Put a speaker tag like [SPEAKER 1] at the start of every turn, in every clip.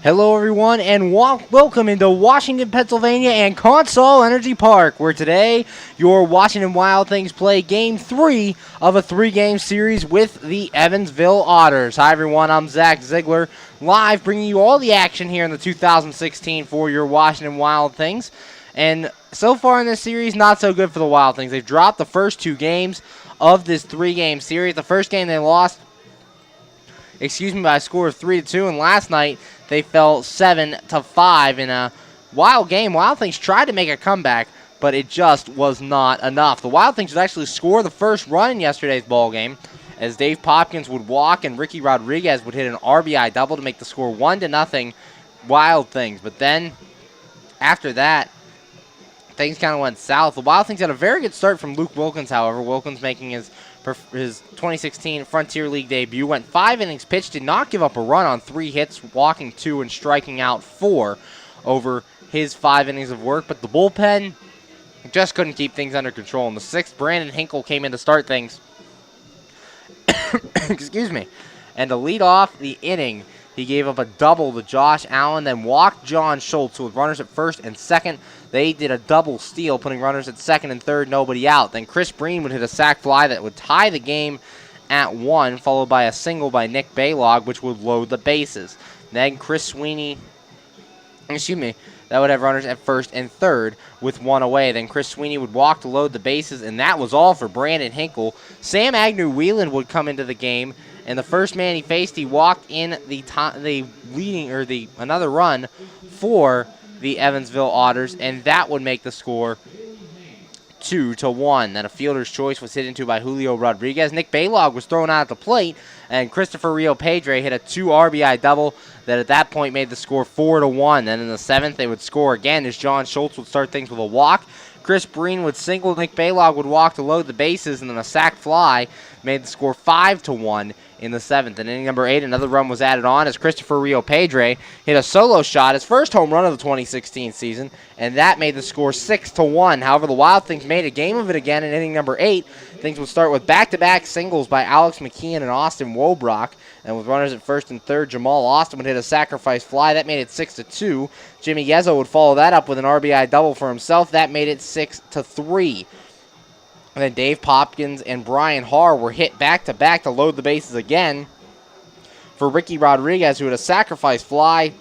[SPEAKER 1] Hello, everyone, and welcome into Washington, Pennsylvania and Consol Energy Park, where today your Washington Wild Things play Game 3 of a 3-game series with the Evansville Otters. Hi, everyone. I'm Zach Ziegler, live bringing you all the action here in the 2016 for your Washington Wild Things. And so far in this series, not so good for the Wild Things. They've dropped the first 2 games of this 3-game series. The first game they lost by a score of 3-2, and last night they fell 7-5 in a wild game. Wild Things tried to make a comeback, but it just was not enough. The Wild Things would actually score the first run in yesterday's ball game, as Dave Popkins would walk and Ricky Rodriguez would hit an RBI double to make the score 1-0 Wild Things. But then after that, things kind of went south. The Wild Things had a very good start from Luke Wilkins, however. Wilkins making his 2016 Frontier League debut. Went 5 innings pitched, did not give up a run on 3 hits, walking 2 and striking out 4 over his 5 innings of work. But the bullpen just couldn't keep things under control. In the 6th, Brandon Hinkle came in to start things. Excuse me. And to lead off the inning, he gave up a double to Josh Allen, then walked John Schultz with runners at first and second. They did a double steal, putting runners at second and third, nobody out. Then Chris Breen would hit a sac fly that would tie the game at 1, followed by a single by Nick Baylog, which would load the bases. Then that would have runners at first and third with 1 away. Then Chris Sweeney would walk to load the bases, and that was all for Brandon Hinkle. Sam Agnew-Whelan would come into the game, and the first man he faced, he walked in another run for the Evansville Otters, and that would make the score 2-1. Then a fielder's choice was hit into by Julio Rodriguez. Nick Baylog was thrown out at the plate, and Christopher Rio Pedre hit a 2 RBI double that at that point made the score 4-1. Then in the 7th, they would score again as John Schultz would start things with a walk. Chris Breen would single, Nick Baylog would walk to load the bases, and then a sac fly made the score 5-1 in the 7th. In inning number 8, another run was added on as Christopher Rio Pedre hit a solo shot, his first home run of the 2016 season, and that made the score 6-1. However, the Wild Things made a game of it again in inning number 8. Things would start with back-to-back singles by Alex McKeon and Austin Wobrock, and with runners at first and third, Jamal Austin would hit a sacrifice fly. That made it 6-2. Jimmy Yezzo would follow that up with an RBI double for himself. That made it 6-3. And then Dave Popkins and Brian Harr were hit back-to-back to load the bases again for Ricky Rodriguez, who had a sacrifice fly,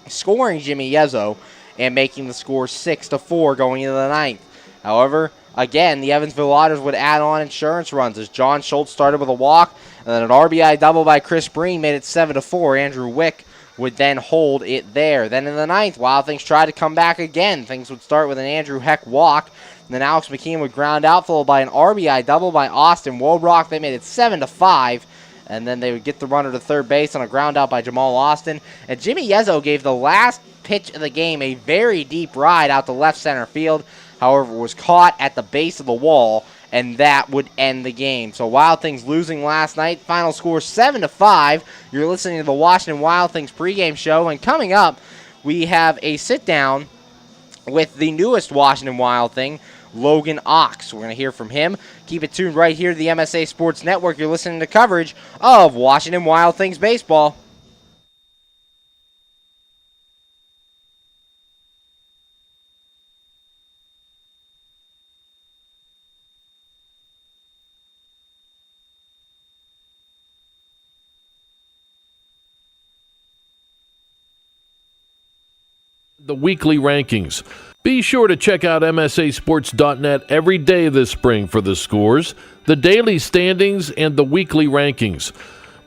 [SPEAKER 1] scoring Jimmy Yezzo and making the score 6-4 going into the 9th. However, again, the Evansville Otters would add on insurance runs as John Schultz started with a walk, and then an RBI double by Chris Breen made it 7-4. Andrew Wick would then hold it there. Then in the 9th, Wild Things tried to come back again. Things would start with an Andrew Heck walk. And then Alex McKeon would ground out, followed by an RBI double by Austin Wobrock. They made it 7-5. And then they would get the runner to third base on a ground out by Jamal Austin. And Jimmy Yezzo gave the last pitch of the game a very deep ride out to left center field. However, was caught at the base of the wall, and that would end the game. So Wild Things losing last night. Final score 7-5. You're listening to the Washington Wild Things pregame show. And coming up, we have a sit-down with the newest Washington Wild Thing, Logan Ox. We're going to hear from him. Keep it tuned right here to the MSA Sports Network. You're listening to coverage of Washington Wild Things baseball.
[SPEAKER 2] The weekly rankings. Be sure to check out MSASports.net every day this spring for the scores, the daily standings, and the weekly rankings,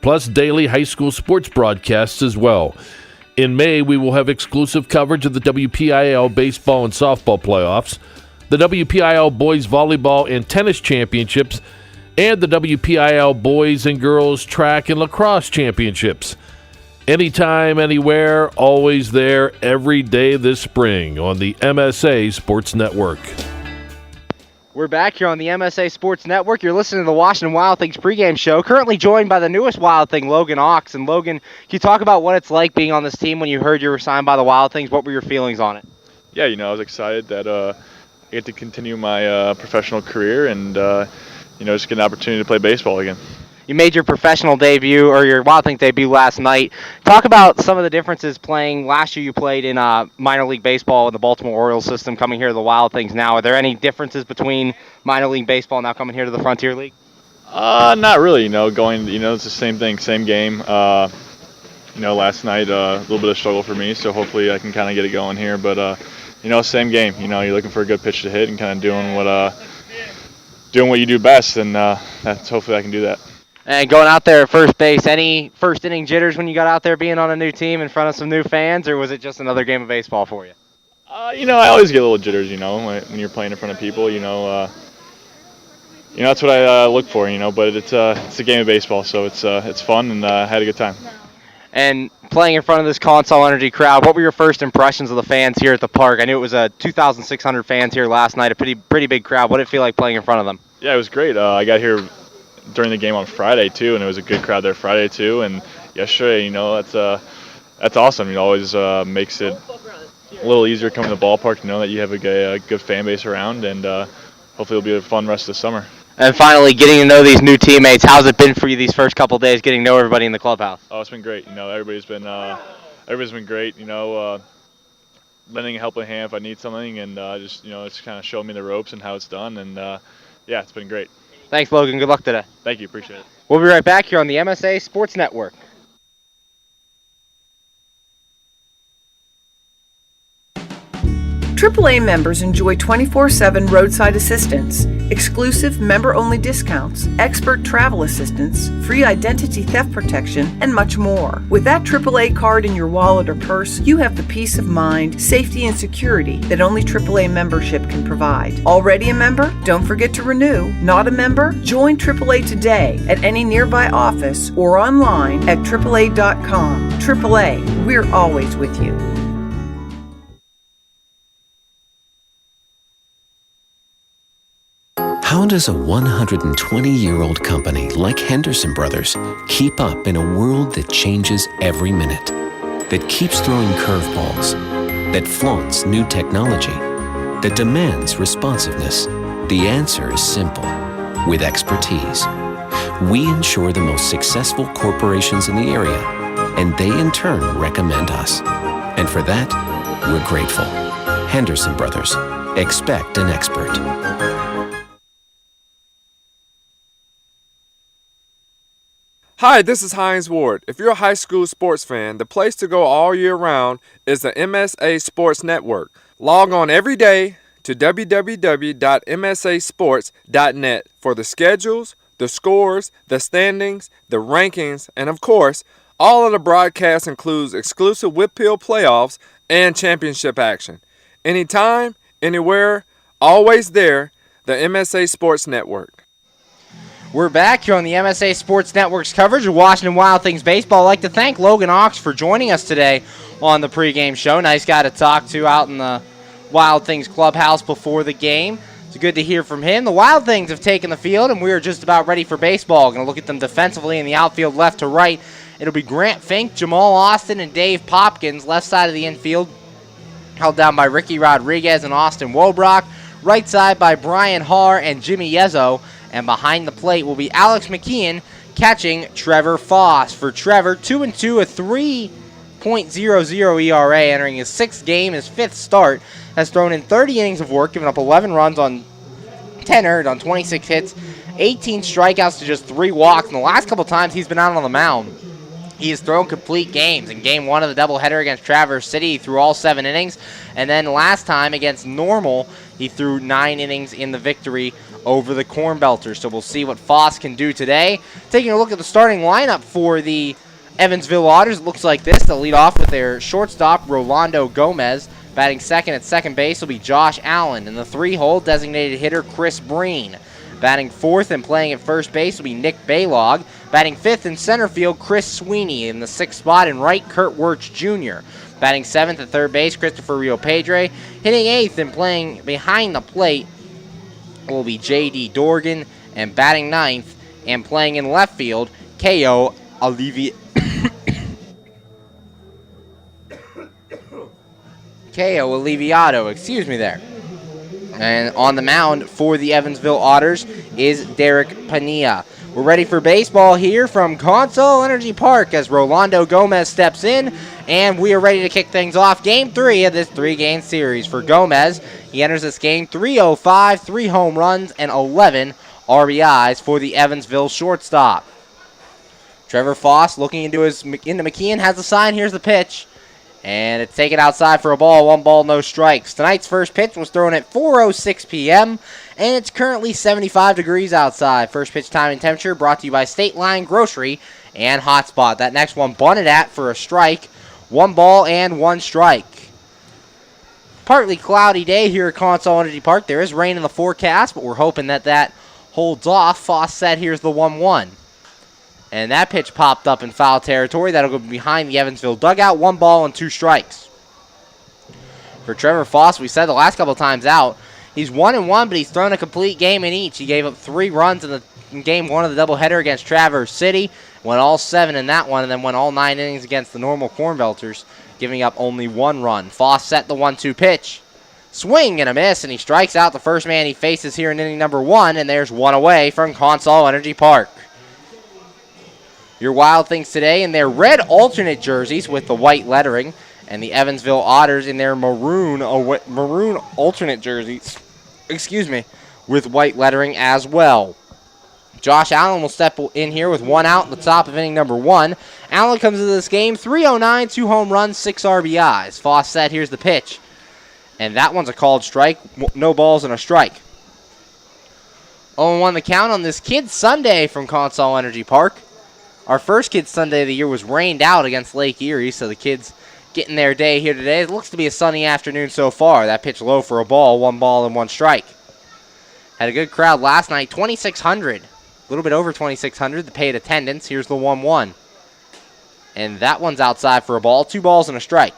[SPEAKER 2] plus daily high school sports broadcasts as well. In May, we will have exclusive coverage of the WPIAL baseball and softball playoffs, the WPIAL boys volleyball and tennis championships, and the WPIAL boys and girls track and lacrosse championships. Anytime, anywhere, always there, every day this spring on the MSA Sports Network.
[SPEAKER 1] We're back here on the MSA Sports Network. You're listening to the Washington Wild Things pregame show, currently joined by the newest Wild Thing, Logan Ox. And Logan, can you talk about what it's like being on this team when you heard you were signed by the Wild Things? What were your feelings on it?
[SPEAKER 3] Yeah, I was excited that I get to continue my professional career and, just get an opportunity to play baseball again.
[SPEAKER 1] You made your professional debut or your Wild Things debut last night. Talk about some of the differences playing. Last year you played in minor league baseball in the Baltimore Orioles system, coming here to the Wild Things now. Are there any differences between minor league baseball now coming here to the Frontier League?
[SPEAKER 3] Not really. It's the same thing, same game. Last night a little bit of struggle for me, so hopefully I can kind of get it going here. But same game. You're looking for a good pitch to hit and kind of doing what you do best, and that's hopefully I can do that.
[SPEAKER 1] And going out there at first base, any first inning jitters when you got out there being on a new team in front of some new fans, or was it just another game of baseball for you?
[SPEAKER 3] I always get a little jitters. When you're playing in front of people. That's what I look for. But it's a game of baseball, so it's fun, and I had a good time.
[SPEAKER 1] And playing in front of this Consol Energy crowd, what were your first impressions of the fans here at the park? I knew it was 2,600 fans here last night, a pretty big crowd. What did it feel like playing in front of them?
[SPEAKER 3] Yeah, it was great. I got here during the game on Friday too, and it was a good crowd there Friday too. And yesterday, that's awesome. It always makes it a little easier coming to the ballpark to know that you have a good fan base around, and hopefully it'll be a fun rest of the summer.
[SPEAKER 1] And finally, getting to know these new teammates. How's it been for you these first couple of days, getting to know everybody in the clubhouse?
[SPEAKER 3] Oh, it's been great. Everybody's been great. Lending a helping hand if I need something, and it's kind of showing me the ropes and how it's done. And yeah, it's been great.
[SPEAKER 1] Thanks, Logan. Good luck today.
[SPEAKER 3] Thank you. Appreciate it.
[SPEAKER 1] We'll be right back here on the MSA Sports Network.
[SPEAKER 4] AAA members enjoy 24/7 roadside assistance, exclusive member-only discounts, expert travel assistance, free identity theft protection, and much more. With that AAA card in your wallet or purse, you have the peace of mind, safety, and security that only AAA membership can provide. Already a member? Don't forget to renew. Not a member? Join AAA today at any nearby office or online at AAA.com. AAA, we're always with you.
[SPEAKER 5] How does a 120-year-old company like Henderson Brothers keep up in a world that changes every minute, that keeps throwing curveballs, that flaunts new technology, that demands responsiveness? The answer is simple. With expertise. We insure the most successful corporations in the area, and they in turn recommend us. And for that, we're grateful. Henderson Brothers. Expect an expert.
[SPEAKER 6] Hi, this is Hines Ward. If you're a high school sports fan, the place to go all year round is the MSA Sports Network. Log on every day to www.msasports.net for the schedules, the scores, the standings, the rankings, and of course, all of the broadcasts includes exclusive Whitfield playoffs and championship action. Anytime, anywhere, always there, the MSA Sports Network.
[SPEAKER 1] We're back here on the MSA Sports Network's coverage of Washington Wild Things baseball. I'd like to thank Logan Ox for joining us today on the pregame show. Nice guy to talk to out in the Wild Things clubhouse before the game. It's good to hear from him. The Wild Things have taken the field, and we are just about ready for baseball. Going to look at them defensively in the outfield left to right. It'll be Grant Fink, Jamal Austin, and Dave Popkins. Left side of the infield held down by Ricky Rodriguez and Austin Wobrock. Right side by Brian Haar and Jimmy Yezzo. And behind the plate will be Alex McKeon catching Trevor Foss. For Trevor, 2-2, a 3.00 ERA, entering his sixth game, his fifth start. Has thrown in 30 innings of work, giving up 11 runs on 10 earned on 26 hits, 18 strikeouts to just 3 walks. And the last couple times he's been out on the mound, he has thrown complete games. In game 1 of the doubleheader against Traverse City, he threw all 7 innings. And then last time against Normal, he threw 9 innings in the victory over the Corn Belters. So we'll see what Foss can do today. Taking a look at the starting lineup for the Evansville Otters, it looks like this. They'll lead off with their shortstop, Rolando Gomez. Batting second at second base will be Josh Allen. In the 3-hole, designated hitter Chris Breen. Batting fourth and playing at first base will be Nick Baylog. Batting fifth in center field, Chris Sweeney. In the 6th spot and right, Kurt Wirtz Jr. Batting seventh at third base, Christopher Rio Pedre. Hitting eighth and playing behind the plate will be J.D. Dorgan. And batting ninth and playing in left field, K.O. Aliviato, excuse me there. And on the mound for the Evansville Otters is Derek Pania. We're ready for baseball here from Consol Energy Park as Rolando Gomez steps in, and we are ready to kick things off Game 3 of this 3-game series. For Gomez, he enters this game 305, 3 home runs, and 11 RBIs for the Evansville shortstop. Trevor Foss looking into McKeon, has the sign. Here's the pitch, and it's taken outside for a ball. 1 ball, no strikes. Tonight's first pitch was thrown at 4:06 p.m., and it's currently 75 degrees outside. First pitch time and temperature brought to you by State Line Grocery and Hotspot. That next one bunted at for a strike. 1 ball and 1 strike. Partly cloudy day here at Consol Energy Park. There is rain in the forecast, but we're hoping that holds off. Foss set, here's the 1-1. And that pitch popped up in foul territory. That'll go behind the Evansville dugout. 1 ball and 2 strikes. For Trevor Foss, we said the last couple times out, he's 1-1, but he's thrown a complete game in each. He gave up 3 runs in game 1 of the doubleheader against Traverse City, went all 7 in that one, and then went all 9 innings against the normal Corn Belters, giving up only 1 run. Foss set the 1-2 pitch. Swing and a miss, and he strikes out the first man he faces here in inning number 1, and there's 1 away from Consol Energy Park. Your Wild Things today in their red alternate jerseys with the white lettering, and the Evansville Otters in their maroon alternate jerseys, with white lettering as well. Josh Allen will step in here with 1 out at the top of inning number 1. Allen comes into this game 309, 2 home runs, 6 RBIs. Foss set, here's the pitch. And that one's a called strike, no balls and a strike. 0-1 the count on this Kids Sunday from Consol Energy Park. Our first Kids Sunday of the year was rained out against Lake Erie, so the kids getting their day here today. It looks to be a sunny afternoon so far. That pitch low for a ball, 1 ball and 1 strike. Had a good crowd last night, 2,600. A little bit over 2,600, the paid attendance. Here's the 1-1. And that one's outside for a ball, 2 balls and a strike.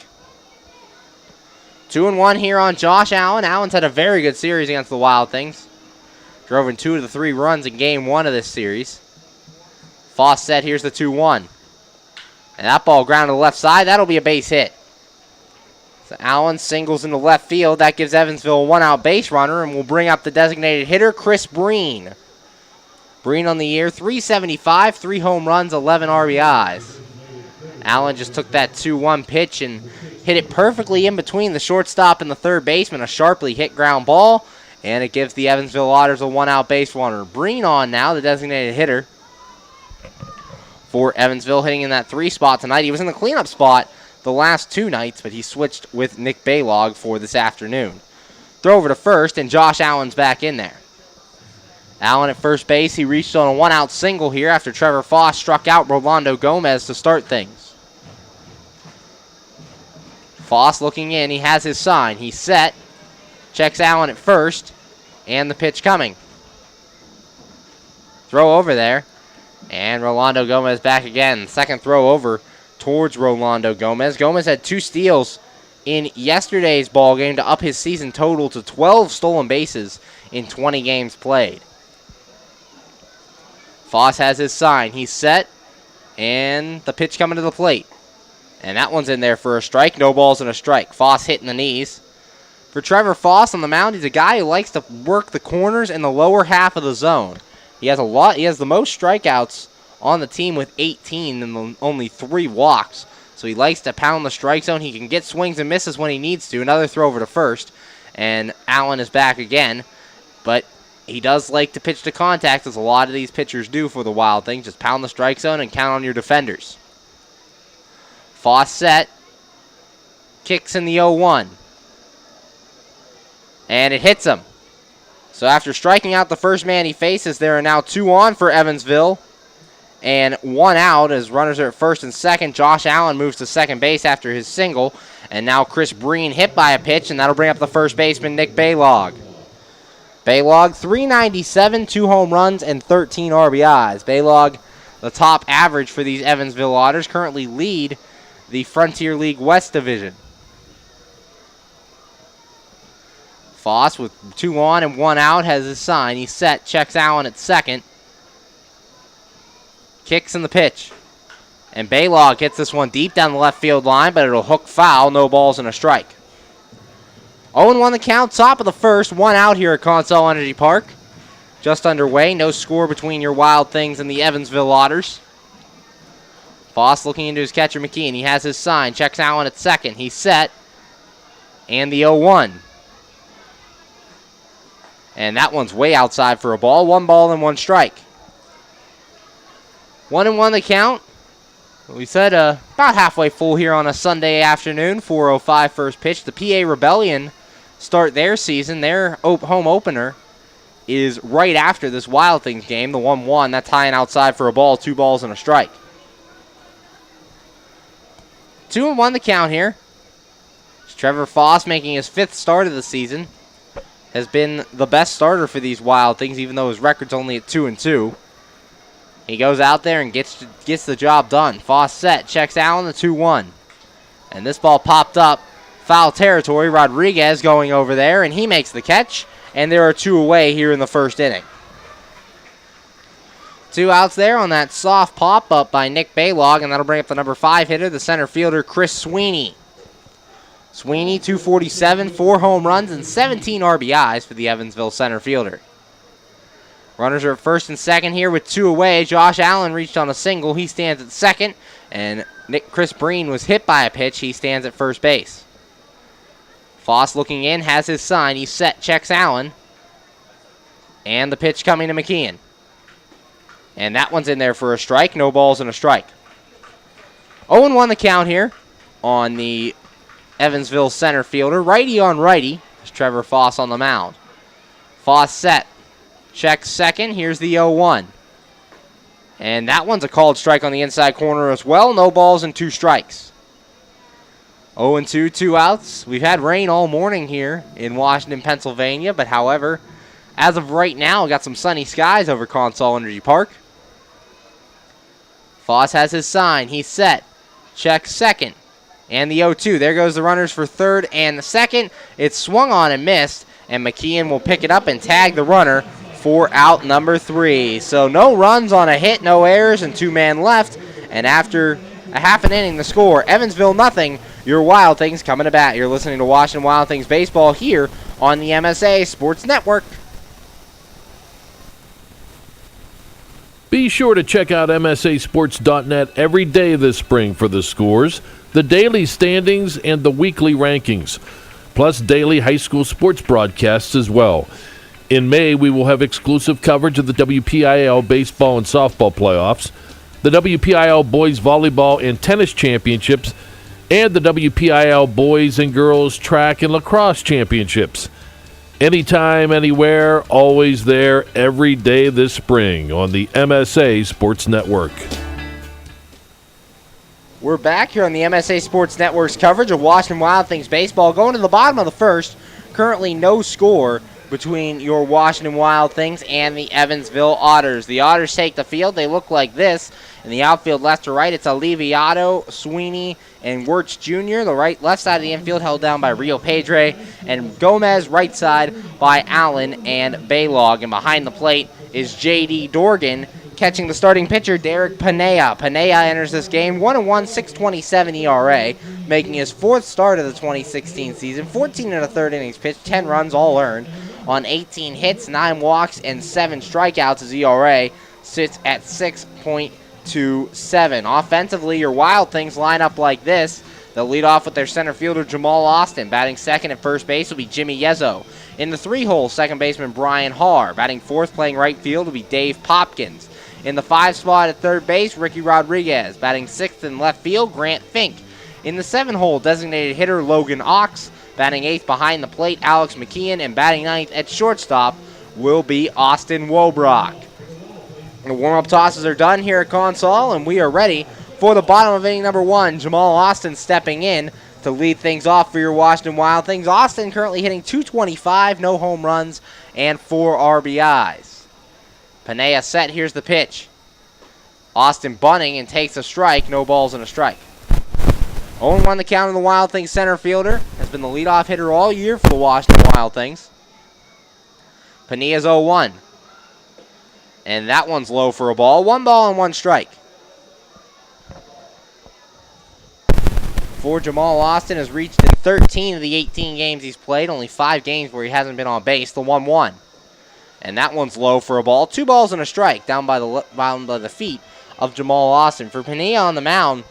[SPEAKER 1] 2-1 here on Josh Allen. Allen's had a very good series against the Wild Things. Drove in 2 of the 3 runs in game 1 of this series. Foss set, here's the 2-1. And that ball ground to the left side. That'll be a base hit. So Allen singles into left field. That gives Evansville a 1-out base runner, and will bring up the designated hitter, Chris Breen. Breen on the year, 375, 3 home runs, 11 RBIs. Allen just took that 2-1 pitch and hit it perfectly in between the shortstop and the third baseman. A sharply hit ground ball, and it gives the Evansville Otters a 1-out base runner. Breen on now, the designated hitter for Evansville, hitting in that 3 spot tonight. He was in the cleanup spot the last 2 nights, but he switched with Nick Baylog for this afternoon. Throw over to first, and Josh Allen's back in there. Allen at first base. He reached on a 1-out single here after Trevor Foss struck out Rolando Gomez to start things. Foss looking in. He has his sign. He's set. Checks Allen at first, and the pitch coming. Throw over there. And Rolando Gomez back again. Second throw over towards Rolando Gomez. Gomez had 2 steals in yesterday's ball game to up his season total to 12 stolen bases in 20 games played. Foss has his sign. He's set. And the pitch coming to the plate. And that one's in there for a strike. No balls and a strike. Foss hitting the knees. For Trevor Foss on the mound, he's a guy who likes to work the corners in the lower half of the zone. He has the most strikeouts on the team with 18 and only 3 walks. So he likes to pound the strike zone. He can get swings and misses when he needs to. Another throw over to first. And Allen is back again. But he does like to pitch to contact, as a lot of these pitchers do for the Wild Things. Just pound the strike zone and count on your defenders. Foss set. Kicks in the 0-1. And it hits him. So after striking out the first man he faces, there are now 2 on for Evansville. And 1 out as runners are at first and second. Josh Allen moves to second base after his single. And now Chris Breen hit by a pitch, and that'll bring up the first baseman, Nick Baylog. Baylog, 397, 2 home runs, and 13 RBIs. Baylog, the top average for these Evansville Otters, currently lead the Frontier League West Division. Foss with 2 on and 1 out has his sign. He's set, checks Allen at second. Kicks in the pitch. And Baylog hits this one deep down the left field line, but it'll hook foul, no balls and a strike. 0-1 the count, top of the first, 1 out here at Consol Energy Park. just underway. No score between your Wild Things and the Evansville Otters. Foss looking into his catcher, McKeon. He has his sign. Checks Allen at second. He's set. And the 0-1. And that one's way outside for a ball. 1 ball and 1 strike. 1-1 the count. We said about halfway full here on a Sunday afternoon. 4:05 first pitch. The PA Rebellion start their season. Their home opener is right after this Wild Things game. The 1-1. That's tying outside for a ball. 2 balls and a strike. 2-1 the count here. Trevor Foss, making his 5th start of the season, has been the best starter for these Wild Things, even though his record's only at 2-2. He goes out there and gets the job done. Foss set, checks Allen, the 2-1. And this ball popped up, foul territory. Rodriguez going over there, and he makes the catch. And there are 2 away here in the first inning. 2 outs there on that soft pop-up by Nick Baylog, and that'll bring up the number 5 hitter, the center fielder, Chris Sweeney. Sweeney, 247, 4 home runs, and 17 RBIs for the Evansville center fielder. Runners are at first and second here with 2 away. Josh Allen reached on a single. He stands at second, and Chris Breen was hit by a pitch. He stands at first base. Foss looking in, has his sign. He's set, checks Allen. And the pitch coming to McKeon. And that one's in there for a strike. No balls and a strike. 0-1 the count here on the Evansville center fielder. Righty on righty is Trevor Foss on the mound. Foss set. Checks second. Here's the 0-1. And that one's a called strike on the inside corner as well. No balls and 2 strikes. 0-2, 2 outs. We've had rain all morning here in Washington, Pennsylvania. But however, as of right now, we got some sunny skies over Consol Energy Park. Foss has his sign. He's set. Checks second. And the 0-2. There goes the runners for third and the second. It's swung on and missed. And McKeon will pick it up and tag the runner for out number 3. So no runs on a hit, no errors, and 2 men left. And after a half an inning, the score, Evansville nothing. Your Wild Things coming to bat. You're listening to Washington Wild Things baseball here on the MSA Sports Network.
[SPEAKER 2] Be sure to check out MSASports.net every day this spring for the scores, the daily standings, and the weekly rankings, plus daily high school sports broadcasts as well. In May, we will have exclusive coverage of the WPIL baseball and softball playoffs, the WPIL boys volleyball and tennis championships, and the WPIL boys and girls track and lacrosse championships. Anytime, anywhere, always there, every day this spring on the MSA Sports Network.
[SPEAKER 1] We're back here on the MSA Sports Network's coverage of Washington Wild Things baseball. Going to the bottom of the first, currently no score between your Washington Wild Things and the Evansville Otters. The Otters take the field. They look like this. In the outfield, left to right, it's Aliviato, Sweeney, and Wirtz Jr. The left side of the infield held down by Rio Pedre, and Gomez, right side by Allen and Baylog. And behind the plate is J.D. Dorgan, catching the starting pitcher, Derek Panea. Panea enters this game 1-1, 6.27 ERA, making his 4th start of the 2016 season. 14 1/3 innings pitched, 10 runs all earned on 18 hits, 9 walks, and 7 strikeouts. His ERA sits at 6.27. Offensively, your Wild Things line up like this. They'll lead off with their center fielder, Jamal Austin. Batting second at first base will be Jimmy Yezzo. In the 3-hole, second baseman Brian Haar. Batting fourth, playing right field, will be Dave Popkins. In the 5 spot at third base, Ricky Rodriguez. Batting sixth in left field, Grant Fink. In the 7-hole, designated hitter Logan Ox. Batting eighth behind the plate, Alex McKeon. And batting ninth at shortstop will be Austin Wobrock. The warm-up tosses are done here at Consol, and we are ready for the bottom of inning number 1. Jamal Austin stepping in to lead things off for your Washington Wild Things. Austin currently hitting .225, no home runs, and 4 RBIs. Panea set, here's the pitch. Austin bunting and takes a strike, no balls and a strike. 0-1 the count of the Wild Things center fielder. Has been the leadoff hitter all year for the Washington Wild Things. Panea's 0-1. And that one's low for a ball. 1 ball and 1 strike. For Jamal Austin has reached in 13 of the 18 games he's played. Only 5 games where he hasn't been on base. The 1-1. And that one's low for a ball. 2 balls and a strike down by the feet of Jamal Austin. For Pena on the mound,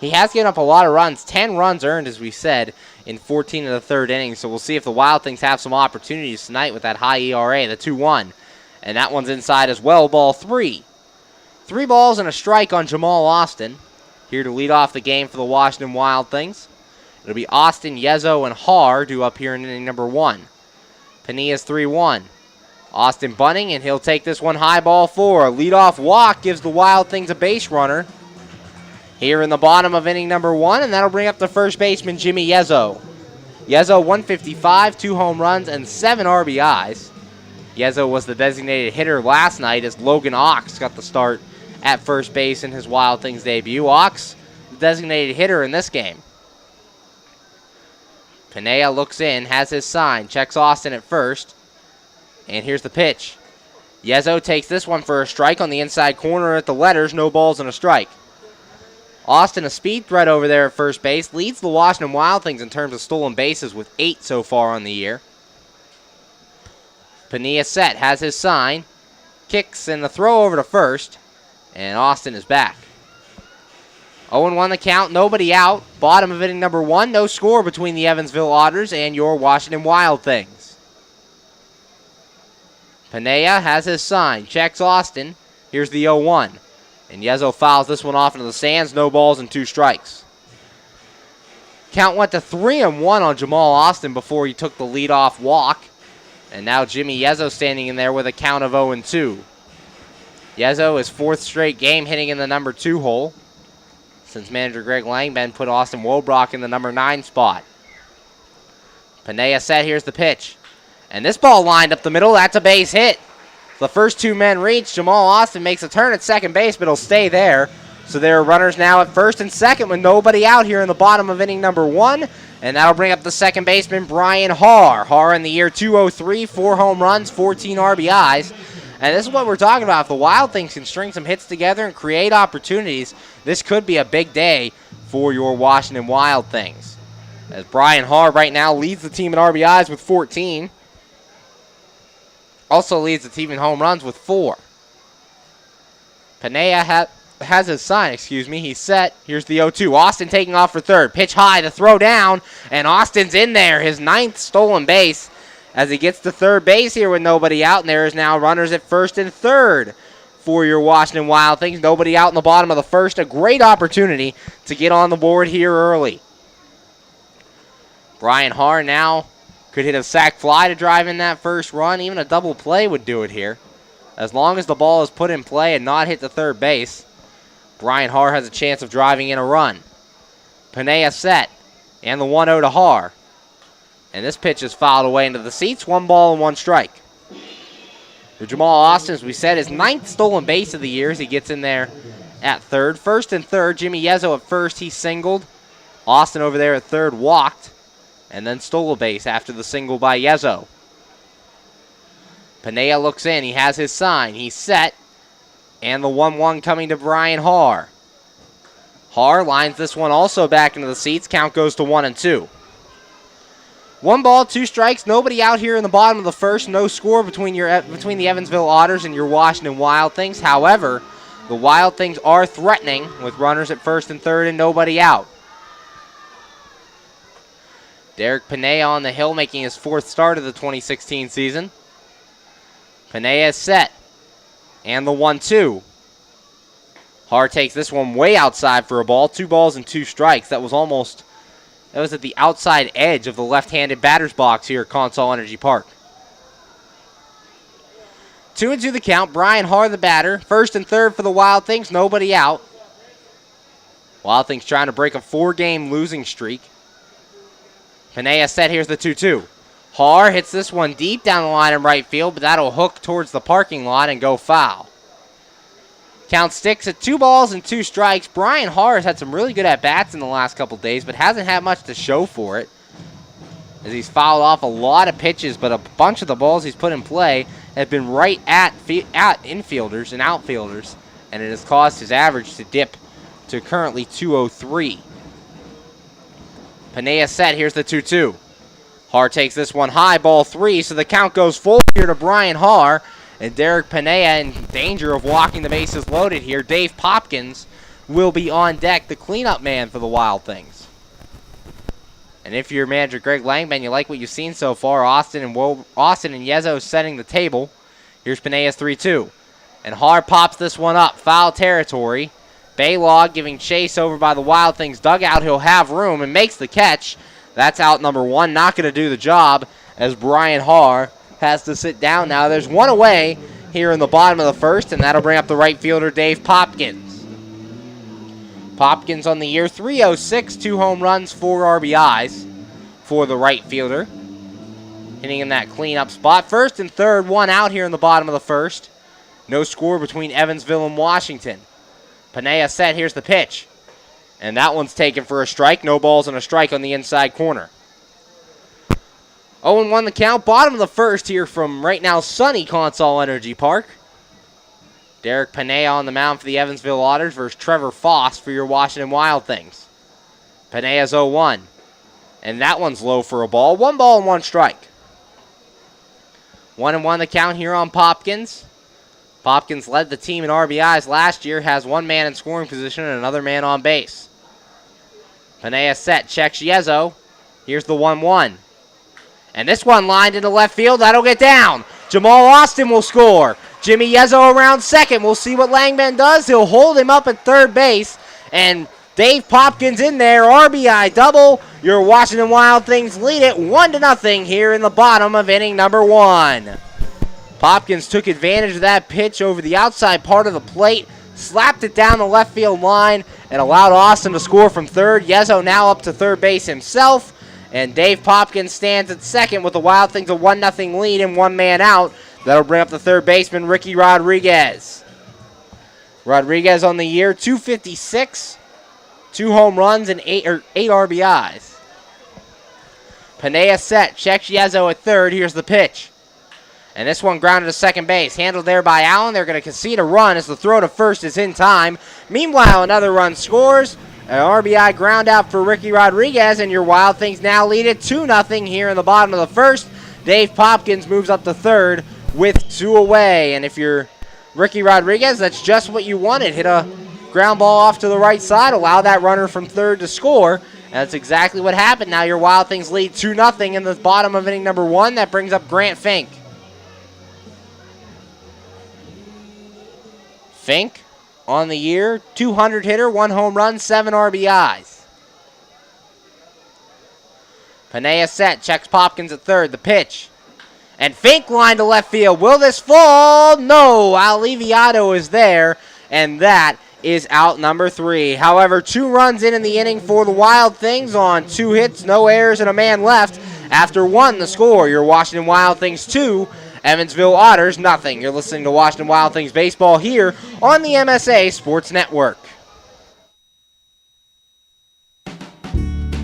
[SPEAKER 1] he has given up a lot of runs. 10 runs earned, as we said, in 14 of the third inning. So we'll see if the Wild Things have some opportunities tonight with that high ERA, the 2-1. And that one's inside as well, ball 3. 3 balls and a strike on Jamal Austin. Here to lead off the game for the Washington Wild Things. It'll be Austin, Yezo, and Haar due up here in inning number 1. Pena's 3-1. Austin bunting, and he'll take this one high, ball 4. A leadoff walk gives the Wild Things a base runner here in the bottom of inning number 1, and that'll bring up the first baseman, Jimmy Yezo. Yezo, 155, 2 home runs, and 7 RBIs. Yezo was the designated hitter last night as Logan Ox got the start at first base in his Wild Things debut. Ox, the designated hitter in this game. Pena looks in, has his sign, checks Austin at first. And here's the pitch. Yezo takes this one for a strike on the inside corner at the letters. No balls and a strike. Austin, a speed threat over there at first base, leads the Washington Wild Things in terms of stolen bases with 8 so far on the year. Pena set, has his sign, kicks, and the throw over to first. And Austin is back. 0-1 the count, nobody out. Bottom of inning number 1, no score between the Evansville Otters and your Washington Wild Things. Pena has his sign, checks Austin. Here's the 0-1. And Yezo fouls this one off into the stands. No balls and 2 strikes. Count went to 3-1 on Jamal Austin before he took the leadoff walk. And now Jimmy Yezo standing in there with a count of 0-2. Yezo, his 4th straight game hitting in the number 2 hole since manager Greg Langben put Austin Wobrock in the number 9 spot. Pena set, here's the pitch. And this ball lined up the middle. That's a base hit. The first 2 men reach. Jamal Austin makes a turn at second base, but he'll stay there. So there are runners now at first and second with nobody out here in the bottom of inning number 1. And that'll bring up the second baseman, Brian Haar. Haar in the year 203, 4 home runs, 14 RBIs. And this is what we're talking about. If the Wild Things can string some hits together and create opportunities, this could be a big day for your Washington Wild Things. As Brian Haar right now leads the team in RBIs with 14. Also leads the team in home runs with 4. Pena has his sign, He's set. Here's the 0-2. Austin taking off for third. Pitch high, the throw down, and Austin's in there. His 9th stolen base as he gets to third base here with nobody out. And there is now runners at first and third for your Washington Wild Things. Nobody out in the bottom of the first. A great opportunity to get on the board here early. Brian Haar now could hit a sac fly to drive in that first run. Even a double play would do it here. As long as the ball is put in play and not hit the third base, Brian Haar has a chance of driving in a run. Pena set, and the 1-0 to Haar. And this pitch is fouled away into the seats. 1 ball and 1 strike. For Jamal Austin, as we said, his 9th stolen base of the year as he gets in there at third. First and third, Jimmy Yezo at first, he singled. Austin over there at third walked. And then stole a base after the single by Yezo. Pena looks in. He has his sign. He's set. And the 1-1 coming to Brian Haar. Haar lines this one also back into the seats. Count goes to 1-2. 1 ball, 2 strikes. Nobody out here in the bottom of the first. No score between the Evansville Otters and your Washington Wild Things. However, the Wild Things are threatening with runners at first and third and nobody out. Derek Pena on the hill making his 4th start of the 2016 season. Pena is set. And the 1-2. Haar takes this one way outside for a ball. 2 balls and 2 strikes. That was at the outside edge of the left-handed batter's box here at Consol Energy Park. 2-2 the count. Brian Haar the batter. First and third for the Wild Things. Nobody out. Wild Things trying to break a 4-game losing streak. Pena set, here's the 2-2. Haar hits this one deep down the line in right field, but that'll hook towards the parking lot and go foul. Count sticks at 2 balls and 2 strikes. Brian Haar has had some really good at-bats in the last couple days, but hasn't had much to show for it, as he's fouled off a lot of pitches, but a bunch of the balls he's put in play have been right at infielders and outfielders, and it has caused his average to dip to currently 203. Pena set, here's the 2-2. Haar takes this one high, ball 3, so the count goes full here to Brian Haar. And Derek Panea in danger of walking the bases loaded here. Dave Popkins will be on deck, the cleanup man for the Wild Things. And if you're manager Greg Langman, you like what you've seen so far, Austin and Yezzo setting the table. Here's Panea's 3-2. And Haar pops this one up, foul territory. Baylog giving chase over by the Wild Things dugout. He'll have room and makes the catch. That's out number 1, not going to do the job as Brian Haar has to sit down now. There's one away here in the bottom of the first, and that'll bring up the right fielder, Dave Popkins. Popkins on the year, .306, 2 home runs, 4 RBIs for the right fielder. Hitting in that cleanup spot. First and third, 1 out here in the bottom of the first. No score between Evansville and Washington. Panea set, here's the pitch. And that one's taken for a strike. No balls and a strike on the inside corner. 0-1 the count, bottom of the first here from right now sunny Consol Energy Park. Derek Panea on the mound for the Evansville Otters versus Trevor Foss for your Washington Wild Things. Panea's 0-1. And that one's low for a ball. 1 ball and 1 strike. 1-1 the count here on Popkins. Popkins led the team in RBIs last year, has 1 man in scoring position and another man on base. Panea set, checks Yezzo. Here's the 1-1. And this one lined into left field. That'll get down. Jamal Austin will score. Jimmy Yezzo around second. We'll see what Langman does. He'll hold him up at third base. And Dave Popkins in there. RBI double. Your Washington Wild Things lead it 1-0 here in the bottom of inning number 1. Popkins took advantage of that pitch over the outside part of the plate. Slapped it down the left field line and allowed Austin to score from third. Yezzo now up to third base himself. And Dave Popkins stands at second with the Wild Things a 1-0 lead and 1 man out. That'll bring up the third baseman, Ricky Rodriguez. Rodriguez on the year, .256, 2 home runs and 8 RBIs. Panea set, checks Yezzo at third. Here's the pitch. And this one grounded to second base. Handled there by Allen. They're going to concede a run as the throw to first is in time. Meanwhile, another run scores. An RBI ground out for Ricky Rodriguez, and your Wild Things now lead it 2-0 here in the bottom of the first. Dave Popkins moves up to third with 2 away. And if you're Ricky Rodriguez, that's just what you wanted. Hit a ground ball off to the right side, allow that runner from third to score. And that's exactly what happened. Now your Wild Things lead 2-0 in the bottom of inning number 1. That brings up Grant Fink. Fink on the year, 200 hitter, 1 home run, 7 RBIs. Panea set, checks Popkins at third, the pitch. And Fink line to left field. Will this fall? No, Aliviato is there, and that is out number 3. However, 2 runs in the inning for the Wild Things on 2 hits, no errors, and a man left. After 1, the score, your Washington Wild Things 2, Evansville Otters, 0. You're listening to Washington Wild Things baseball here on the MSA Sports Network.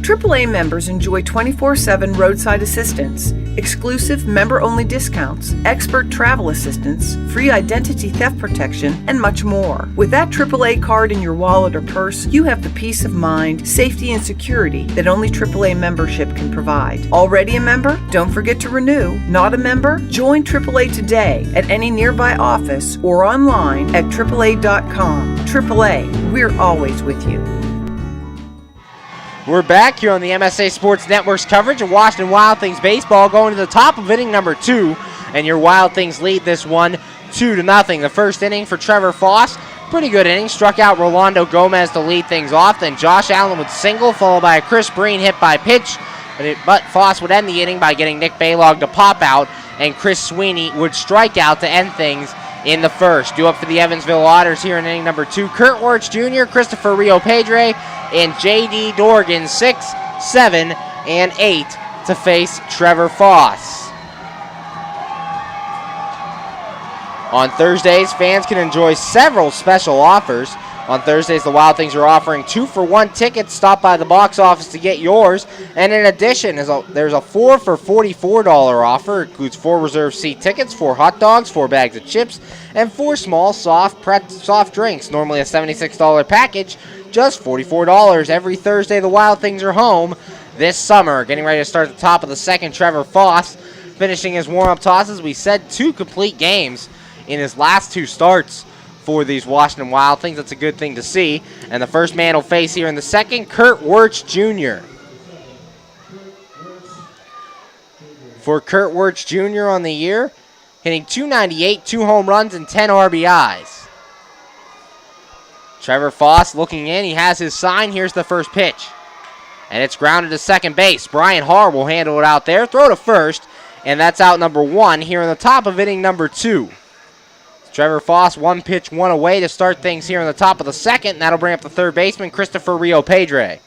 [SPEAKER 4] AAA members enjoy 24/7 roadside assistance, exclusive member-only discounts, expert travel assistance, free identity theft protection, and much more. With that AAA card in your wallet or purse, you have the peace of mind, safety, and security that only AAA membership can provide. Already a member? Don't forget to renew. Not a member? Join AAA today at any nearby office or online at AAA.com. AAA, we're always with you.
[SPEAKER 1] We're back here on the MSA Sports Network's coverage of Washington Wild Things baseball, going to the top of inning number 2, and your Wild Things lead this one 2-0. The first inning for Trevor Foss, pretty good inning, struck out Rolando Gomez to lead things off, then Josh Allen would single, followed by a Chris Breen hit by pitch, but Foss would end the inning by getting Nick Baylog to pop out, and Chris Sweeney would strike out to end things in the first. Due up for the Evansville Otters here in inning number 2, Kurt Wirtz Jr., Christopher Rio Pedre, and J.D. Dorgan, 6, 7, and 8 to face Trevor Foss. On Thursdays, fans can enjoy several special offers. On Thursdays, the Wild Things are offering 2-for-1 tickets. Stop by the box office to get yours. And in addition, there's a 4 for $44 offer. It includes 4 reserved seat tickets, 4 hot dogs, 4 bags of chips, and 4 small soft drinks. Normally a $76 package, just $44. Every Thursday, the Wild Things are home this summer. Getting ready to start the top of the second, Trevor Foss finishing his warm-up tosses. We said 2 complete games in his last 2 starts for these Washington Wild Things. That's a good thing to see. And the first man will face here in the second, Kurt Wirtz Jr. For Kurt Wirtz Jr. on the year, hitting .298, 2 home runs, and 10 RBIs. Trevor Foss looking in. He has his sign. Here's the first pitch. And it's grounded to second base. Brian Harr will handle it out there. Throw to first. And that's out number 1 here in the top of inning number 2. Trevor Foss, 1 pitch, 1 away to start things here in the top of the second. And that'll bring up the third baseman, Christopher Rio Pedre.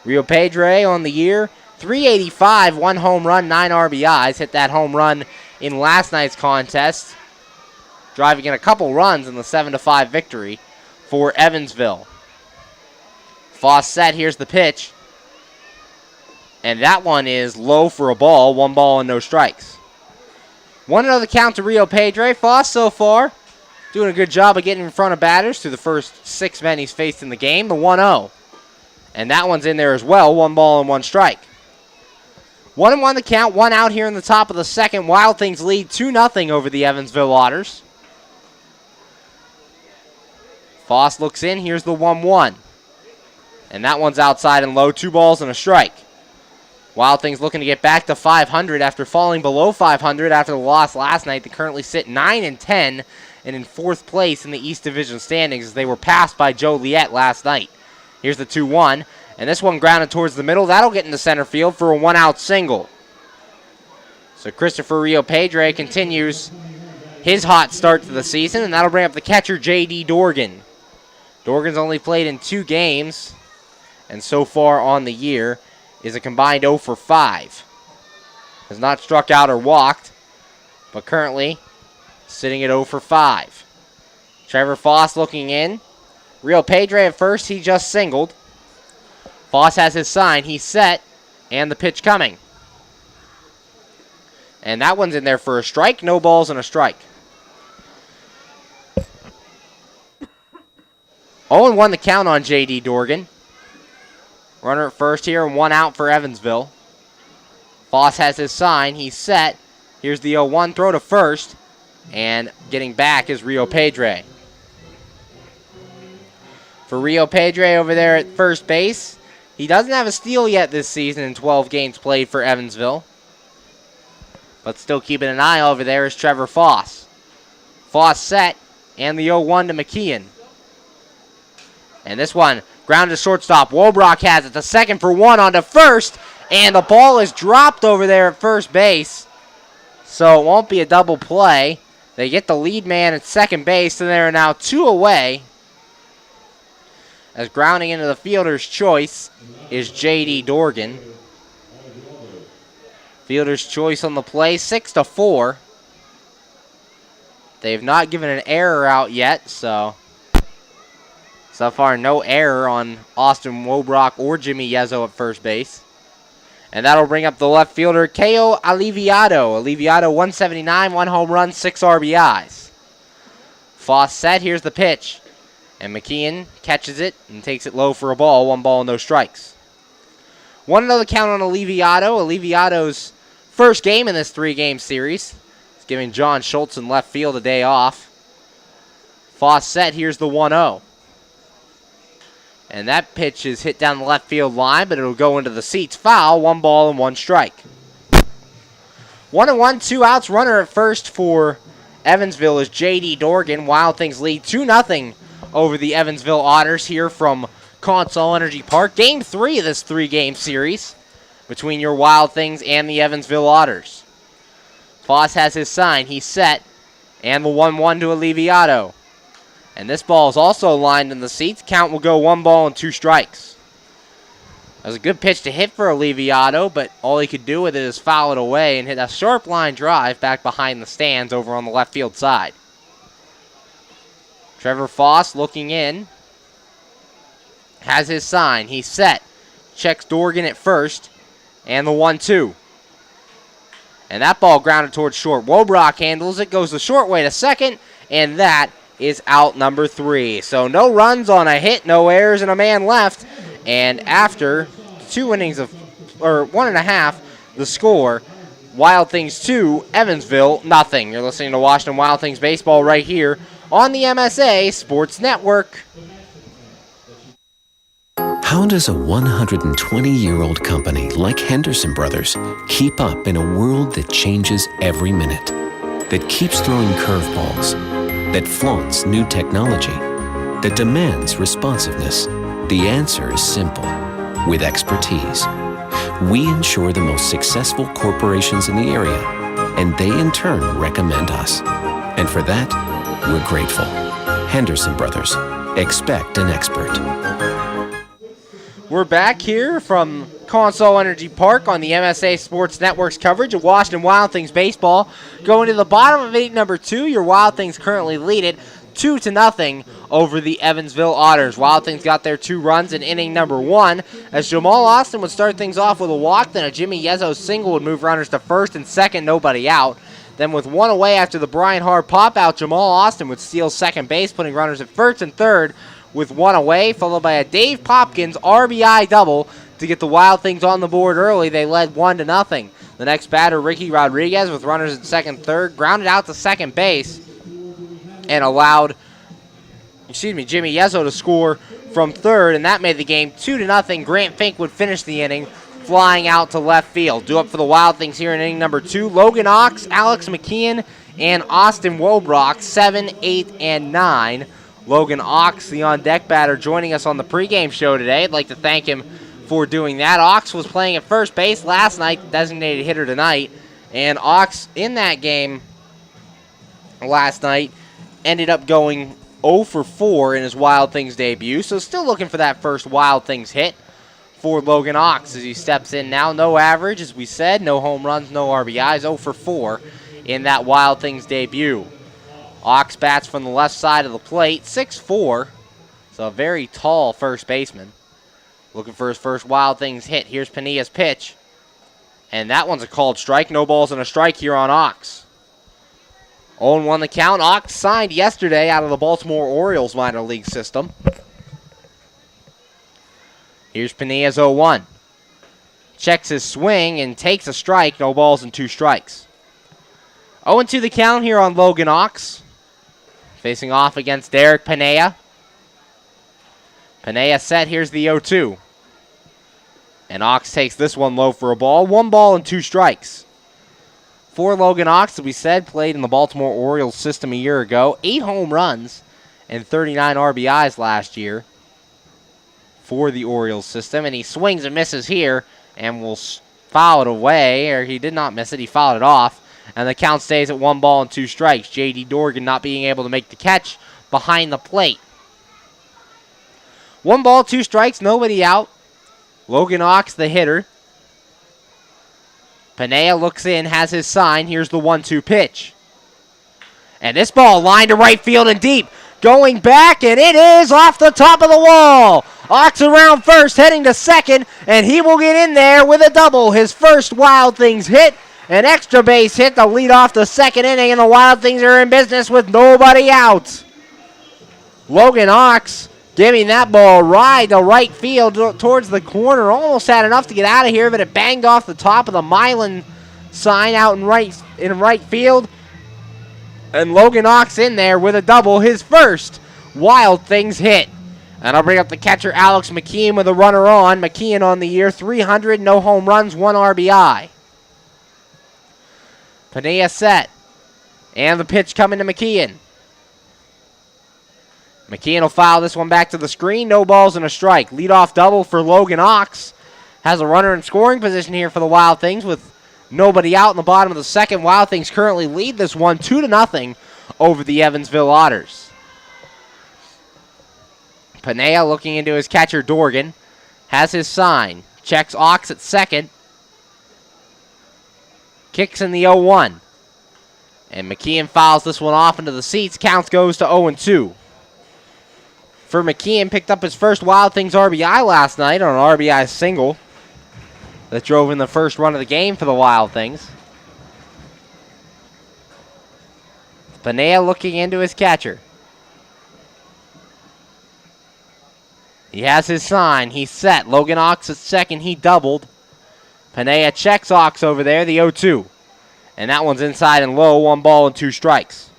[SPEAKER 1] Rio Pedre on the year, .385, 1 home run, 9 RBIs. Hit that home run in last night's contest, driving in a couple runs in the 7-5 victory for Evansville. Foss set, here's the pitch. And that one is low for a ball, 1 ball and no strikes. 1-0 the count to Rio Pedre. Foss so far doing a good job of getting in front of batters through the first 6 men he's faced in the game, the 1-0. And that one's in there as well, 1 ball and 1 strike. 1-1 the count, 1 out here in the top of the second. Wild Things lead 2-0 over the Evansville Otters. Foss looks in, here's the 1-1. And that one's outside and low, 2 balls and a strike. Wild Things looking to get back to 500 after falling below 500 after the loss last night. They currently sit 9-10 and in 4th place in the East Division standings as they were passed by Joliet last night. Here's the 2-1, and this one grounded towards the middle. That'll get into center field for a 1-out single. So Christopher Rio Pedre continues his hot start to the season, and that'll bring up the catcher, J.D. Dorgan. Dorgan's only played in 2 games, and so far on the year is a combined 0 for 5. Has not struck out or walked, but currently sitting at 0 for 5. Trevor Foss looking in. Rio Pedre at first, he just singled. Foss has his sign, he's set, and the pitch coming. And that one's in there for a strike, no balls and a strike. 0-1 the count on J.D. Dorgan. Runner at first here and 1 out for Evansville. Foss has his sign, he's set. Here's the 0-1, throw to first, and getting back is Rio Pedre. For Rio Pedre over there at first base, he doesn't have a steal yet this season in 12 games played for Evansville. But still keeping an eye over there is Trevor Foss. Foss set, and the 0-1 to McKeon. And this one, grounded to shortstop. Wobrock has it to second for 1 on to first, and the ball is dropped over there at first base. So it won't be a double play. They get the lead man at second base, and there are now 2 away. As grounding into the fielder's choice is J.D. Dorgan. Fielder's choice on the play, 6-4. They have not given an error out yet, so far no error on Austin Wobrock or Jimmy Yezzo at first base. And that'll bring up the left fielder, K.O. Aliviado. Aliviado, 179, 1 home run, 6 RBIs. Foss set, here's the pitch. And McKeon catches it and takes it low for a ball, 1 ball, no strikes. 1-0 the count on Aliviado. Aliviado's first game in this 3-game series. It's giving John Schultz in left field a day off. Foss set, here's the 1-0. And that pitch is hit down the left field line, but it'll go into the seats. Foul, 1 ball and 1 strike. 1-1, 2 outs. Runner at first for Evansville is J.D. Dorgan. Wild Things lead 2-0 over the Evansville Otters here from Consol Energy Park. Game 3 of this 3-game series between your Wild Things and the Evansville Otters. Foss has his sign. He's set. And the 1-1 to Aliviado. And this ball is also lined in the seats. Count will go 1 ball and 2 strikes. That was a good pitch to hit for Aliviado, but all he could do with it is foul it away and hit a sharp line drive back behind the stands over on the left field side. Trevor Foss looking in. Has his sign. He's set. Checks Dorgan at first. And the 1-2. And that ball grounded towards short. Wobrock handles it. Goes the short way to second. And that is out number 3. So no runs on a hit. No errors and a man left. And after 2 innings of, or 1.5, the score. Wild Things 2, Evansville, nothing. You're listening to Washington Wild Things baseball right here on the MSA Sports Network.
[SPEAKER 5] How does a 120-year-old company like Henderson Brothers keep up in a world that changes every minute, that keeps throwing curveballs, that flaunts new technology, that demands responsiveness? The answer is simple. With expertise. We insure the most successful corporations in the area, and they in turn recommend us. And for that, we're grateful. Henderson Brothers. Expect an expert.
[SPEAKER 1] We're back here from Consol Energy Park on the MSA Sports Network's coverage of Washington Wild Things baseball. Going to the bottom of 8, number 2, your Wild Things currently lead it 2-0 over the Evansville Otters. Wild Things got their 2 runs in inning number 1 as Jamal Austin would start things off with a walk, then a Jimmy Yezzo single would move runners to first and second, nobody out. Then with 1 away after the Brian Hard pop-out, Jamal Austin would steal second base, putting runners at first and third with 1 away, followed by a Dave Popkins RBI double to get the Wild Things on the board early. They led 1-0. The next batter, Ricky Rodriguez, with runners at second, third, grounded out to second base and allowed, Jimmy Yezzo to score from third, and that made the game 2-0. Grant Fink would finish the inning, flying out to left field. Due up for the Wild Things here in inning number 2, Logan Ox, Alex McKeon, and Austin Wobrock, 7, 8, and 9. Logan Ox, the on-deck batter, joining us on the pregame show today. I'd like to thank him for doing that. Ox was playing at first base last night, designated hitter tonight, and Ox in that game last night ended up going 0 for 4 in his Wild Things debut, so still looking for that first Wild Things hit for Logan Ox as he steps in now. No average, as we said, no home runs, no RBIs, 0 for 4 in that Wild Things debut. Ox bats from the left side of the plate, 6'4", so a very tall first baseman. Looking for his first Wild Things hit. Here's Panilla's pitch, and that one's a called strike. No balls and a strike here on Ox. 0-1 the count. Ox signed yesterday out of the Baltimore Orioles minor league system. Here's Panilla's 0-1. Checks his swing and takes a strike. No balls and 2 strikes. 0-2 the count here on Logan Ox. Facing off against Derek Panilla. Panilla set. Here's the 0-2. And Ox takes this one low for a ball. 1 ball and 2 strikes. For Logan Ox, as we said, played in the Baltimore Orioles system a year ago. 8 home runs and 39 RBIs last year for the Orioles system. And he swings and misses here and will foul it away. Or he did not miss it. He fouled it off. And the count stays at 1 ball and 2 strikes. J.D. Dorgan not being able to make the catch behind the plate. 1 ball, 2 strikes, nobody out. Logan Ox, the hitter. Panilla looks in, has his sign. Here's the 1-2 pitch. And this ball lined to right field and deep. Going back, and it is off the top of the wall. Ox around first, heading to second, and he will get in there with a double. His first Wild Things hit. An extra base hit to lead off the second inning, and the Wild Things are in business with nobody out. Logan Ox giving that ball a ride to right field towards the corner. Almost had enough to get out of here, but it banged off the top of the Milan sign out in right field. And Logan Ox in there with a double, his first Wild Things hit. And I'll bring up the catcher, Alex McKeon, with a runner on. McKeon on the year, 300, no home runs, 1 RBI. Panilla set. And the pitch coming to McKeon. McKeon will foul this one back to the screen. No balls and a strike. Leadoff double for Logan Ox. Has a runner in scoring position here for the Wild Things with nobody out in the bottom of the second. Wild Things currently lead this one 2-0 over the Evansville Otters. Panilla looking into his catcher, Dorgan. Has his sign. Checks Ox at second. Kicks in the 0-1. And McKeon fouls this one off into the seats. Counts goes to 0-2. For McKeon, picked up his first Wild Things RBI last night on an RBI single that drove in the first run of the game for the Wild Things. Panilla looking into his catcher. He has his sign. He's set. Logan Ox at second. He doubled. Pinea checks Ox over there, the 0-2. And that one's inside and low. 1 ball and 2 strikes.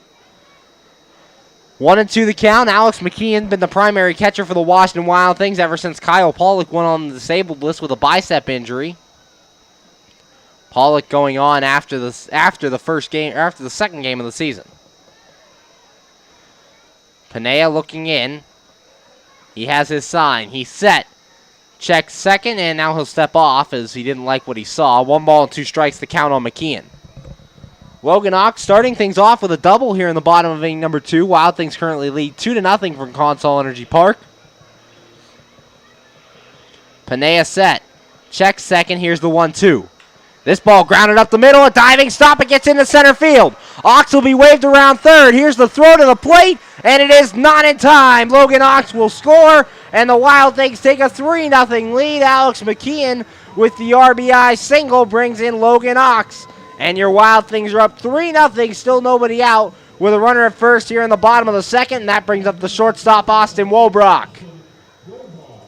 [SPEAKER 1] 1-2 the count. Alex McKeon been the primary catcher for the Washington Wild Things ever since Kyle Pollock went on the disabled list with a bicep injury. Pollock going on after the second game of the season. Pinea looking in. He has his sign. He's set. Checks second, and now he'll step off as he didn't like what he saw. 1 ball and 2 strikes the count on McKeon. Logan Ox starting things off with a double here in the bottom of inning number 2. Wild Things currently lead 2-0 from Consol Energy Park. Pinea set. Checks second. Here's the 1-2. This ball grounded up the middle. A diving stop. It gets into center field. Ox will be waved around third. Here's the throw to the plate, and it is not in time. Logan Ox will score, and the Wild Things take a 3-0 lead. Alex McKeon with the RBI single brings in Logan Ox. And your Wild Things are up 3-0, still nobody out, with a runner at first here in the bottom of the second, and that brings up the shortstop, Austin Wobrock.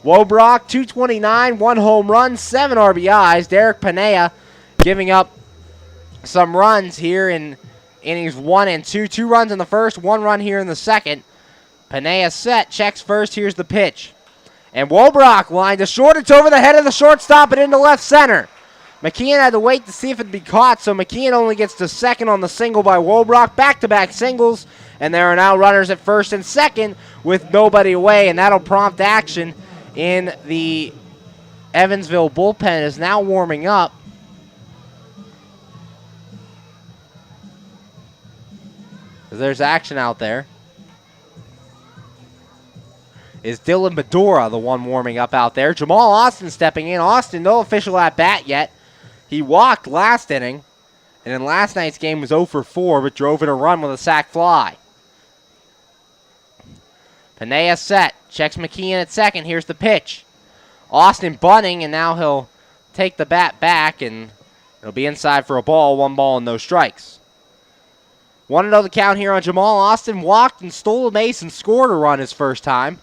[SPEAKER 1] Wobrock, 229, 1 home run, 7 RBIs. Derek Pinea giving up some runs here in innings 1 and 2. 2 runs in the first, 1 run here in the second. Pinea set, checks first, here's the pitch. And Wobrock lined to short, it's over the head of the shortstop and into left center. McKeon had to wait to see if it'd be caught, so McKeon only gets to second on the single by Wobrock. Back-to-back singles, and there are now runners at first and second with nobody away, and that'll prompt action in the Evansville bullpen is now warming up. There's action out there. Is Dylan Bedora the one warming up out there? Jamal Austin stepping in. Austin, no official at-bat yet. He walked last inning, and in last night's game was 0 for 4, but drove in a run with a sac fly. Pinea set. Checks McKeon at second. Here's the pitch. Austin bunting, and now he'll take the bat back, and it'll be inside for a ball. 1 ball and no strikes. 1-0 the count here on Jamal Austin. Walked and stole a base and scored a run his first time.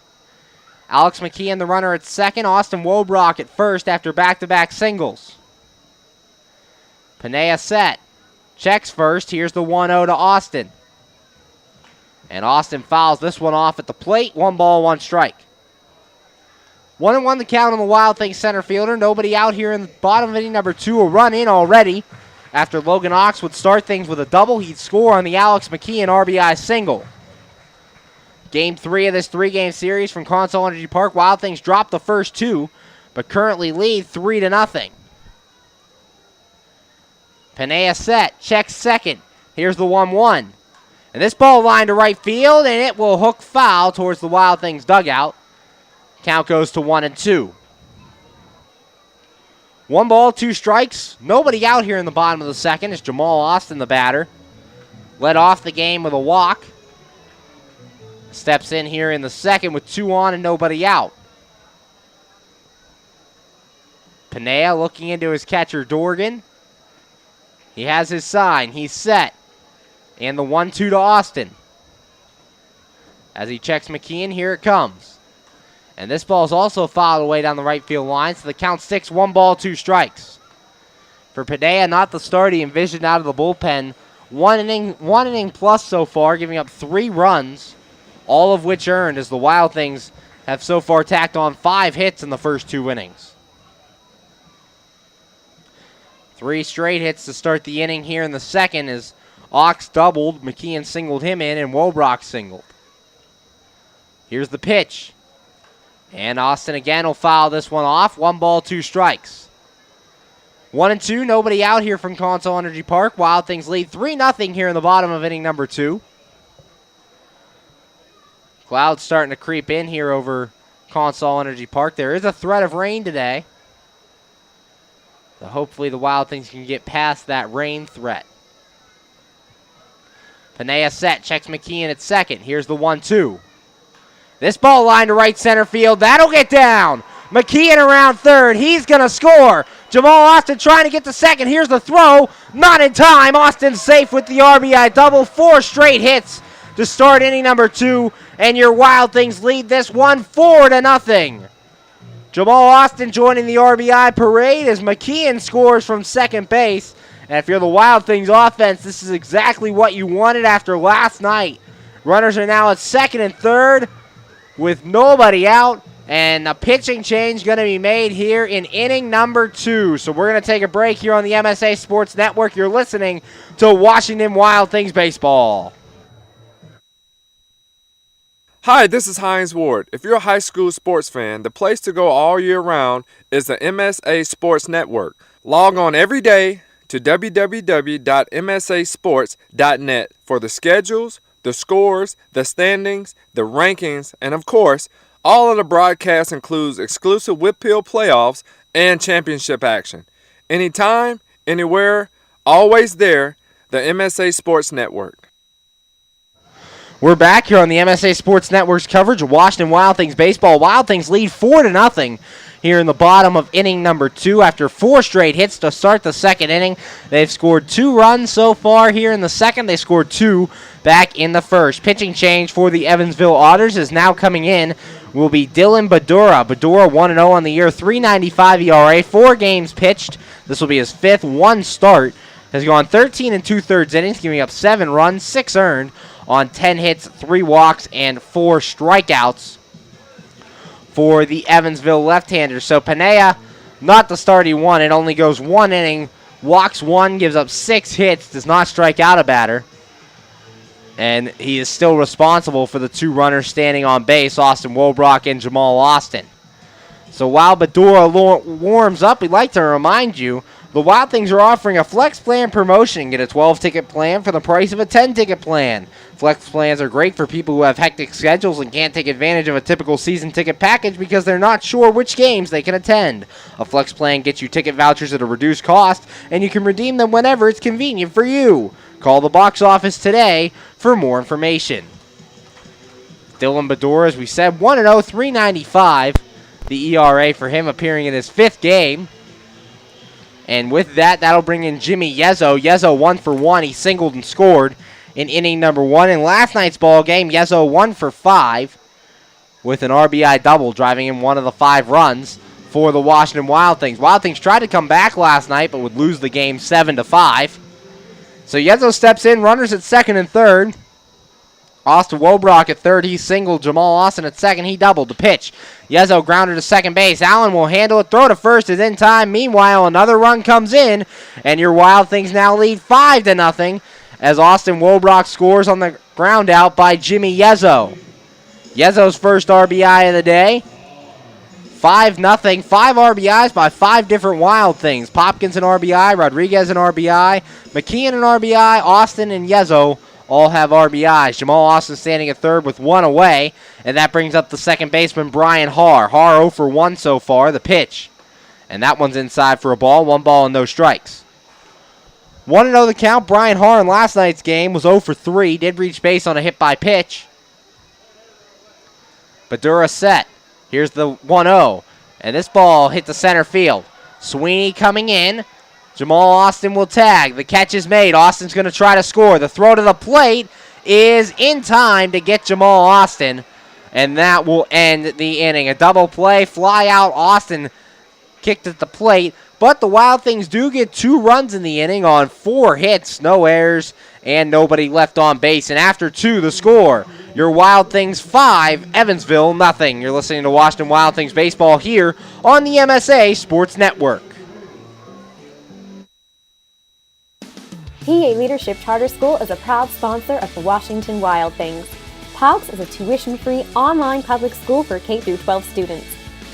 [SPEAKER 1] Alex McKeon, the runner at second. Austin Wobrock at first after back-to-back singles. Pinea set. Checks first. Here's the 1-0 to Austin. And Austin fouls this one off at the plate. 1 ball, 1 strike. 1-1 the count on the Wild Things center fielder. Nobody out here in the bottom of inning number 2. A run in already. After Logan Ox would start things with a double, he'd score on the Alex McKeon RBI single. Game 3 of this 3-game series from Consol Energy Park. Wild Things dropped the first 2, but currently lead 3-0. Pinea set, checks second. Here's the 1-1. And this ball lined to right field, and it will hook foul towards the Wild Things dugout. Count goes to 1-2. 1 ball, 2 strikes. Nobody out here in the bottom of the second. It's Jamal Austin, the batter. Led off the game with a walk. Steps in here in the second with 2 on and nobody out. Pinea looking into his catcher, Dorgan. He has his sign. He's set. And the 1-2 to Austin. As he checks McKeon, here it comes. And this ball is also fouled away down the right field line, so the count sticks. 1 ball, 2 strikes. For Pinea, not the start he envisioned out of the bullpen. One inning plus so far, giving up 3 runs, all of which earned, as the Wild Things have so far tacked on 5 hits in the first 2 innings. 3 straight hits to start the inning here in the second as Ox doubled, McKeon singled him in, and Wobrock singled. Here's the pitch. And Austin again will foul this one off. 1 ball, 2 strikes. 1-2, nobody out here from Consol Energy Park. Wild Things lead 3-0 here in the bottom of inning number 2. Clouds starting to creep in here over Consol Energy Park. There is a threat of rain today. So hopefully the Wild Things can get past that rain threat. Pinea set, checks McKeon at second. Here's the 1-2. This ball lined to right center field. That'll get down. McKeon around third. He's going to score. Jamal Austin trying to get to second. Here's the throw. Not in time. Austin safe with the RBI double. 4 straight hits to start inning number 2. And your Wild Things lead this one 4-0. Jamal Austin joining the RBI parade as McKeon scores from second base. And if you're the Wild Things offense, this is exactly what you wanted after last night. Runners are now at second and third with nobody out. And a pitching change going to be made here in inning number 2. So we're going to take a break here on the MSA Sports Network. You're listening to Washington Wild Things Baseball.
[SPEAKER 6] Hi, this is Hines Ward. If you're a high school sports fan, the place to go all year round is the MSA Sports Network. Log on every day to www.msasports.net for the schedules, the scores, the standings, the rankings, and of course, all of the broadcasts includes exclusive Whitfill playoffs and championship action. Anytime, anywhere, always there, the MSA Sports Network.
[SPEAKER 1] We're back here on the MSA Sports Network's coverage of Washington Wild Things Baseball. Wild Things lead 4-0 here in the bottom of inning number 2 after 4 straight hits to start the second inning. They've scored 2 runs so far here in the second. They scored 2 back in the first. Pitching change for the Evansville Otters is now coming in will be Dylan Badura. Badura 1-0 on the year, 3.95 ERA, 4 games pitched. This will be his 5th, 1 start. Has gone 13 2/3 innings, giving up 7 runs, 6 earned on 10 hits, 3 walks, and 4 strikeouts for the Evansville left-handers. So Panea, not the start he wanted, only goes 1 inning, walks 1, gives up 6 hits, does not strike out a batter. And he is still responsible for the 2 runners standing on base, Austin Wobrock and Jamal Austin. So while Badura warms up, we'd like to remind you, the Wild Things are offering a Flex Plan promotion. Get a 12-ticket plan for the price of a 10-ticket plan. Flex plans are great for people who have hectic schedules and can't take advantage of a typical season ticket package because they're not sure which games they can attend. A Flex plan gets you ticket vouchers at a reduced cost, and you can redeem them whenever it's convenient for you. Call the box office today for more information. Dylan Badura, as we said, 1-0, 3.95. The ERA for him appearing in his 5th game. And with that, that'll bring in Jimmy Yezzo. Yezzo 1 for 1. He singled and scored in inning number 1. In last night's ball game, Yezzo 1 for 5 with an RBI double, driving in one of the 5 runs for the Washington Wild Things. Wild Things tried to come back last night, but would lose the game 7-5. So Yezzo steps in, runners at second and third. Austin Wobrock at third, he singled. Jamal Austin at second, he doubled. The pitch, Yezzo grounded to second base. Allen will handle it, throw to first, is in time. Meanwhile, another run comes in, and your Wild Things now lead 5-0 as Austin Wobrock scores on the ground out by Jimmy Yezzo. Yezzo's first RBI of the day. 5-0, 5 RBIs by 5 different Wild Things. Popkins an RBI, Rodriguez an RBI, McKeon an RBI, Austin and Yezzo all have RBIs. Jamal Austin standing at third with 1 away, and that brings up the second baseman, Brian Haar. Haar 0 for 1 so far. The pitch, and that one's inside for a ball. 1 ball and no strikes. 1-0 the count. Brian Haar in last night's game was 0 for 3. Did reach base on a hit by pitch. Badura set. Here's the 1-0, and this ball hit the center field. Sweeney coming in. Jamal Austin will tag. The catch is made. Austin's going to try to score. The throw to the plate is in time to get Jamal Austin, and that will end the inning. A double play, fly out. Austin kicked at the plate, but the Wild Things do get 2 runs in the inning on 4 hits, no errors, and nobody left on base. And after 2, the score, your Wild Things 5, Evansville nothing. You're listening to Washington Wild Things Baseball here on the MSA Sports Network.
[SPEAKER 7] PA Leadership Charter School is a proud sponsor of the Washington Wild Things. PALCS is a tuition-free online public school for K-12 students.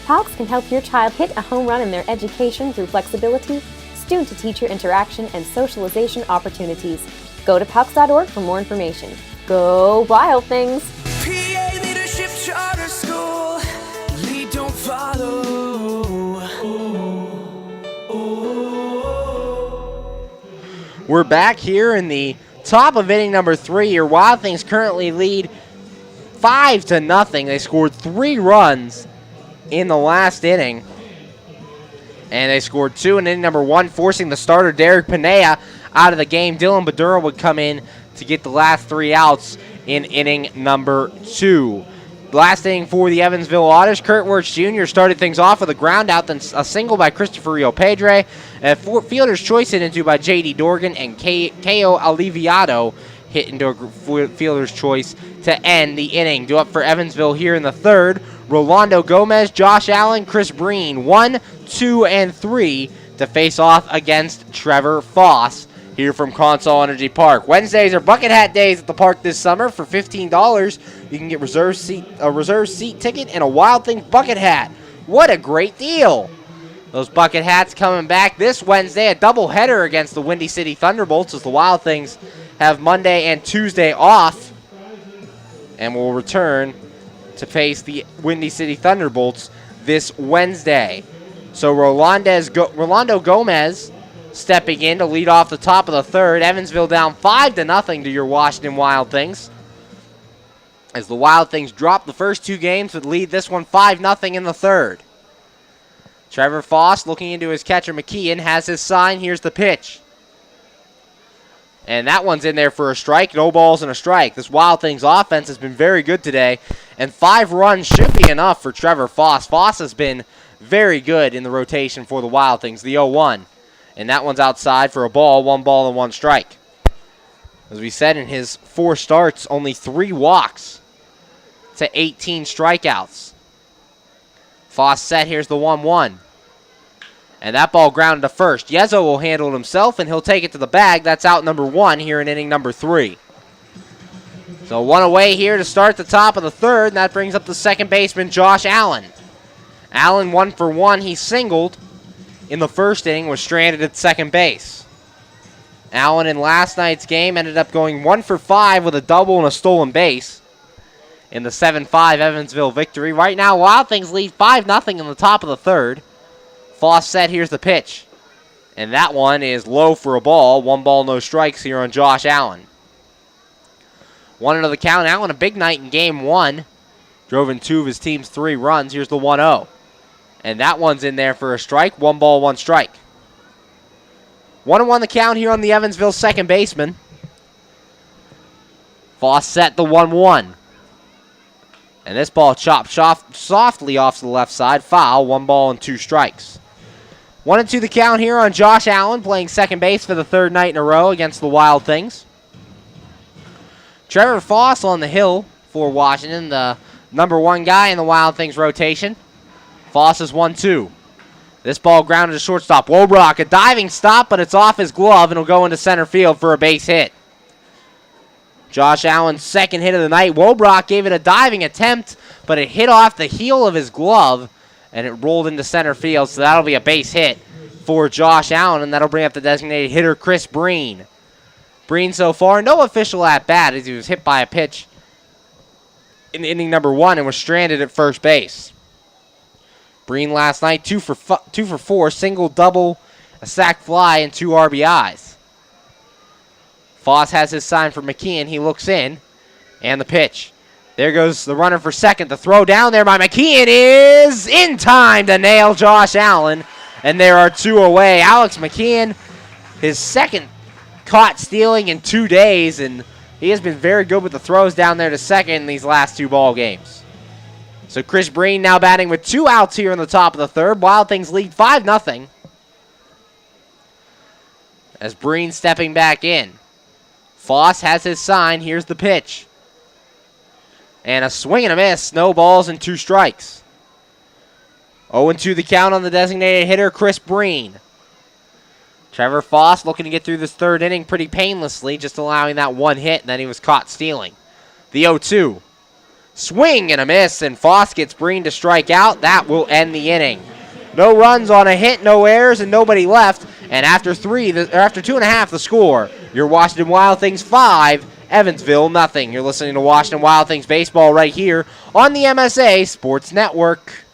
[SPEAKER 7] PALCS can help your child hit a home run in their education through flexibility, student-to-teacher interaction, and socialization opportunities. Go to PALCS.org for more information. Go Wild Things!
[SPEAKER 8] PA Leadership Charter School, lead don't follow.
[SPEAKER 1] We're back here in the top of inning number 3. Your Wild Things currently lead 5-0. They scored 3 runs in the last inning, and they scored 2 in inning number 1, forcing the starter Derek Panea out of the game. Dylan Badura would come in to get the last 3 outs in inning number 2. last inning for the Evansville Otters. Kurt Wirtz Jr. started things off with a ground out, then a single by Christopher Rio Pedre, and a fielder's choice hit into by J.D. Dorgan, and K.O. Aliviado hit into a fielder's choice to end the inning. Due up for Evansville here in the third, Rolando Gomez, Josh Allen, Chris Breen, 1, 2, and 3 to face off against Trevor Foss here from Consol Energy Park. Wednesdays are bucket hat days at the park this summer. For $15, you can get a reserve seat ticket and a Wild Things bucket hat. What a great deal! Those bucket hats coming back this Wednesday, a doubleheader against the Windy City Thunderbolts, as the Wild Things have Monday and Tuesday off and will return to face the Windy City Thunderbolts this Wednesday. So Rolando Gomez stepping in to lead off the top of the third. Evansville down 5-0 to your Washington Wild Things, as the Wild Things drop the first two games but lead this one 5-0 in the third. Trevor Foss looking into his catcher McKeon, has his sign. Here's the pitch. And that one's in there for a strike. No balls and a strike. This Wild Things offense has been very good today, and 5 runs should be enough for Trevor Foss. Foss has been very good in the rotation for the Wild Things, the 0-1. And that one's outside for a ball, 1 ball and 1 strike. As we said, in his 4 starts, only 3 walks to 18 strikeouts. Foss set, here's the 1-1. And that ball grounded to first. Yezo will handle it himself, and he'll take it to the bag. That's out number 1 here in inning number 3. So 1 away here to start the top of the third, and that brings up the second baseman, Josh Allen. Allen 1 for 1. He singled in the first inning, was stranded at second base. Allen in last night's game ended up going 1 for 5 with a double and a stolen base in the 7-5 Evansville victory. Right now, Wild Things lead 5-0 in the top of the third. Foss set, here's the pitch. And that one is low for a ball. 1 ball, no strikes here on Josh Allen. 1 to the count. Allen, a big night in game 1. Drove in 2 of his team's 3 runs. Here's the 1-0. And that one's in there for a strike. 1 ball, 1 strike. 1-1 the count here on the Evansville second baseman. Foss set the 1-1. And this ball chopped softly off to the left side. Foul. 1 ball and 2 strikes. 1-2 the count here on Josh Allen, playing second base for the 3rd night in a row against the Wild Things. Trevor Foss on the hill for Washington, the number 1 guy in the Wild Things rotation. Foss is 1-2. This ball grounded to shortstop. Wobrock, a diving stop, but it's off his glove, and it'll go into center field for a base hit. Josh Allen's second hit of the night. Wobrock gave it a diving attempt, but it hit off the heel of his glove, and it rolled into center field, so that'll be a base hit for Josh Allen, and that'll bring up the designated hitter, Chris Breen. Breen so far, no official at-bat, as he was hit by a pitch in inning number 1 and was stranded at first base. Breen last night, 2 for 4, single, double, a sac fly, and 2 RBIs. Foss has his sign for McKeon. He looks in, and the pitch. There goes the runner for second. The throw down there by McKeon is in time to nail Josh Allen, and there are 2 away. Alex McKeon, his second caught stealing in 2 days, and he has been very good with the throws down there to second in these last 2 ball games. So Chris Breen now batting with 2 outs here in the top of the third. Wild Things lead 5-0. As Breen stepping back in. Foss has his sign. Here's the pitch. And a swing and a miss. No balls and 2 strikes. 0-2 the count on the designated hitter, Chris Breen. Trevor Foss looking to get through this 3rd inning pretty painlessly, just allowing that 1 hit, and then he was caught stealing. The 0-2. Swing and a miss, and Foss gets Breen to strike out. That will end the inning. No runs on a hit, no errors, and nobody left. And after 2.5, the score. Your Washington Wild Things 5, Evansville nothing. You're listening to Washington Wild Things baseball right here on the MSA Sports Network.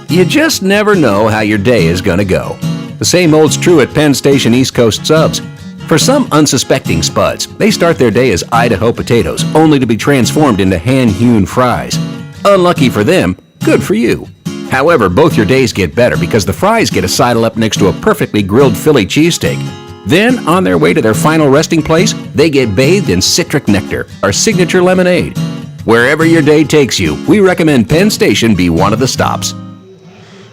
[SPEAKER 9] You just never know how your day is going to go. The same holds true at Penn Station East Coast Subs. For some unsuspecting spuds, they start their day as Idaho potatoes, only to be transformed into hand-hewn fries. Unlucky for them, good for you. However, both your days get better because the fries get a sidle up next to a perfectly grilled Philly cheesesteak. Then, on their way to their final resting place, they get bathed in citric nectar, our signature lemonade. Wherever your day takes you, we recommend Penn Station be one of the stops.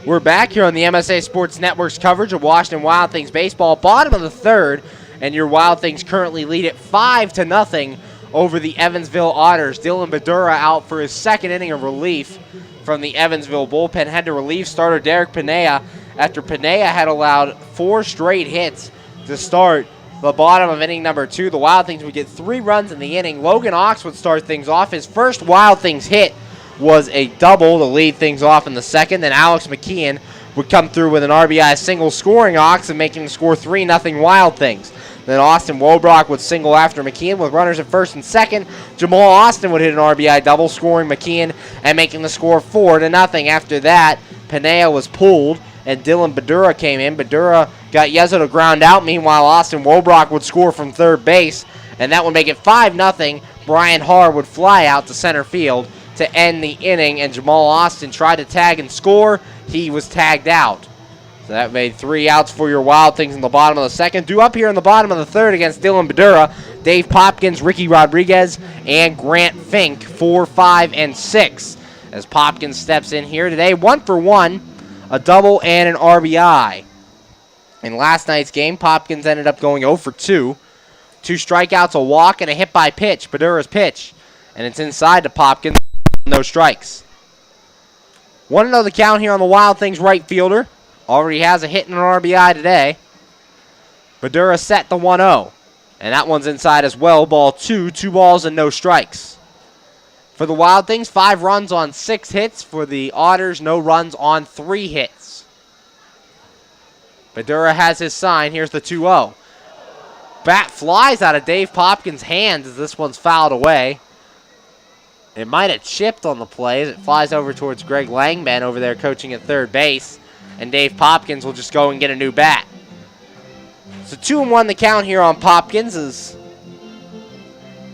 [SPEAKER 1] We're back here on the MSA Sports Network's coverage of Washington Wild Things baseball, bottom of the third, and your Wild Things currently lead it 5-0 over the Evansville Otters. Dylan Badura out for his second inning of relief from the Evansville bullpen. Had to relieve starter Derek Panea after Panea had allowed 4 straight hits to start the bottom of inning number 2. The Wild Things would get 3 runs in the inning. Logan Ox would start things off. His first Wild Things hit was a double to lead things off in the second. Then Alex McKeon would come through with an RBI single, scoring Ox and making the score 3-0 Wild Things. Then Austin Wobrock would single after McKeon with runners at first and second. Jamal Austin would hit an RBI double, scoring McKeon and making the score 4-0. After that, Panea was pulled and Dylan Badura came in. Badura got Yezo to ground out. Meanwhile, Austin Wobrock would score from third base, and that would make it 5-0. Brian Harr would fly out to center field to end the inning, and Jamal Austin tried to tag and score. He was tagged out. So that made 3 outs for your Wild Things in the bottom of the second. Due up here in the bottom of the third against Dylan Badura, Dave Popkins, Ricky Rodriguez, and Grant Fink, 4, 5, and 6. As Popkins steps in here today, 1 for 1, a double and an RBI. In last night's game, Popkins ended up going 0 for 2. 2 strikeouts, a walk, and a hit by pitch, Badura's pitch. And it's inside to Popkins, no strikes. 1-0 the count here on the Wild Things right fielder. Already has a hit and an RBI today. Badura set the 1-0. And that one's inside as well. Ball 2, 2 balls and no strikes. For the Wild Things, 5 runs on 6 hits. For the Otters, no runs on 3 hits. Badura has his sign. Here's the 2-0. Bat flies out of Dave Popkins' hands as this one's fouled away. It might have chipped on the play as it flies over towards Greg Langman over there coaching at third base. And Dave Popkins will just go and get a new bat. So 2-1 the count here on Popkins as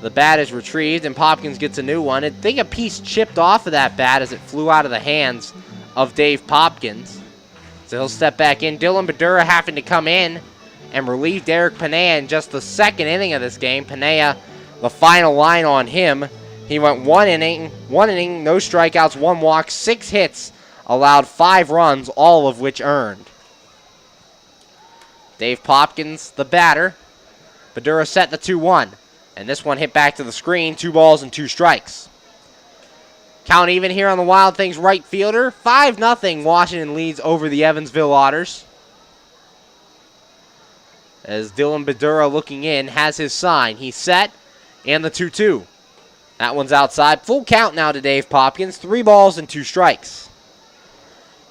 [SPEAKER 1] the bat is retrieved and Popkins gets a new one. I think a piece chipped off of that bat as it flew out of the hands of Dave Popkins. So he'll step back in. Dylan Badura having to come in and relieve Derek Panea in just the second inning of this game. Panea, the final line on him. He went 1 inning, no strikeouts, 1 walk, 6 hits, allowed 5 runs, all of which earned. Dave Popkins, the batter. Badura set the 2-1. And this one hit back to the screen, 2 balls and 2 strikes. Count even here on the Wild Things right fielder. 5-0 Washington leads over the Evansville Otters. As Dylan Badura looking in has his sign. He's set and the 2-2. That one's outside. Full count now to Dave Popkins. 3 balls and 2 strikes.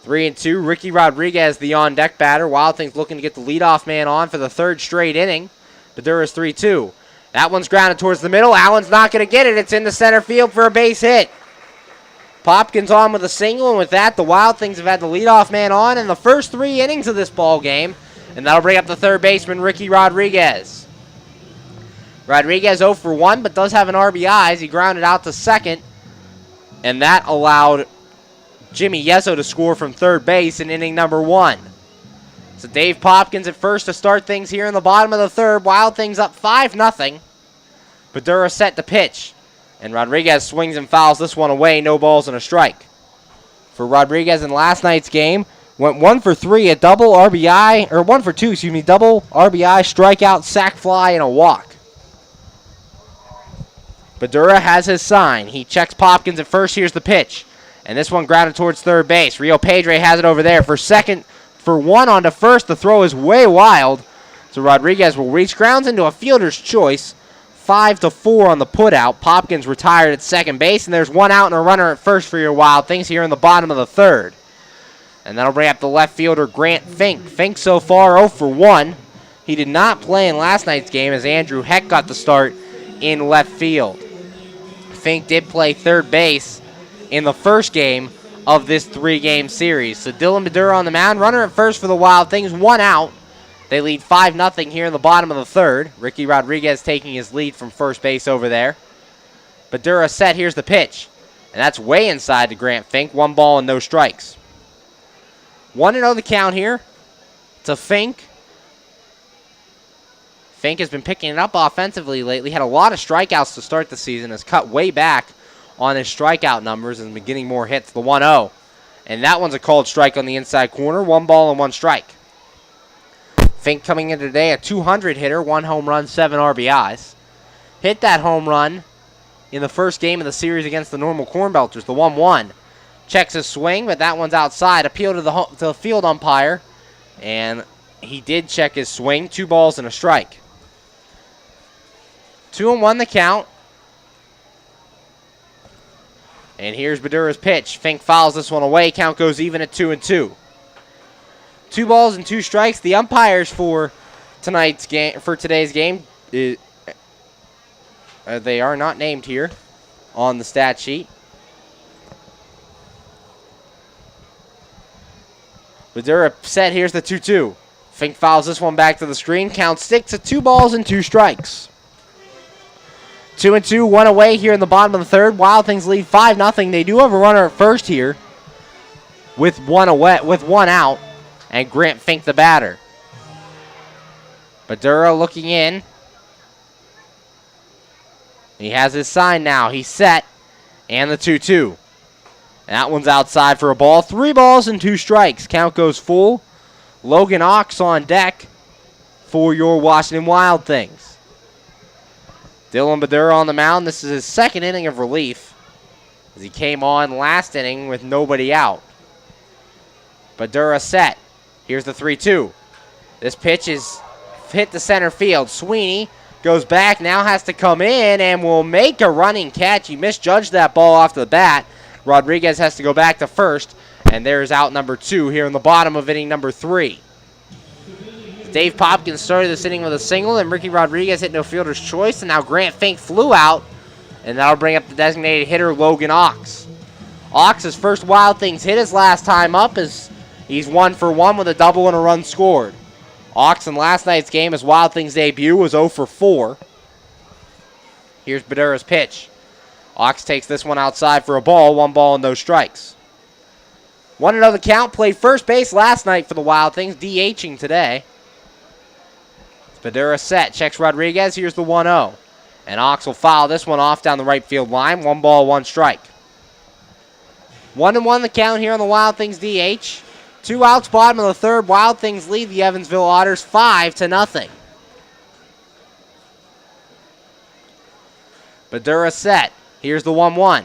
[SPEAKER 1] 3-2. Ricky Rodriguez, the on-deck batter. Wild Things looking to get the leadoff man on for the 3rd straight inning. Badura's 3-2. That one's grounded towards the middle. Allen's not going to get it. It's in the center field for a base hit. Popkins on with a single, and with that, the Wild Things have had the leadoff man on in the first 3 innings of this ball game, and that'll bring up the third baseman, Ricky Rodriguez. Rodriguez 0 for 1, but does have an RBI as he grounded out to second, and that allowed Jimmy Yezo to score from third base in inning number 1. So Dave Popkins at first to start things here in the bottom of the third. Wild Things up 5-0. Badura set to pitch. And Rodriguez swings and fouls this one away. No balls and a strike. For Rodriguez in last night's game, went 1 for 3, a double RBI, or 1 for 2, excuse me, double RBI, strikeout, sac fly, and a walk. Badura has his sign. He checks Popkins at first. Here's the pitch. And this one grounded towards third base. Rio Pedre has it over there for second. For 1 on to first. The throw is way wild. So Rodriguez will reach. Grounds into a fielder's choice. 5-4 on the putout. Popkins retired at second base. And there's 1 out and a runner at first for your Wild Things here in the bottom of the third. And that'll bring up the left fielder, Grant Fink. Fink so far 0 for 1. He did not play in last night's game as Andrew Heck got the start in left field. Fink did play third base in the first game of this 3-game series. So Dylan Badura on the mound, runner at first for the Wild Things, 1 out. They lead 5-0 here in the bottom of the third. Ricky Rodriguez taking his lead from first base over there. Badura set, here's the pitch. And that's way inside to Grant Fink, 1 ball and no strikes. 1-0 the count here to Fink. Fink has been picking it up offensively lately. Had a lot of strikeouts to start the season. Has cut way back on his strikeout numbers and been getting more hits. The 1-0. And that one's a called strike on the inside corner. 1 ball and 1 strike. Fink coming in today a 200 hitter. 1 home run, 7 RBIs. Hit that home run in the first game of the series against the Normal Corn Belters. The 1-1. Checks his swing, but that one's outside. Appeal to the field umpire. And he did check his swing. 2 balls and a strike. 2-1 the count. And here's Badura's pitch. Fink fouls this one away. Count goes even at 2-2. 2 balls and 2 strikes. The umpires for today's game, they are not named here on the stat sheet. Badura set. Here's the 2-2. Fink fouls this one back to the screen. Count sticks at 2 balls and 2 strikes. 2-2, 1 away here in the bottom of the third. Wild Things lead 5-0. They do have a runner at first here with 1 out, and Grant Fink the batter. Badura looking in. He has his sign now. He's set, and the 2-2. That one's outside for a ball. 3 balls and 2 strikes. Count goes full. Logan Ox on deck for your Washington Wild Things. Dylan Badura on the mound. This is his second inning of relief as he came on last inning with nobody out. Badura set. Here's the 3-2. This pitch is hit to center field. Sweeney goes back, now has to come in and will make a running catch. He misjudged that ball off the bat. Rodriguez has to go back to first, and there's out number 2 here in the bottom of inning number 3. Dave Popkins started this inning with a single, and Ricky Rodriguez hit no fielder's choice, and now Grant Fink flew out, and that'll bring up the designated hitter, Logan Ox. Ox's first Wild Things hit his last time up as he's 1 for 1 with a double and a run scored. Ox in last night's game, his Wild Things debut, was 0 for 4. Here's Badura's pitch. Ox takes this one outside for a ball, 1 ball and no strikes. 1-0 the count, played first base last night for the Wild Things, DHing today. Badura set, checks Rodriguez, here's the 1-0. And Ox will foul this one off down the right field line, 1 ball, 1 strike. 1-1 the count here on the Wild Things DH. 2 outs, bottom of the third. Wild Things lead the Evansville Otters 5-0. Badura set, here's the 1-1.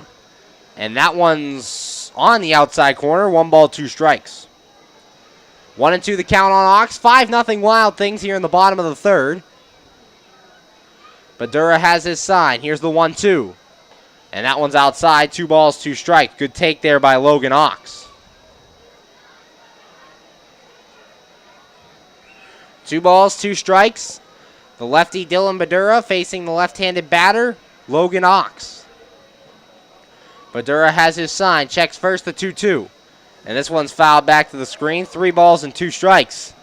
[SPEAKER 1] And that one's on the outside corner, 1 ball, 2 strikes. 1-2 the count on Ox. 5-0 Wild Things here in the bottom of the third. Badura has his sign. Here's the 1-2. And that one's outside. 2 balls, 2 strikes. Good take there by Logan Ox. 2 balls, 2 strikes. The lefty Dylan Badura facing the left-handed batter, Logan Ox. Badura has his sign. Checks first the 2-2. And this one's fouled back to the screen. 3 balls and 2 strikes.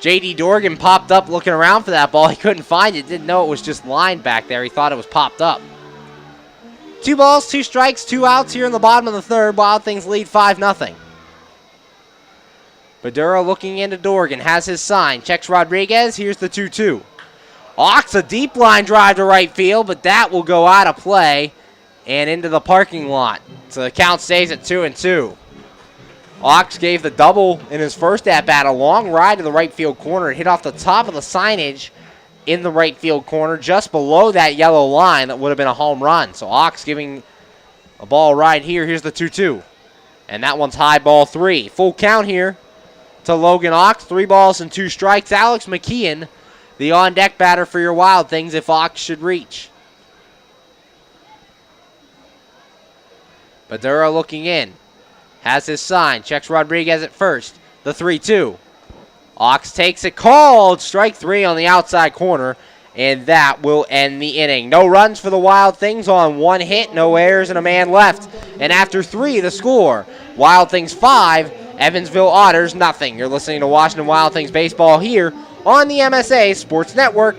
[SPEAKER 1] J.D. Dorgan popped up looking around for that ball. He couldn't find it. Didn't know it was just lined back there. He thought it was popped up. 2 balls, 2 strikes, 2 outs here in the bottom of the third. Wild Things lead 5-0. Badura looking into Dorgan. Has his sign. Checks Rodriguez. Here's the 2-2. Ox a deep line drive to right field, but that will go out of play and into the parking lot. So the count stays at 2-2. Ox gave the double in his first at-bat, a long ride to the right field corner. It hit off the top of the signage in the right field corner, just below that yellow line that would have been a home run. So Ox giving a ball right here. Here's the 2-2. And that one's high, ball 3. Full count here to Logan Ox. 3 balls and 2 strikes. Alex McKeon, the on-deck batter for your Wild Things if Ox should reach. Badura looking in. Has his sign. Checks Rodriguez at first. The 3-2. Ox takes it. Called. Strike 3 on the outside corner. And that will end the inning. No runs for the Wild Things on 1 hit. No errors and a man left. And after 3, the score. Wild Things 5. Evansville Otters nothing. You're listening to Washington Wild Things baseball here on the MSA Sports Network.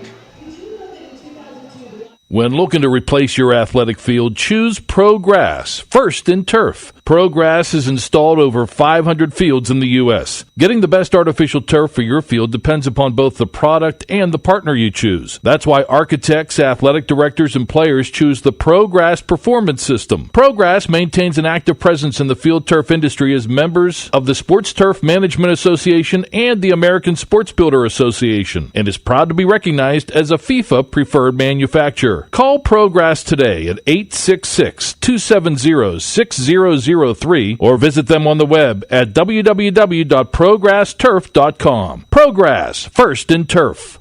[SPEAKER 2] When looking to replace your athletic field, choose Pro Grass, first in turf. ProGrass is installed over 500 fields in the U.S. Getting the best artificial turf for your field depends upon both the product and the partner you choose. That's why architects, athletic directors, and players choose the ProGrass Performance System. ProGrass maintains an active presence in the field turf industry as members of the Sports Turf Management Association and the American Sports Builder Association, and is proud to be recognized as a FIFA preferred manufacturer. Call ProGrass today at 866-270-6003 or visit them on the web at www.progressturf.com. ProGrass, first in turf.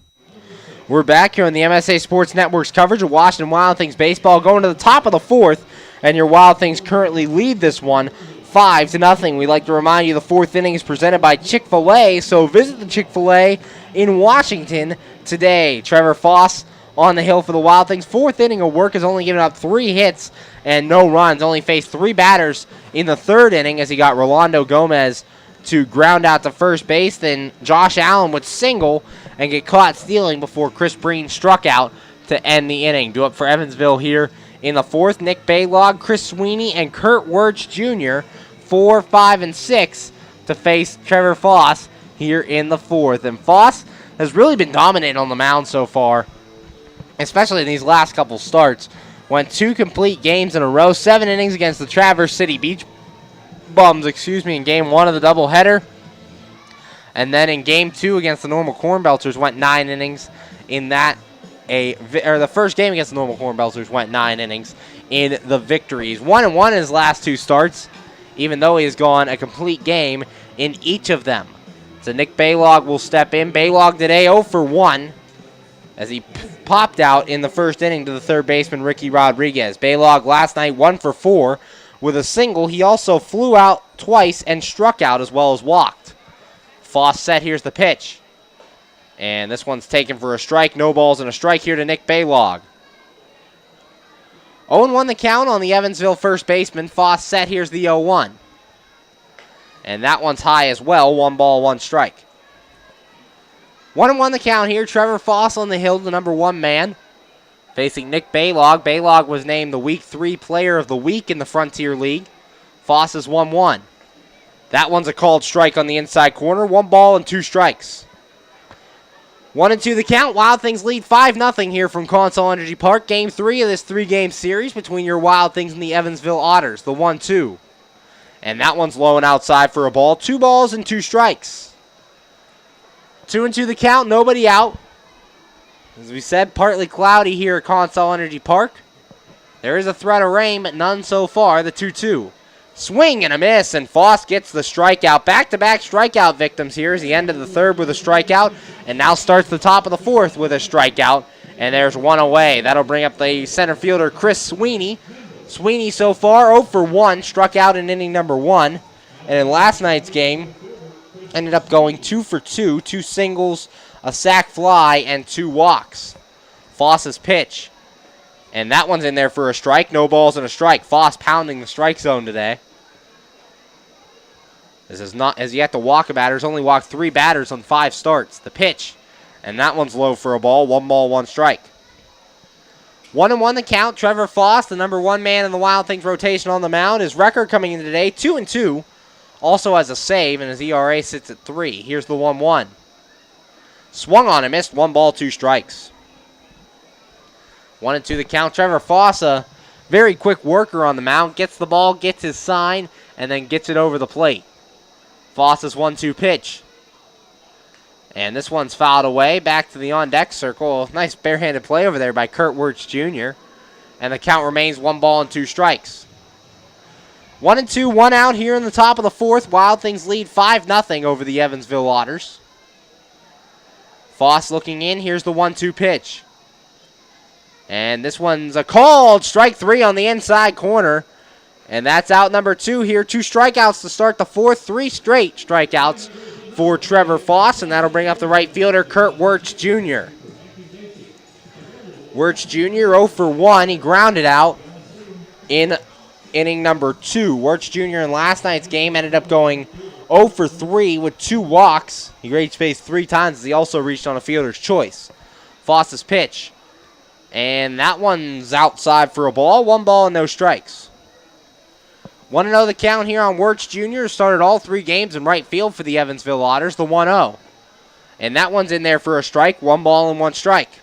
[SPEAKER 1] We're back here on the MSA Sports Network's coverage of Washington Wild Things baseball, going to the top of the fourth, and your Wild Things currently lead this one 5-0. We'd like to remind you the fourth inning is presented by Chick-fil-A, so visit the Chick-fil-A in Washington today. Trevor Foss on the hill for the Wild Things. Fourth inning of work has only given up 3 hits and no runs. Only faced 3 batters in the third inning as he got Rolando Gomez to ground out to first base. Then Josh Allen would single and get caught stealing before Chris Breen struck out to end the inning. Due up for Evansville here in the fourth, Nick Baylog, Chris Sweeney, and Kurt Wirtz Jr. 4, 5, and 6 to face Trevor Foss here in the fourth. And Foss has really been dominating on the mound so far, especially in these last couple starts. Went 2 complete games in a row, 7 innings against the Traverse City Beach Bums, in game 1 of the doubleheader. And then in game 2 against the Normal Corn Belters went 9 innings in that. The first game against the Normal Corn Belters went 9 innings in the victories. 1-1 in his last 2 starts, even though he has gone a complete game in each of them. So Nick Baylog will step in. Baylog today 0 for 1 as he popped out in the first inning to the third baseman Ricky Rodriguez. Baylog last night 1 for 4 with a single. He also flew out twice and struck out as well as walked. Foss set. Here's the pitch. And this one's taken for a strike. No balls and a strike here to Nick Baylog. 0-1 the count on the Evansville first baseman. Foss set. Here's the 0-1. And that one's high as well. 1 ball, 1 strike. 1-1 the count here. Trevor Foss on the hill, the number 1 man, facing Nick Baylog. Baylog was named the Week 3 Player of the Week in the Frontier League. Foss is 1-1. That one's a called strike on the inside corner. 1 ball and 2 strikes. 1-2 the count. Wild Things lead 5-0 here from Consol Energy Park. Game 3 of this 3-game series between your Wild Things and the Evansville Otters. The 1-2. And that one's low and outside for a ball. 2 balls and 2 strikes. 2-2 the count. Nobody out. As we said, partly cloudy here at Consol Energy Park. There is a threat of rain, but none so far. The 2-2. Swing and a miss, and Foss gets the strikeout. Back-to-back strikeout victims here as he ended the third with a strikeout, and now starts the top of the fourth with a strikeout, and there's 1 away. That'll bring up the center fielder, Chris Sweeney. Sweeney so far 0 for 1, struck out in inning number 1, and in last night's game ended up going 2 for 2, 2 singles, a sac fly, and 2 walks. Foss's pitch. And that one's in there for a strike. No balls and a strike. Foss pounding the strike zone today. This is not as yet to walk a batter. He's only walked 3 batters on 5 starts. The pitch. And that one's low for a ball. 1 ball, 1 strike. 1-1 the count. Trevor Foss, the number 1 man in the Wild Things rotation on the mound. His record coming in today, 2-2. Also has a save, and his ERA sits at 3. Here's the 1-1. Swung on and missed. 1 ball, 2 strikes. 1-2 the count. Trevor Foss, a very quick worker on the mound. Gets the ball, gets his sign, and then gets it over the plate. Foss's 1-2 pitch. And this one's fouled away. Back to the on-deck circle. Nice barehanded play over there by Kurt Wirtz Jr. And the count remains 1 ball and 2 strikes. 1-2, 1 out here in the top of the fourth. Wild Things lead 5-0 over the Evansville Otters. Foss looking in. Here's the 1-2 pitch. And this one's a called strike 3 on the inside corner. And that's out number 2 here. 2 strikeouts to start the fourth. 3 straight strikeouts for Trevor Foss. And that'll bring up the right fielder, Kurt Wirtz Jr. Wirtz Jr. 0 for 1. He grounded out in inning number 2. Wirtz Jr. in last night's game ended up going 0 for 3 with 2 walks. He reached base 3 times as he also reached on a fielder's choice. Foss's pitch. And that one's outside for a ball. 1 ball and no strikes. 1-0 the count here on Wirtz Jr. Started all 3 games in right field for the Evansville Otters, the 1-0. And that one's in there for a strike, 1 ball and 1 strike.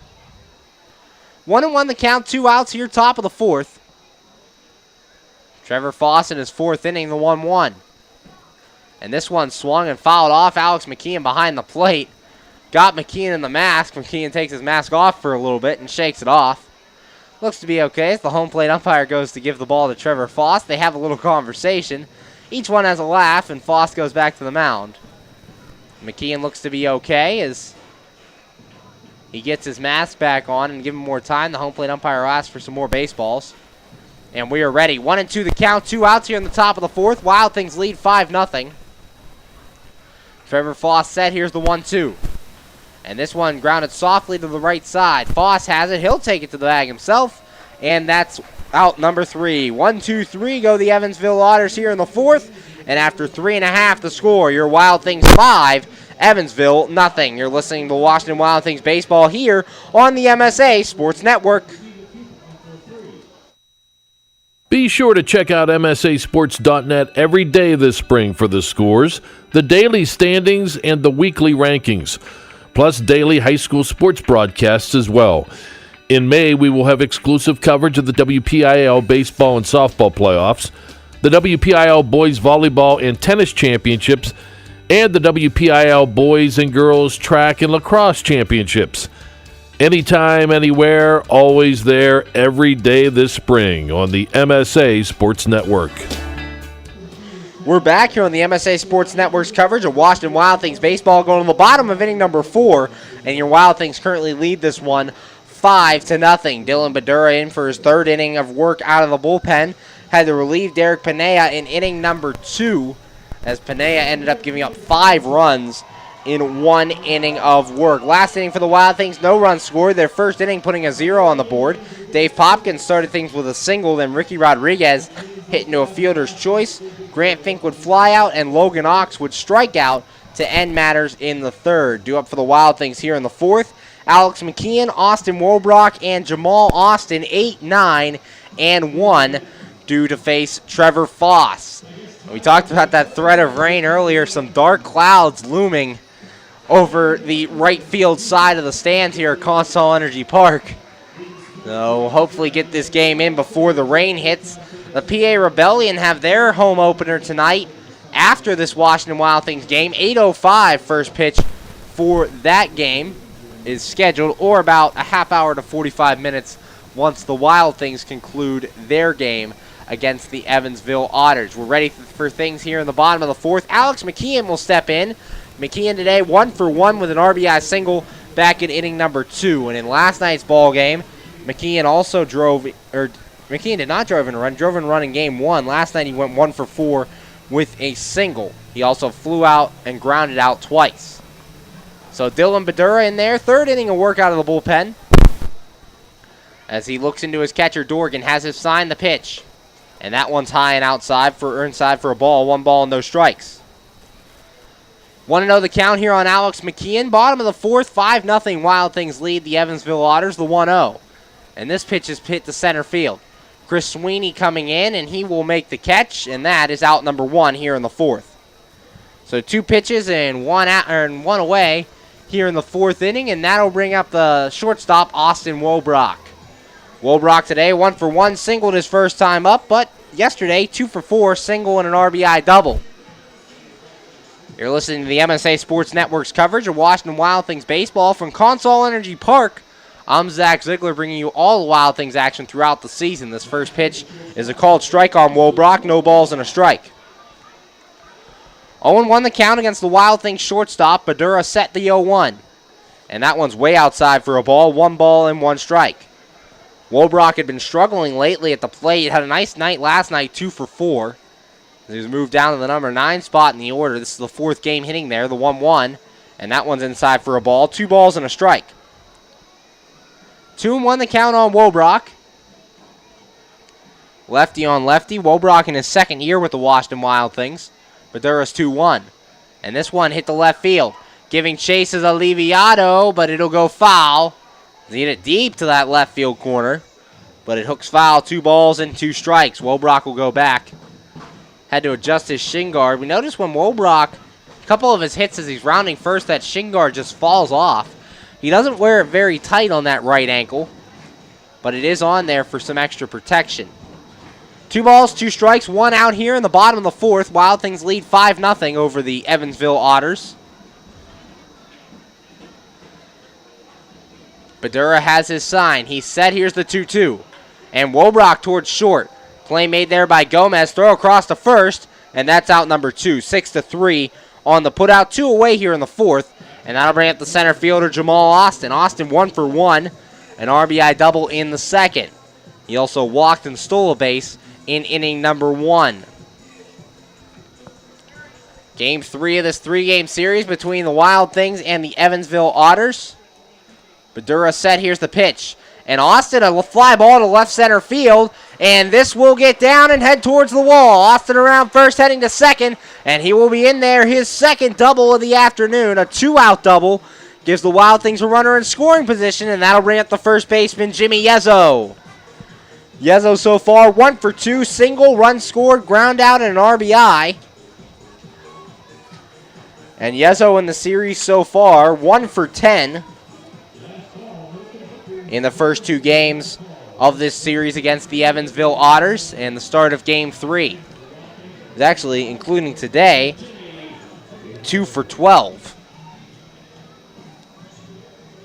[SPEAKER 1] 1-1 the count, 2 outs here, top of the 4th. Trevor Foss in his 4th inning, the 1-1. And this one swung and fouled off. Alex McKeon behind the plate. Got McKeon in the mask. McKeon takes his mask off for a little bit and shakes it off. Looks to be okay as the home plate umpire goes to give the ball to Trevor Foss. They have a little conversation. Each one has a laugh, and Foss goes back to the mound. McKeon looks to be okay as he gets his mask back on and give him more time. The home plate umpire asks for some more baseballs. And we are ready. 1-2 the count, 2 outs here in the top of the 4th. Wild Things lead 5-0. Trevor Foss set. Here's the 1-2. And this one grounded softly to the right side. Foss has it. He'll take it to the bag himself. And that's out number 3. 1-2-3 go the Evansville Otters here in the 4th. And after 3.5 the score, your Wild Things 5, Evansville nothing. You're listening to Washington Wild Things baseball here on the MSA Sports Network.
[SPEAKER 2] Be sure to check out MSASports.net every day this spring for the scores, the daily standings, and the weekly rankings, plus daily high school sports broadcasts as well. In May, we will have exclusive coverage of the WPIAL baseball and softball playoffs, the WPIAL boys volleyball and tennis championships, and the WPIAL boys and girls track and lacrosse championships. Anytime, anywhere, always there, every day this spring on the MSA Sports Network.
[SPEAKER 1] We're back here on the MSA Sports Network's coverage of Washington Wild Things baseball, going to the bottom of inning number 4, and your Wild Things currently lead this one 5-0. Dylan Badura in for his 3rd inning of work out of the bullpen. Had to relieve Derek Panea in inning number 2, as Panea ended up giving up 5 runs in 1 inning of work. Last inning for the Wild Things, no runs scored. Their first inning putting a 0 on the board. Dave Popkins started things with a single, then Ricky Rodriguez hit into a fielder's choice. Grant Fink would fly out, and Logan Ox would strike out to end matters in the 3rd. Due up for the Wild Things here in the 4th, Alex McKeon, Austin Wolbrock, and Jamal Austin, 8, 9, and 1, due to face Trevor Foss. We talked about that threat of rain earlier, some dark clouds looming over the right field side of the stands here at Consol Energy Park. So we'll hopefully get this game in before the rain hits. The PA Rebellion have their home opener tonight after this Washington Wild Things game. 8:05 first pitch for that game is scheduled, or about a half hour to 45 minutes once the Wild Things conclude their game against the Evansville Otters. We're ready for things here in the bottom of the 4th. Alex McKeon will step in. McKeon today 1 for 1 with an RBI single back in inning number 2. And in last night's ball game, McKeon did not drive in a run, drove in a run in game 1. Last night he went 1 for 4 with a single. He also flew out and grounded out twice. So Dylan Badura in there, 3rd inning of work out of the bullpen. As he looks into his catcher, Dorgan has his sign the pitch. And that one's high and inside for a ball. 1 ball and no strikes. 1-0 the count here on Alex McKeon. Bottom of the 4th, 5-0 Wild Things lead the Evansville Otters, the 1-0. And this pitch is hit to center field. Chris Sweeney coming in, and he will make the catch, and that is out number 1 here in the 4th. So 2 pitches and one away here in the 4th inning, and that'll bring up the shortstop, Austin Wolbrock. Wolbrock today 1 for 1, singled his first time up, but yesterday 2 for 4, single and an RBI double. You're listening to the MSA Sports Network's coverage of Washington Wild Things baseball from Consol Energy Park. I'm Zach Ziegler, bringing you all the Wild Things action throughout the season. This first pitch is a called strike on Wolbrock, no balls and a strike. 0-1 the count against the Wild Things shortstop. Badura set the 0-1. And that one's way outside for a ball, 1 ball and 1 strike. Wolbrock had been struggling lately at the plate. Had a nice night last night, 2 for 4. He was moved down to the number 9 spot in the order. This is the 4th game hitting there, the 1-1. And that one's inside for a ball, 2 balls and a strike. 2-1 the count on Wolbrock. Lefty on lefty. Wolbrock in his 2nd year with the Washington Wild Things. Badura's 2-1. And this one hit the left field. Giving chase is Aliviato, but it'll go foul. He hit it deep to that left field corner. But it hooks foul, 2 balls and 2 strikes. Wolbrock will go back. had to adjust his shin guard. We noticed when Wobrock, a couple of his hits as he's rounding first, that shin guard just falls off. He doesn't wear it very tight on that right ankle, but it is on there for some extra protection. 2 balls, 2 strikes, 1 out here in the bottom of the 4th. Wild Things lead 5-0 over the Evansville Otters. Badura has his sign. He's set. Here's the 2-2. And Wobrock towards short. Play made there by Gomez. Throw across to first, and that's out number 2. 6-3 on the putout. 2 away here in the 4th, and that'll bring up the center fielder, Jamal Austin. Austin 1 for 1, an RBI double in the 2nd. He also walked and stole a base in inning number 1. Game 3 of this 3-game series between the Wild Things and the Evansville Otters. Badura set. Here's the pitch. And Austin, a fly ball to left center field. And this will get down and head towards the wall. Austin around first, heading to second. And he will be in there. His 2nd double of the afternoon. A 2-out double. Gives the Wild Things a runner in scoring position. And that'll bring up the first baseman, Jimmy Yezzo. Yezzo so far 1 for 2. Single, run scored, ground out, and an RBI. And Yezzo in the series so far 1 for 10. In the first 2 games of this series against the Evansville Otters and the start of Game 3. He's actually, including today, 2 for 12.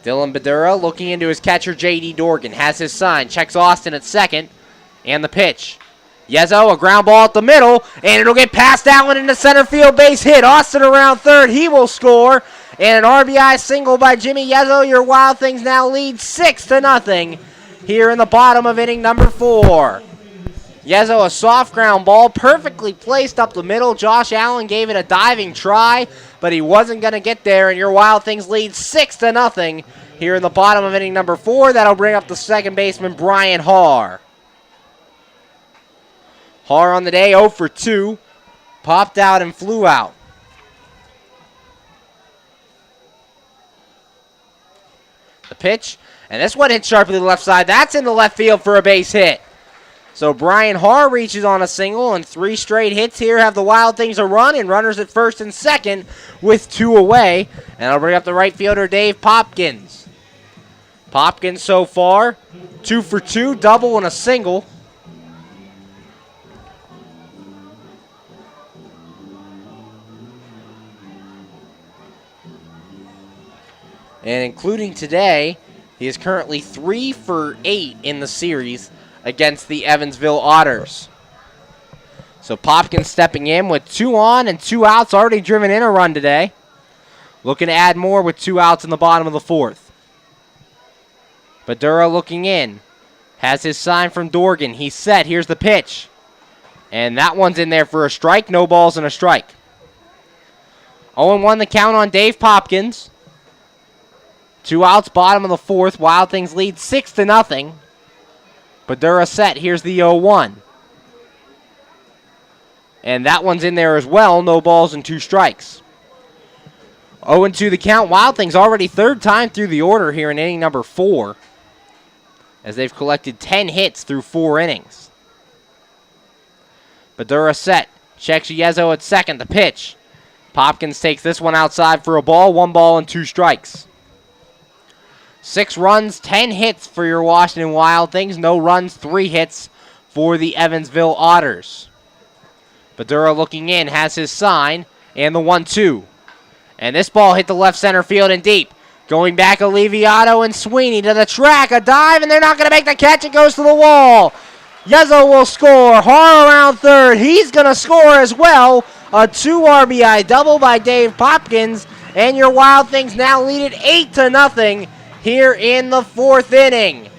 [SPEAKER 1] Dylan Badura looking into his catcher, J.D. Dorgan. Has his sign, checks Austin at second, and the pitch. Yezzo, a ground ball at the middle, and it'll get past Allen into center field, base hit. Austin around third, he will score. And an RBI single by Jimmy Yezzo. Your Wild Things now lead 6-0 here in the bottom of inning number 4. Yezzo, a soft ground ball, perfectly placed up the middle. Josh Allen gave it a diving try, but he wasn't going to get there, and your Wild Things lead 6-0 here in the bottom of inning number 4. That'll bring up the second baseman, Brian Haar. Haar on the day, 0 for 2. Popped out and flew out. The pitch, and this one hit sharply to the left side. That's in the left field for a base hit. So Brian Haar reaches on a single, and 3 straight hits here have the Wild Things a run, and runners at first and second with 2 away. And I'll bring up the right fielder, Dave Popkins. Popkins so far 2 for 2, double and a single. And including today, he is currently 3 for 8 in the series against the Evansville Otters. So Popkins stepping in with 2 on and 2 outs, already driven in a run today. Looking to add more with 2 outs in the bottom of the 4th. Badura looking in. Has his sign from Dorgan. He's set. Here's the pitch. And that one's in there for a strike. No balls and a strike. 0-1 the count on Dave Popkins. 2 outs, bottom of the 4th. Wild Things lead 6-0. Badura set. Here's the 0-1. And that one's in there as well. No balls and 2 strikes. 0-2 the count. Wild Things already 3rd time through the order here in inning number 4, as they've collected 10 hits through 4 innings. Badura set. Checks Yezzo at second. The pitch. Popkins takes this one outside for a ball. 1 ball and 2 strikes. 6 runs, 10 hits for your Washington Wild Things. No runs, 3 hits for the Evansville Otters. Badura looking in, has his sign, and the 1-2. And this ball hit the left center field and deep. Going back, Aliviato and Sweeney to the track. A dive, and they're not going to make the catch. It goes to the wall. Yezzo will score. Har around third. He's going to score as well. A 2 RBI double by Dave Popkins. And your Wild Things now lead it 8-0 here in the 4th inning.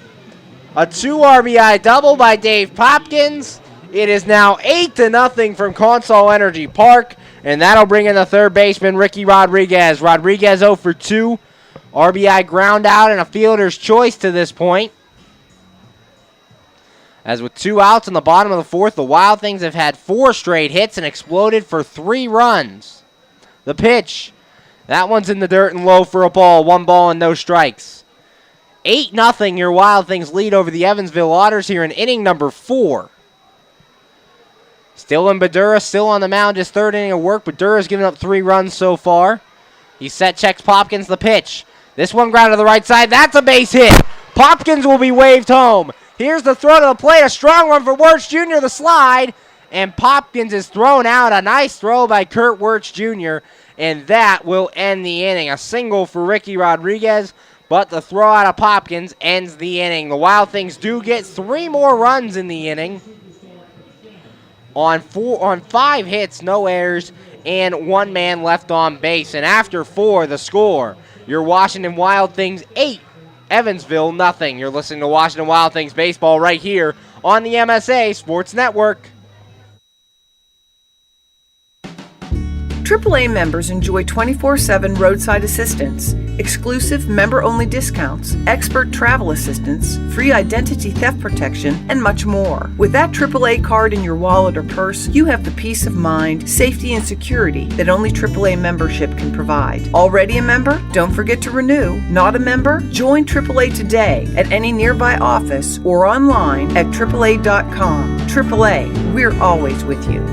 [SPEAKER 1] A 2 RBI double by Dave Popkins. It is now 8-0 from Consol Energy Park. And that'll bring in the third baseman, Ricky Rodriguez. Rodriguez 0 for 2. RBI ground out and a fielder's choice to this point. As with 2 outs in the bottom of the 4th, the Wild Things have had 4 straight hits and exploded for 3 runs. The pitch. That one's in the dirt and low for a ball. 1 ball and no strikes. 8-0 your Wild Things lead over the Evansville Otters here in inning number 4. Still Badura, still on the mound, his third inning of work. Badura's given up 3 runs so far. He set, checks Popkins, the pitch. This one ground to the right side. That's a base hit. Popkins will be waved home. Here's the throw to the plate. A strong run for Wirtz Jr., the slide. And Popkins is thrown out. A nice throw by Kurt Wirtz Jr., and that will end the inning. A single for Ricky Rodriguez, but the throw out of Popkins ends the inning. The Wild Things do get 3 more runs in the inning on 5 hits, no errors, and 1 man left on base. And after 4, the score, your Washington Wild Things 8, Evansville nothing. You're listening to Washington Wild Things baseball right here on the MSA Sports Network.
[SPEAKER 4] AAA members enjoy 24/7 roadside assistance, exclusive member-only discounts, expert travel assistance, free identity theft protection, and much more. With that AAA card in your wallet or purse, you have the peace of mind, safety, and security that only AAA membership can provide. Already a member? Don't forget to renew. Not a member? Join AAA today at any nearby office or online at AAA.com. AAA, we're always with you.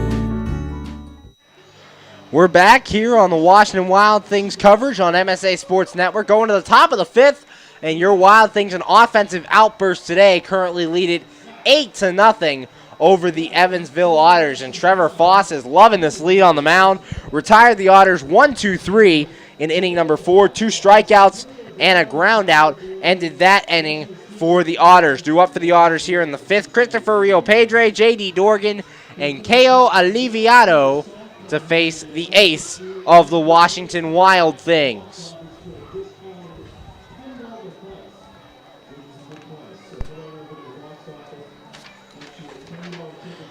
[SPEAKER 1] We're back here on the Washington Wild Things coverage on MSA Sports Network. Going to the top of the 5th, and your Wild Things an offensive outburst today currently lead it 8-0 over the Evansville Otters. And Trevor Foss is loving this lead on the mound. Retired the Otters 1-2-3 in inning number 4. 2 strikeouts and a ground out ended that inning for the Otters. Due up for the Otters here in the 5th, Christopher Rio Pedre, J.D. Dorgan, and K.O. Aliviado to face the ace of the Washington Wild Things.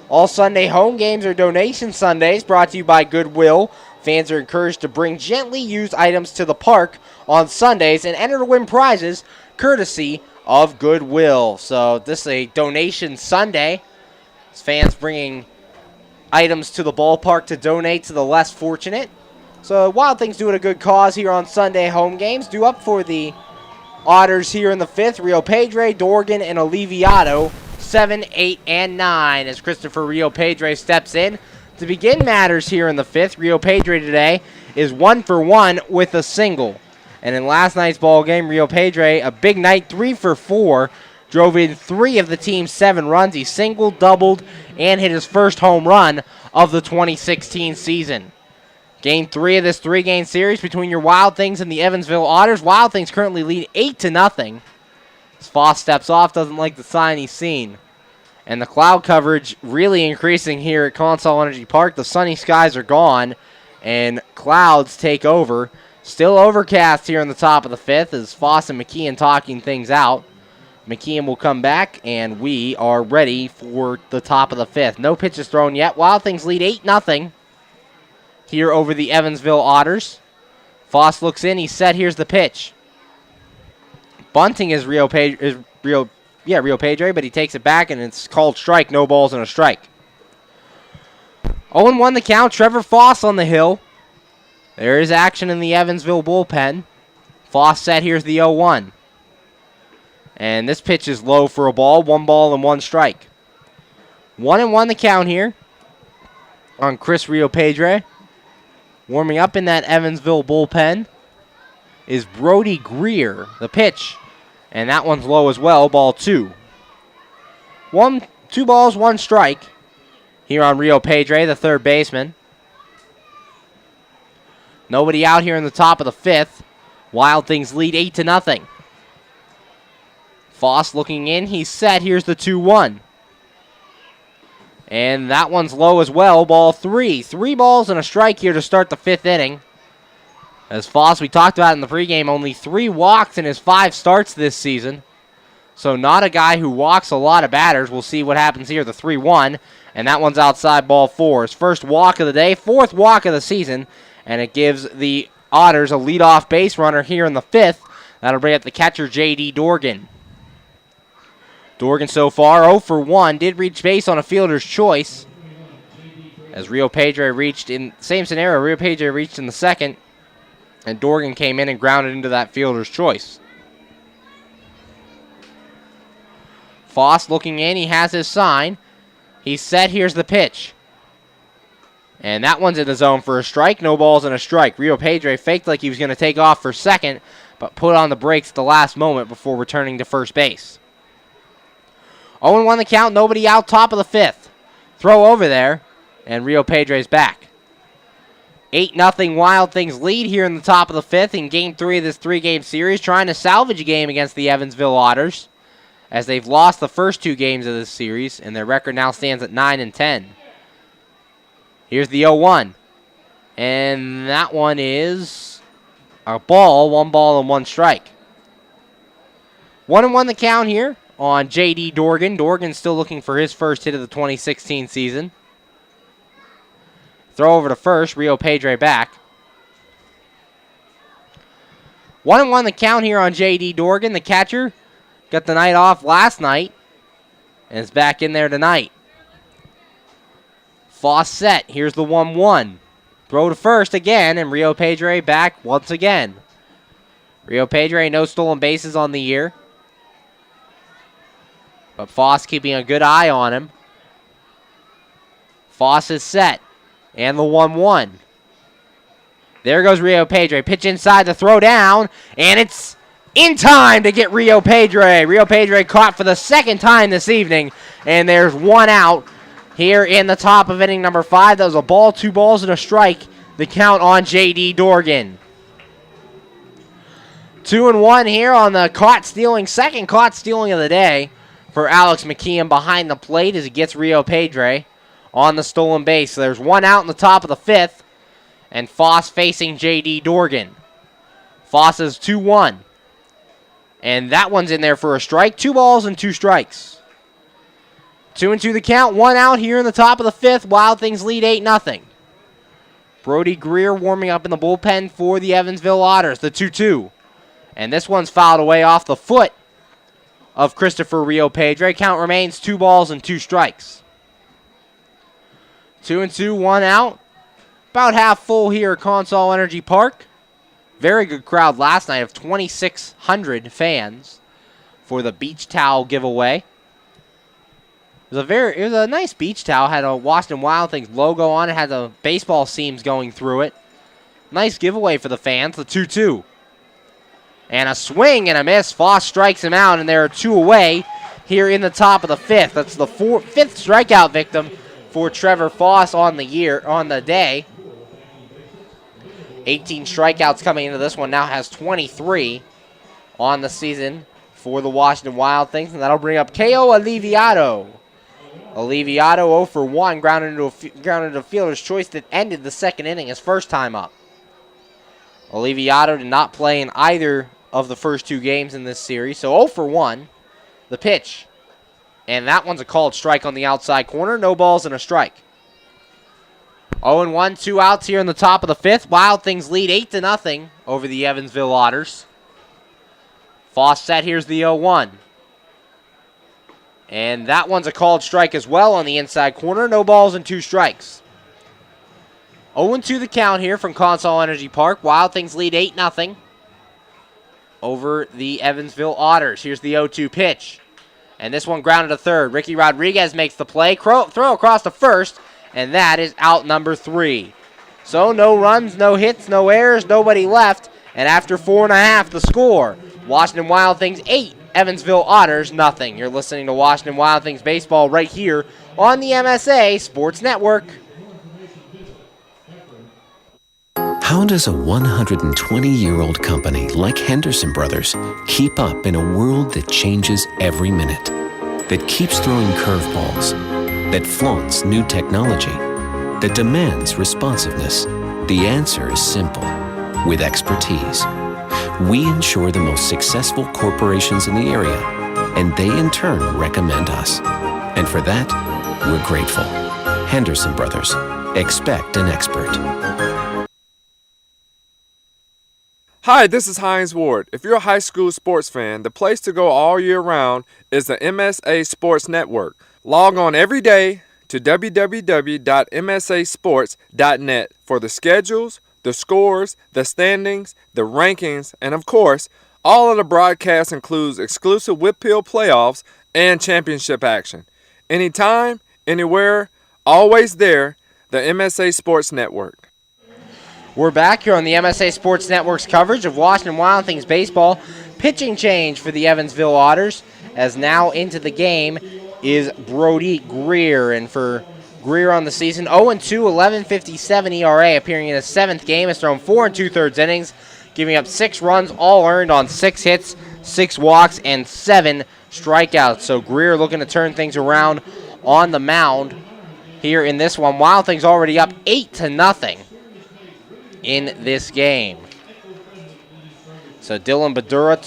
[SPEAKER 1] All Sunday home games are donation Sundays, brought to you by Goodwill. Fans are encouraged to bring gently used items to the park on Sundays and enter to win prizes courtesy of Goodwill. So this is a donation Sunday. It's fans bringing items to the ballpark to donate to the less fortunate. So Wild Things doing a good cause here on Sunday home games. Due up for the Otters here in the 5th, Rio Pedre, Dorgan, and Aliviado, 7, 8, and 9 as Christopher Rio Pedre steps in to begin matters here in the 5th. Rio Pedre today is 1 for 1 with a single. And in last night's ball game, Rio Pedre, a big night, 3 for 4, drove in 3 of the team's 7 runs. He singled, doubled, and hit his first home run of the 2016 season. Game 3 of this 3-game series between your Wild Things and the Evansville Otters. Wild Things currently lead 8-0. As Foss steps off, doesn't like the sign he's seen. And the cloud coverage really increasing here at Consol Energy Park. The sunny skies are gone, and clouds take over. Still overcast here in the top of the 5th as Foss and McKeon talking things out. McKeon will come back, and we are ready for the top of the 5th. No pitches thrown yet. Wild Things lead 8-0 here over the Evansville Otters. Foss looks in. He's set. Here's the pitch. Bunting is Rio Pedre, but he takes it back, and it's called strike. No balls and a strike. 0-1 the count. Trevor Foss on the hill. There is action in the Evansville bullpen. Foss set. Here's the 0-1. And this pitch is low for a ball. 1 ball and 1 strike. 1-1 the count here on Chris Rio Pedre. Warming up in that Evansville bullpen is Brody Greer. The pitch. And that one's low as well. Ball 2. 2 balls, 1 strike here on Rio Pedre, the third baseman. Nobody out here in the top of the 5th. Wild Things lead 8-0. Foss looking in. He's set. Here's the 2-1. And that one's low as well. Ball 3. 3 balls and a strike here to start the 5th inning. As Foss, we talked about in the pregame, only 3 walks in his 5 starts this season. So not a guy who walks a lot of batters. We'll see what happens here. The 3-1. And that one's outside, ball 4. His first walk of the day. 4th walk of the season. And it gives the Otters a leadoff base runner here in the 5th. That'll bring up the catcher, J.D. Dorgan. Dorgan so far 0 for 1. Did reach base on a fielder's choice. As Rio Pedre reached in same scenario, Rio Pedre reached in the 2nd. And Dorgan came in and grounded into that fielder's choice. Foss looking in. He has his sign. He's set. Here's the pitch. And that one's in the zone for a strike. No balls and a strike. Rio Pedre faked like he was going to take off for second, but put on the brakes at the last moment before returning to first base. 0-1 the count. Nobody out, top of the fifth. Throw over there, and Rio Pedre's back. 8-0 Wild Things lead here in the top of the fifth in Game 3 of this three-game series, trying to salvage a game against the Evansville Otters, as they've lost the first two games of this series, and their record now stands at 9-10. Here's the 0-1, and that one is a ball, 1 ball and 1 strike. 1-1 the count here on J.D. Dorgan. Dorgan's still looking for his first hit of the 2016 season. Throw over to first, Rio Pedre back. 1-1 the count here on J.D. Dorgan. The catcher got the night off last night and is back in there tonight. Foss set. Here's the 1-1. Throw to first again, and Rio Pedre back once again. Rio Pedre, no stolen bases on the year, but Foss keeping a good eye on him. Foss is set. And the 1-1. There goes Rio Pedre. Pitch inside, the throw down, and it's in time to get Rio Pedre. Rio Pedre caught for the second time this evening, and there's 1 out here in the top of inning number 5. That was a ball, 2 balls, and a strike. The count on J.D. Dorgan. 2-1 here on the second caught stealing of the day for Alex McKeon behind the plate as he gets Rio Pedre on the stolen base. So there's 1 out in the top of the 5th, and Foss facing J.D. Dorgan. Foss is 2-1, and that one's in there for a strike. 2 balls and 2 strikes. 2-2 the count, 1 out here in the top of the 5th. Wild Things lead 8-0. Brody Greer warming up in the bullpen for the Evansville Otters, the 2-2. And this one's fouled away off the foot of Christopher Rio Pedre. Count remains 2 balls and 2 strikes. 2-2, 1 out. About half full here at Consol Energy Park. Very good crowd last night of 2,600 fans for the beach towel giveaway. It was a nice beach towel. Had a Washington Wild Things logo on it. Had the baseball seams going through it. Nice giveaway for the fans. The 2-2. And a swing and a miss. Foss strikes him out, and there are 2 away here in the top of the 5th. That's the 5th strikeout victim for Trevor Foss on the day. 18 strikeouts coming into this one. Now has 23 on the season for the Washington Wild Things, and that'll bring up K.O. Aliviado. Aliviado 0 for 1, grounded into a fielder's choice that ended the second inning, his first time up. Aliviado did not play in either of the first 2 games in this series, so 0 for 1. The pitch, and that one's a called strike on the outside corner. No balls and a strike. 0-1, 2 outs here in the top of the 5th. Wild Things lead 8-0 over the Evansville Otters. Foss set. Here's the 0-1. And that one's a called strike as well on the inside corner. No balls and 2 strikes. 0-2 the count here from Consol Energy Park. Wild Things lead 8-0 over the Evansville Otters. Here's the 0-2 pitch. And this one grounded to third. Ricky Rodriguez makes the play. Throw across to first. And that is out number 3. So no runs, no hits, no errors, nobody left. And after 4.5, the score. Washington Wild Things 8, Evansville Otters nothing. You're listening to Washington Wild Things baseball right here on the MSA Sports Network.
[SPEAKER 5] How does a 120-year-old company like Henderson Brothers keep up in a world that changes every minute? That keeps throwing curveballs, that flaunts new technology, that demands responsiveness? The answer is simple. With expertise, we insure the most successful corporations in the area, and they in turn recommend us. And for that, we're grateful. Henderson Brothers. Expect an expert.
[SPEAKER 6] Hi, this is Hines Ward. If you're a high school sports fan, the place to go all year round is the MSA Sports Network. Log on every day to www.msasports.net for the schedules, the scores, the standings, the rankings, and of course, all of the broadcasts includes exclusive Whitfill playoffs and championship action. Anytime, anywhere, always there, the MSA Sports Network.
[SPEAKER 1] We're back here on the MSA Sports Network's coverage of Washington Wild Things baseball. Pitching change for the Evansville Otters, as now into the game is Brody Greer. And for Greer on the season, 0-2, 11.57 ERA, appearing in his 7th game, has thrown 4 2/3 innings, giving up 6 runs, all earned on 6 hits, 6 walks, and 7 strikeouts. So Greer looking to turn things around on the mound here in this one. Wild Things already up 8-0 in this game. So Dylan Badura,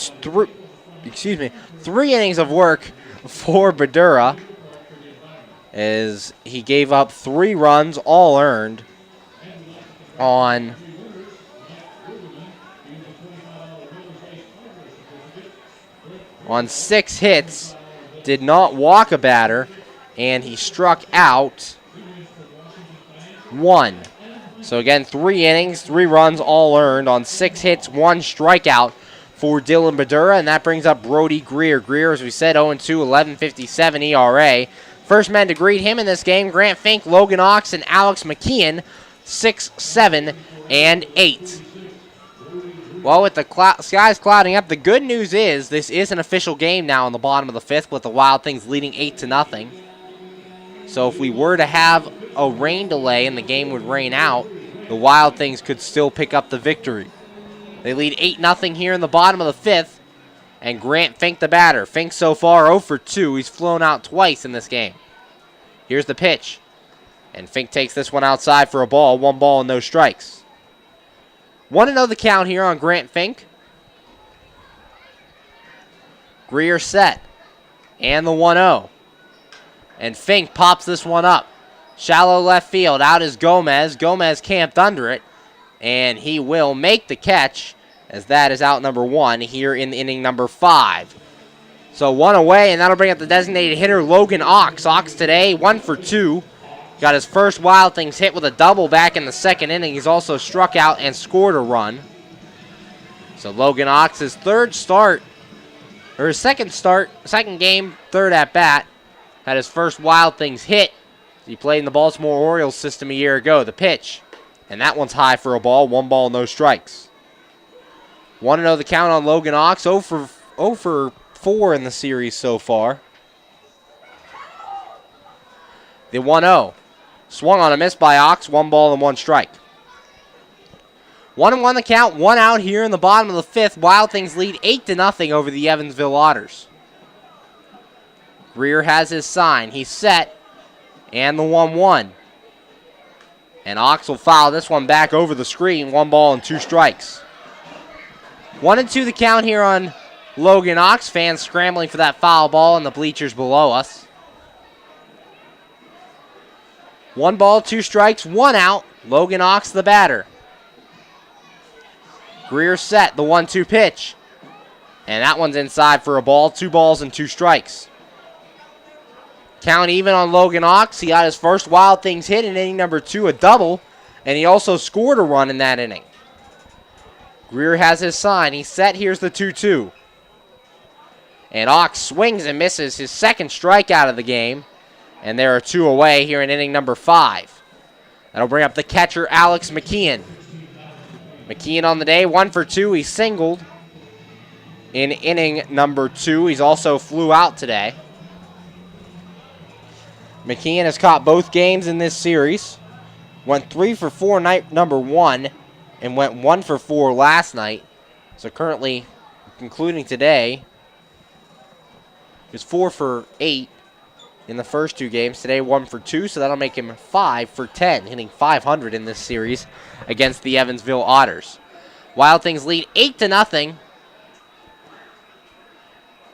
[SPEAKER 1] 3 innings of work for Badura, as he gave up 3 runs, all earned, on 6 hits, did not walk a batter, and he struck out 1. So again, 3 innings, 3 runs, all earned on 6 hits, 1 strikeout for Dylan Badura, and that brings up Brody Greer. Greer, as we said, 0-2, 11.57 ERA. First men to greet him in this game, Grant Fink, Logan Ox, and Alex McKeon, 6, 7, and 8. Well, with the skies clouding up, the good news is this is an official game now in the bottom of the 5th, with the Wild Things leading 8-0. So if we were to have a rain delay and the game would rain out, the Wild Things could still pick up the victory. They lead 8-0 here in the bottom of the 5th, and Grant Fink the batter. Fink so far 0 for 2. He's flown out twice in this game. Here's the pitch, and Fink takes this one outside for a ball. 1 ball and no strikes. 1-0 the count here on Grant Fink. Greer set, and the 1-0. And Fink pops this one up. Shallow left field. Out is Gomez. Gomez camped under it, and he will make the catch, as that is out number 1 here in inning number 5. So 1 away, and that'll bring up the designated hitter, Logan Ox. Ox today, 1 for 2. Got his first Wild Things hit with a double back in the 2nd inning. He's also struck out and scored a run. So Logan Ox's second game, 3rd at bat. Had his first Wild Things hit. He played in the Baltimore Orioles system a year ago. The pitch, and that one's high for a ball. 1 ball, no strikes. 1-0 the count on Logan Ox. 0 for 4 in the series so far. The 1-0. Swung on a miss by Ox. 1 ball and 1 strike. 1-1 the count. 1 out here in the bottom of the 5th. Wild Things lead 8-0 over the Evansville Otters. Greer has his sign. He's set. And the 1-1. And Ox will foul this one back over the screen. 1 ball and 2 strikes. 1-2 the count here on Logan Ox. Fans scrambling for that foul ball in the bleachers below us. 1 ball, 2 strikes, 1 out. Logan Ox the batter. Greer set, the 1-2 pitch. And that one's inside for a ball. 2 balls and 2 strikes. Count even on Logan Ox. He got his first Wild Things hit in inning number 2, a double. And he also scored a run in that inning. Greer has his sign. He's set. Here's the 2-2. And Ox swings and misses his 2nd strikeout of the game. And there are 2 away here in inning number 5. That'll bring up the catcher, Alex McKeon. McKeon on the day, 1 for 2. He singled in inning number 2. He's also flew out today. McKeon has caught both games in this series. Went 3 for 4 night number 1 and went 1 for 4 last night. So currently, concluding today, he's 4 for 8 in the first 2 games. Today, 1 for 2, so that'll make him 5 for 10, hitting .500 in this series against the Evansville Otters. Wild Things lead 8-0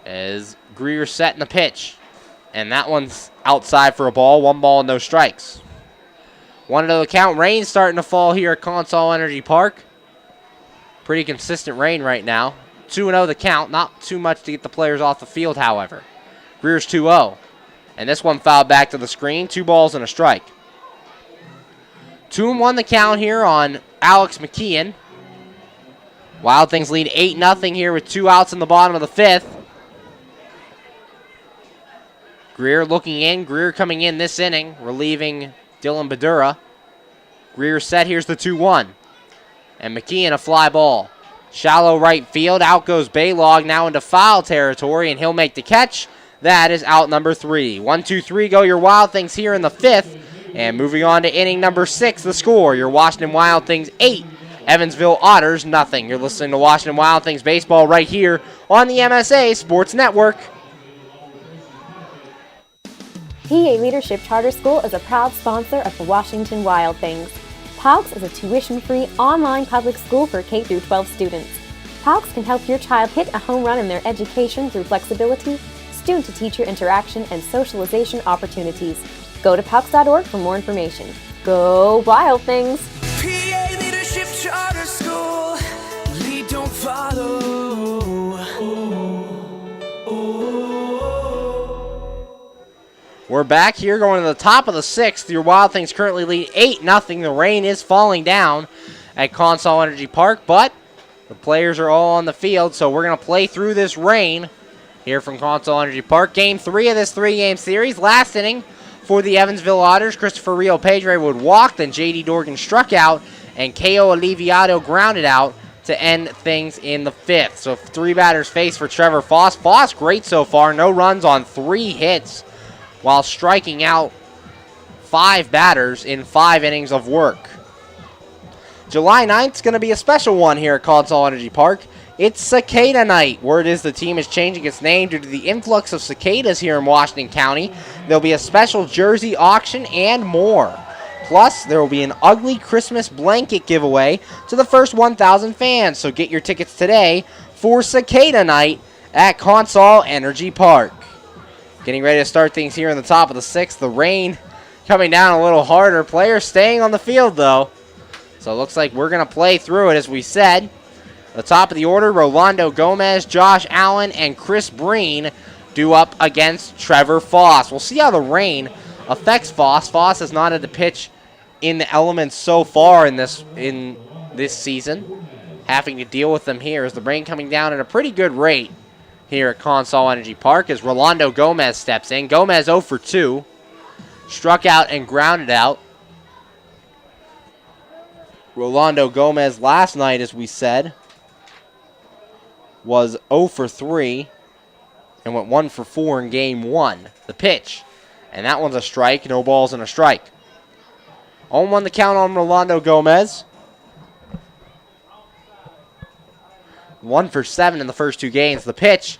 [SPEAKER 1] as Greer set in the pitch. And that one's outside for a ball. 1 ball and no strikes. 1-0 the count. Rain starting to fall here at Consol Energy Park. Pretty consistent rain right now. 2-0 the count. Not too much to get the players off the field, however. Greer's 2-0. And this one fouled back to the screen. 2 balls and a strike. 2-1 the count here on Alex McKeon. Wild Things lead 8-0 here with 2 outs in the bottom of the 5th. Greer looking in. Greer coming in this inning, relieving Dylan Badura. Greer set. Here's the 2-1. And McKeon a fly ball. Shallow right field. Out goes Baylog now into foul territory, and he'll make the catch. That is out number 3. 1-2-3 go your Wild Things here in the 5th. And moving on to inning number 6, the score. Your Washington Wild Things 8, Evansville Otters nothing. You're listening to Washington Wild Things baseball right here on the MSA Sports Network.
[SPEAKER 7] PA Leadership Charter School is a proud sponsor of the Washington Wild Things. POGS is a tuition-free online public school for K-12 students. POGS can help your child hit a home run in their education through flexibility, student-to-teacher interaction, and socialization opportunities. Go to POGS.org for more information. Go Wild Things!
[SPEAKER 8] PA Leadership Charter School. Lead, don't follow.
[SPEAKER 1] We're back here going to the top of the 6th. Your Wild Things currently lead 8-0. The rain is falling down at Consol Energy Park, but the players are all on the field, so we're going to play through this rain here from Consol Energy Park. Game 3 of this 3-game series. Last inning for the Evansville Otters. Christopher Rio Pedre would walk, then J.D. Dorgan struck out, and K.O. Aliviato grounded out to end things in the 5th. So 3 batters faced for Trevor Foss. Foss great so far. No runs on 3 hits, while striking out 5 batters in 5 innings of work. July 9th is going to be a special one here at Consol Energy Park. It's Cicada Night. Word is the team is changing its name due to the influx of cicadas here in Washington County. There'll be a special jersey auction and more. Plus, there will be an ugly Christmas blanket giveaway to the first 1,000 fans. So get your tickets today for Cicada Night at Consol Energy Park. Getting ready to start things here in the top of the 6th. The rain coming down a little harder. Players staying on the field, though. So it looks like we're going to play through it, as we said. The top of the order, Rolando Gomez, Josh Allen, and Chris Breen due up against Trevor Foss. We'll see how the rain affects Foss. Foss has not had to pitch in the elements so far in this season. Having to deal with them here as the rain coming down at a pretty good rate here at Consol Energy Park as Rolando Gomez steps in. Gomez 0 for 2. Struck out and grounded out. Rolando Gomez last night, as we said, was 0 for 3 and went 1 for 4 in game 1. The pitch. And that one's a strike. No balls and a strike. 0-1 the count on Rolando Gomez. 1 for 7 in the first 2 games. The pitch.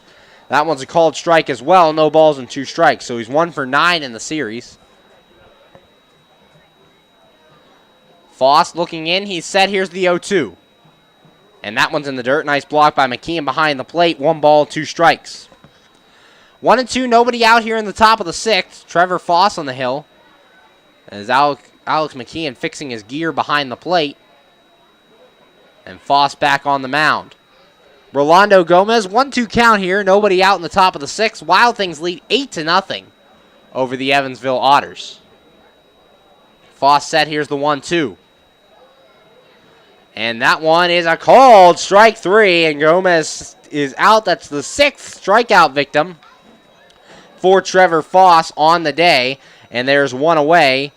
[SPEAKER 1] That one's a called strike as well. No balls and 2 strikes. So he's 1 for 9 in the series. Foss looking in. He's set. Here's the 0-2. And that one's in the dirt. Nice block by McKeon behind the plate. 1 ball, 2 strikes. 1-2. Nobody out here in the top of the 6th. Trevor Foss on the hill. As Alex McKeon fixing his gear behind the plate. And Foss back on the mound. Rolando Gomez, 1-2 count here. Nobody out in the top of the 6th. Wild Things lead 8-0 over the Evansville Otters. Foss set. Here's the 1-2. And that one is a called strike 3. And Gomez is out. That's the 6th strikeout victim for Trevor Foss on the day. And there's 1 away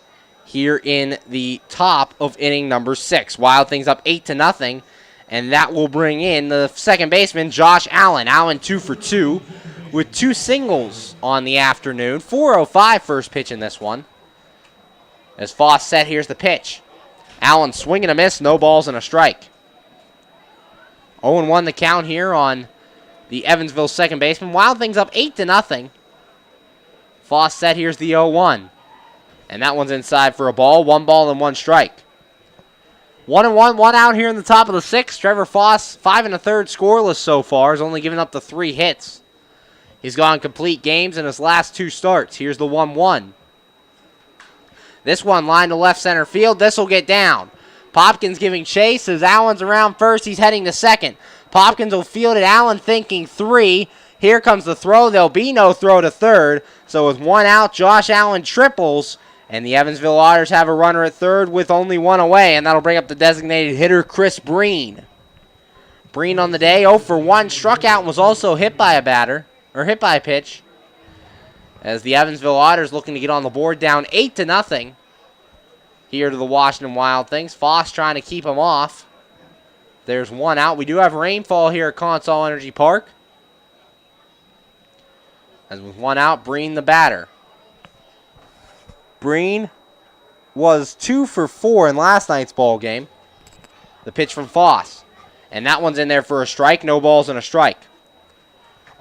[SPEAKER 1] here in the top of inning number 6. Wild Things up 8-0. And that will bring in the second baseman, Josh Allen. Allen 2 for 2 with 2 singles on the afternoon. 4:05 first pitch in this one. As Foss set, here's the pitch. Allen swing and a miss, no balls and a strike. 0-1 the count here on the Evansville second baseman. Wild Things up 8-0. Foss set, here's the 0-1. And that one's inside for a ball. 1 ball and 1 strike. 1-1, 1 out here in the top of the 6th. Trevor Foss, 5 1/3 scoreless so far. Has only given up the 3 hits. He's gone complete games in his last 2 starts. Here's the 1-1. This one lined to left center field. This will get down. Popkins giving chase as Allen's around first. He's heading to second. Popkins will field it. Allen thinking 3. Here comes the throw. There'll be no throw to third. So with 1 out, Josh Allen triples. And the Evansville Otters have a runner at third with only 1 away. And that'll bring up the designated hitter, Chris Breen. Breen on the day, 0 for 1. Struck out and was also hit by a pitch. As the Evansville Otters looking to get on the board down 8-0. here to the Washington Wild Things. Foss trying to keep him off. There's one out. We do have rainfall here at Consol Energy Park. As with one out, Breen the batter. Breen was 2 for 4 in last night's ball game. The pitch from Foss. And that one's in there for a strike. No balls and a strike.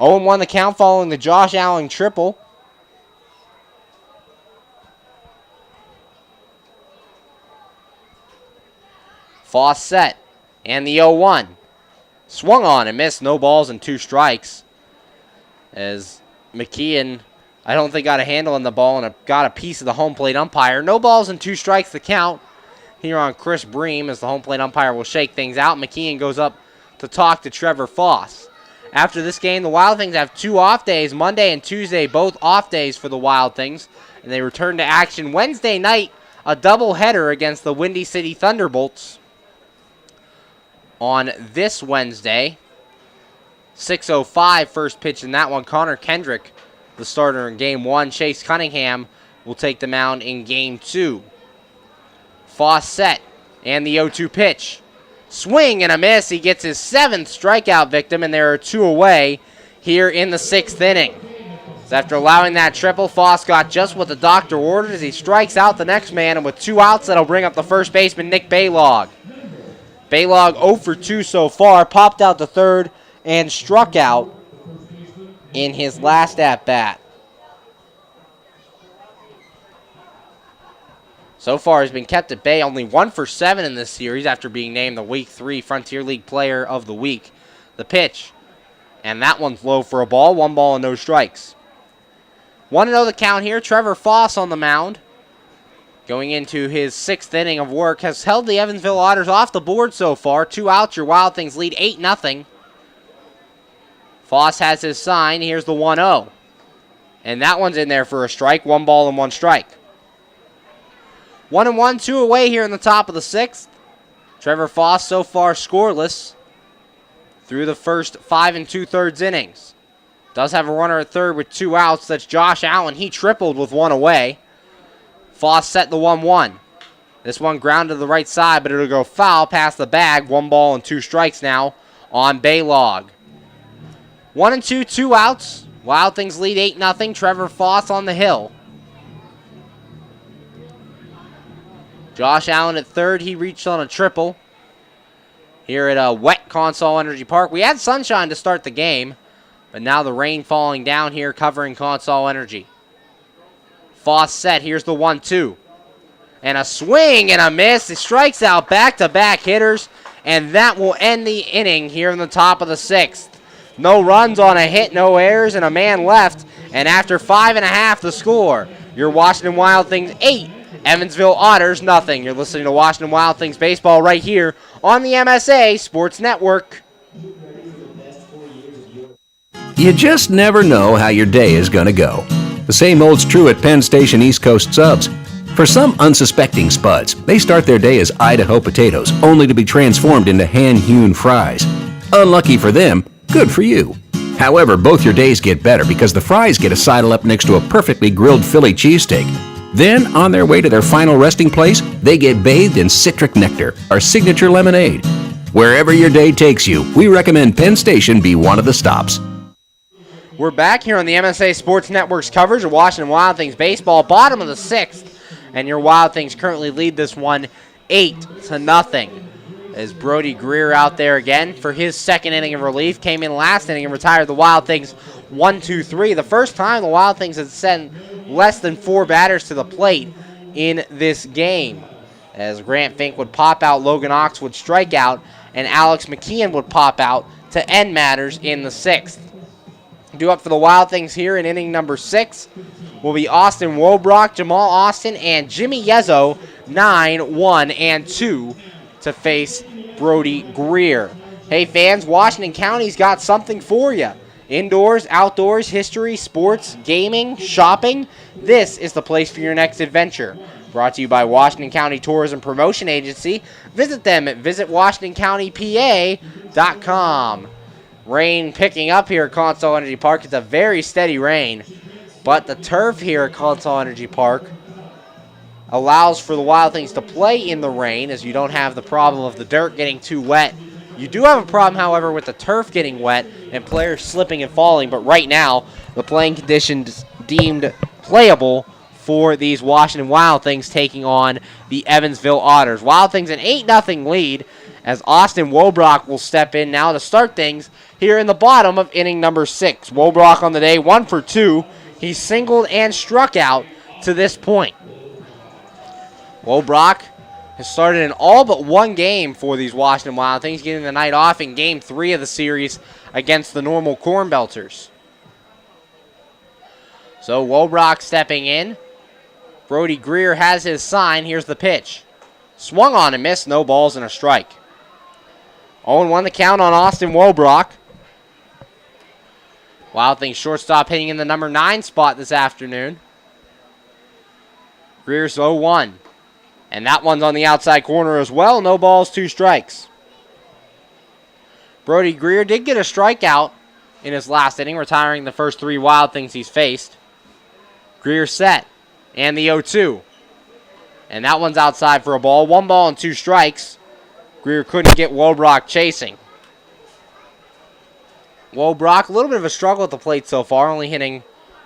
[SPEAKER 1] 0-1 the count following the Josh Allen triple. Foss set. And the 0-1. Swung on and missed. No balls and 2 strikes. As McKeon, I don't think, got a handle on the ball and got a piece of the home plate umpire. No balls and 2 strikes the count here on Chris Bream, as the home plate umpire will shake things out. McKeon goes up to talk to Trevor Foss. After this game, the Wild Things have 2 off days, Monday and Tuesday, both off days for the Wild Things. And they return to action Wednesday night, a doubleheader against the Windy City Thunderbolts. On this Wednesday, 6:05 first pitch in that one. Connor Kendrick, the starter in Game 1. Chase Cunningham will take the mound in Game 2. Foss set, and the 0-2 pitch. Swing and a miss. He gets his 7th strikeout victim, and there are 2 away here in the 6th inning. So after allowing that triple, Foss got just what the doctor ordered as he strikes out the next man, and with 2 outs, that'll bring up the first baseman, Nick Baylog. Baylog 0 for 2 so far, popped out to third and struck out in his last at-bat. So far, he's been kept at bay, only 1 for 7 in this series after being named the Week 3 Frontier League Player of the Week. The pitch, and that one's low for a ball, 1 ball and no strikes. 1-0 the count here. Trevor Foss on the mound, going into his 6th inning of work, has held the Evansville Otters off the board so far. 2 outs, your Wild Things lead 8-0. Foss has his sign. Here's the 1-0. And that one's in there for a strike. 1 ball and 1 strike. 1-1, 2 away here in the top of the 6th. Trevor Foss so far scoreless through the first 5 2/3 innings. Does have a runner at third with 2 outs. That's Josh Allen. He tripled with 1 away. Foss set the 1-1. This one grounded to the right side, but it'll go foul past the bag. 1 ball and 2 strikes now on Baylog. 1-2, 2 outs. Wild Things lead 8-0. Trevor Foss on the hill. Josh Allen at third. He reached on a triple here at a wet Consol Energy Park. We had sunshine to start the game, but now the rain falling down here covering Consol Energy. Foss set. Here's the 1-2. And a swing and a miss. He strikes out back-to-back hitters, and that will end the inning here in the top of the 6th. No runs on a hit, no errors, and a man left. And after 5.5, the score. Your Washington Wild Things 8, Evansville Otters nothing. You're listening to Washington Wild Things baseball right here on the MSA Sports Network.
[SPEAKER 9] You just never know how your day is going to go. The same holds true at Penn Station East Coast Subs. For some unsuspecting spuds, they start their day as Idaho potatoes, only to be transformed into hand-hewn fries. Unlucky for them, good for you. However, both your days get better because the fries get a sidle up next to a perfectly grilled Philly cheesesteak. Then, on their way to their final resting place, they get bathed in citric nectar, our signature lemonade. Wherever your day takes you, we recommend Penn Station be one of the stops.
[SPEAKER 1] We're back here on the MSA Sports Network's coverage of Washington Wild Things baseball, bottom of the 6th, and your Wild Things currently lead this one 8-0. As Brody Greer out there again for his 2nd inning of relief, came in last inning and retired the Wild Things 1-2-3. The first time the Wild Things had sent less than 4 batters to the plate in this game. As Grant Fink would pop out, Logan Ox would strike out, and Alex McKeon would pop out to end matters in the 6th. Due up for the Wild Things here in inning number 6 will be Austin Wobrock, Jamal Austin, and Jimmy Yezzo, 9, 1, and 2 to face Brody Greer. Hey fans, Washington County's got something for you. Indoors, outdoors, history, sports, gaming, shopping. This is the place for your next adventure. Brought to you by Washington County Tourism Promotion Agency. Visit them at visitwashingtoncountypa.com. Rain picking up here at Consol Energy Park. It's a very steady rain, but the turf here at Consol Energy Park allows for the Wild Things to play in the rain, as you don't have the problem of the dirt getting too wet. You do have a problem, however, with the turf getting wet and players slipping and falling, but right now the playing conditions deemed playable for these Washington Wild Things taking on the Evansville Otters. Wild Things an 8-0 lead, as Austin Wobrock will step in now to start things here in the bottom of inning number 6. Wobrock on the day, 1 for 2. He singled and struck out to this point. Wobrock has started in all but one game for these Washington Wild Things, getting the night off in Game 3 of the series against the Normal Corn Belters. So Wobrock stepping in. Brody Greer has his sign. Here's the pitch. Swung on and missed. No balls and a strike. 0-1 the count on Austin Wobrock. Wild Things shortstop hitting in the number 9 spot this afternoon. Greer's 0-1. And that one's on the outside corner as well. No balls, 2 strikes. Brody Greer did get a strikeout in his last inning, retiring the first 3 Wild Things he's faced. Greer set. And the 0-2. And that one's outside for a ball. 1 ball and 2 strikes. Greer couldn't get Wobrock chasing. Wobrock, a little bit of a struggle at the plate so far, only hitting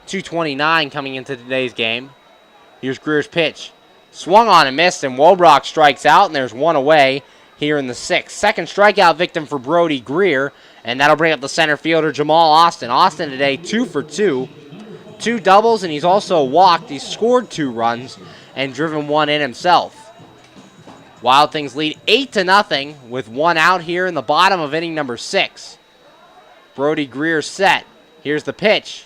[SPEAKER 1] .229 coming into today's game. Here's Greer's pitch. Swung on and missed, and Wobrock strikes out, and there's 1 away here in the 6th. Second strikeout victim for Brody Greer, and that'll bring up the center fielder, Jamal Austin. Austin today 2 for 2. 2 doubles, and he's also walked. He's scored 2 runs and driven 1 in himself. Wild Things lead 8-0 with 1 out here in the bottom of inning number 6. Brody Greer set. Here's the pitch.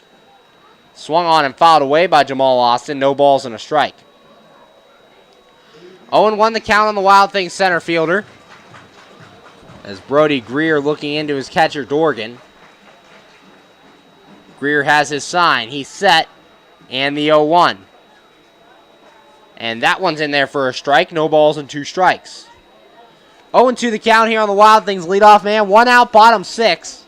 [SPEAKER 1] Swung on and fouled away by Jamal Austin. No balls and a strike. 0-1 the count on the Wild Things center fielder, as Brody Greer looking into his catcher Dorgan. Greer has his sign. He's set. And the 0-1. And that one's in there for a strike. No balls and 2 strikes. 0-2 the count here on the Wild Things leadoff man. 1 out, bottom 6.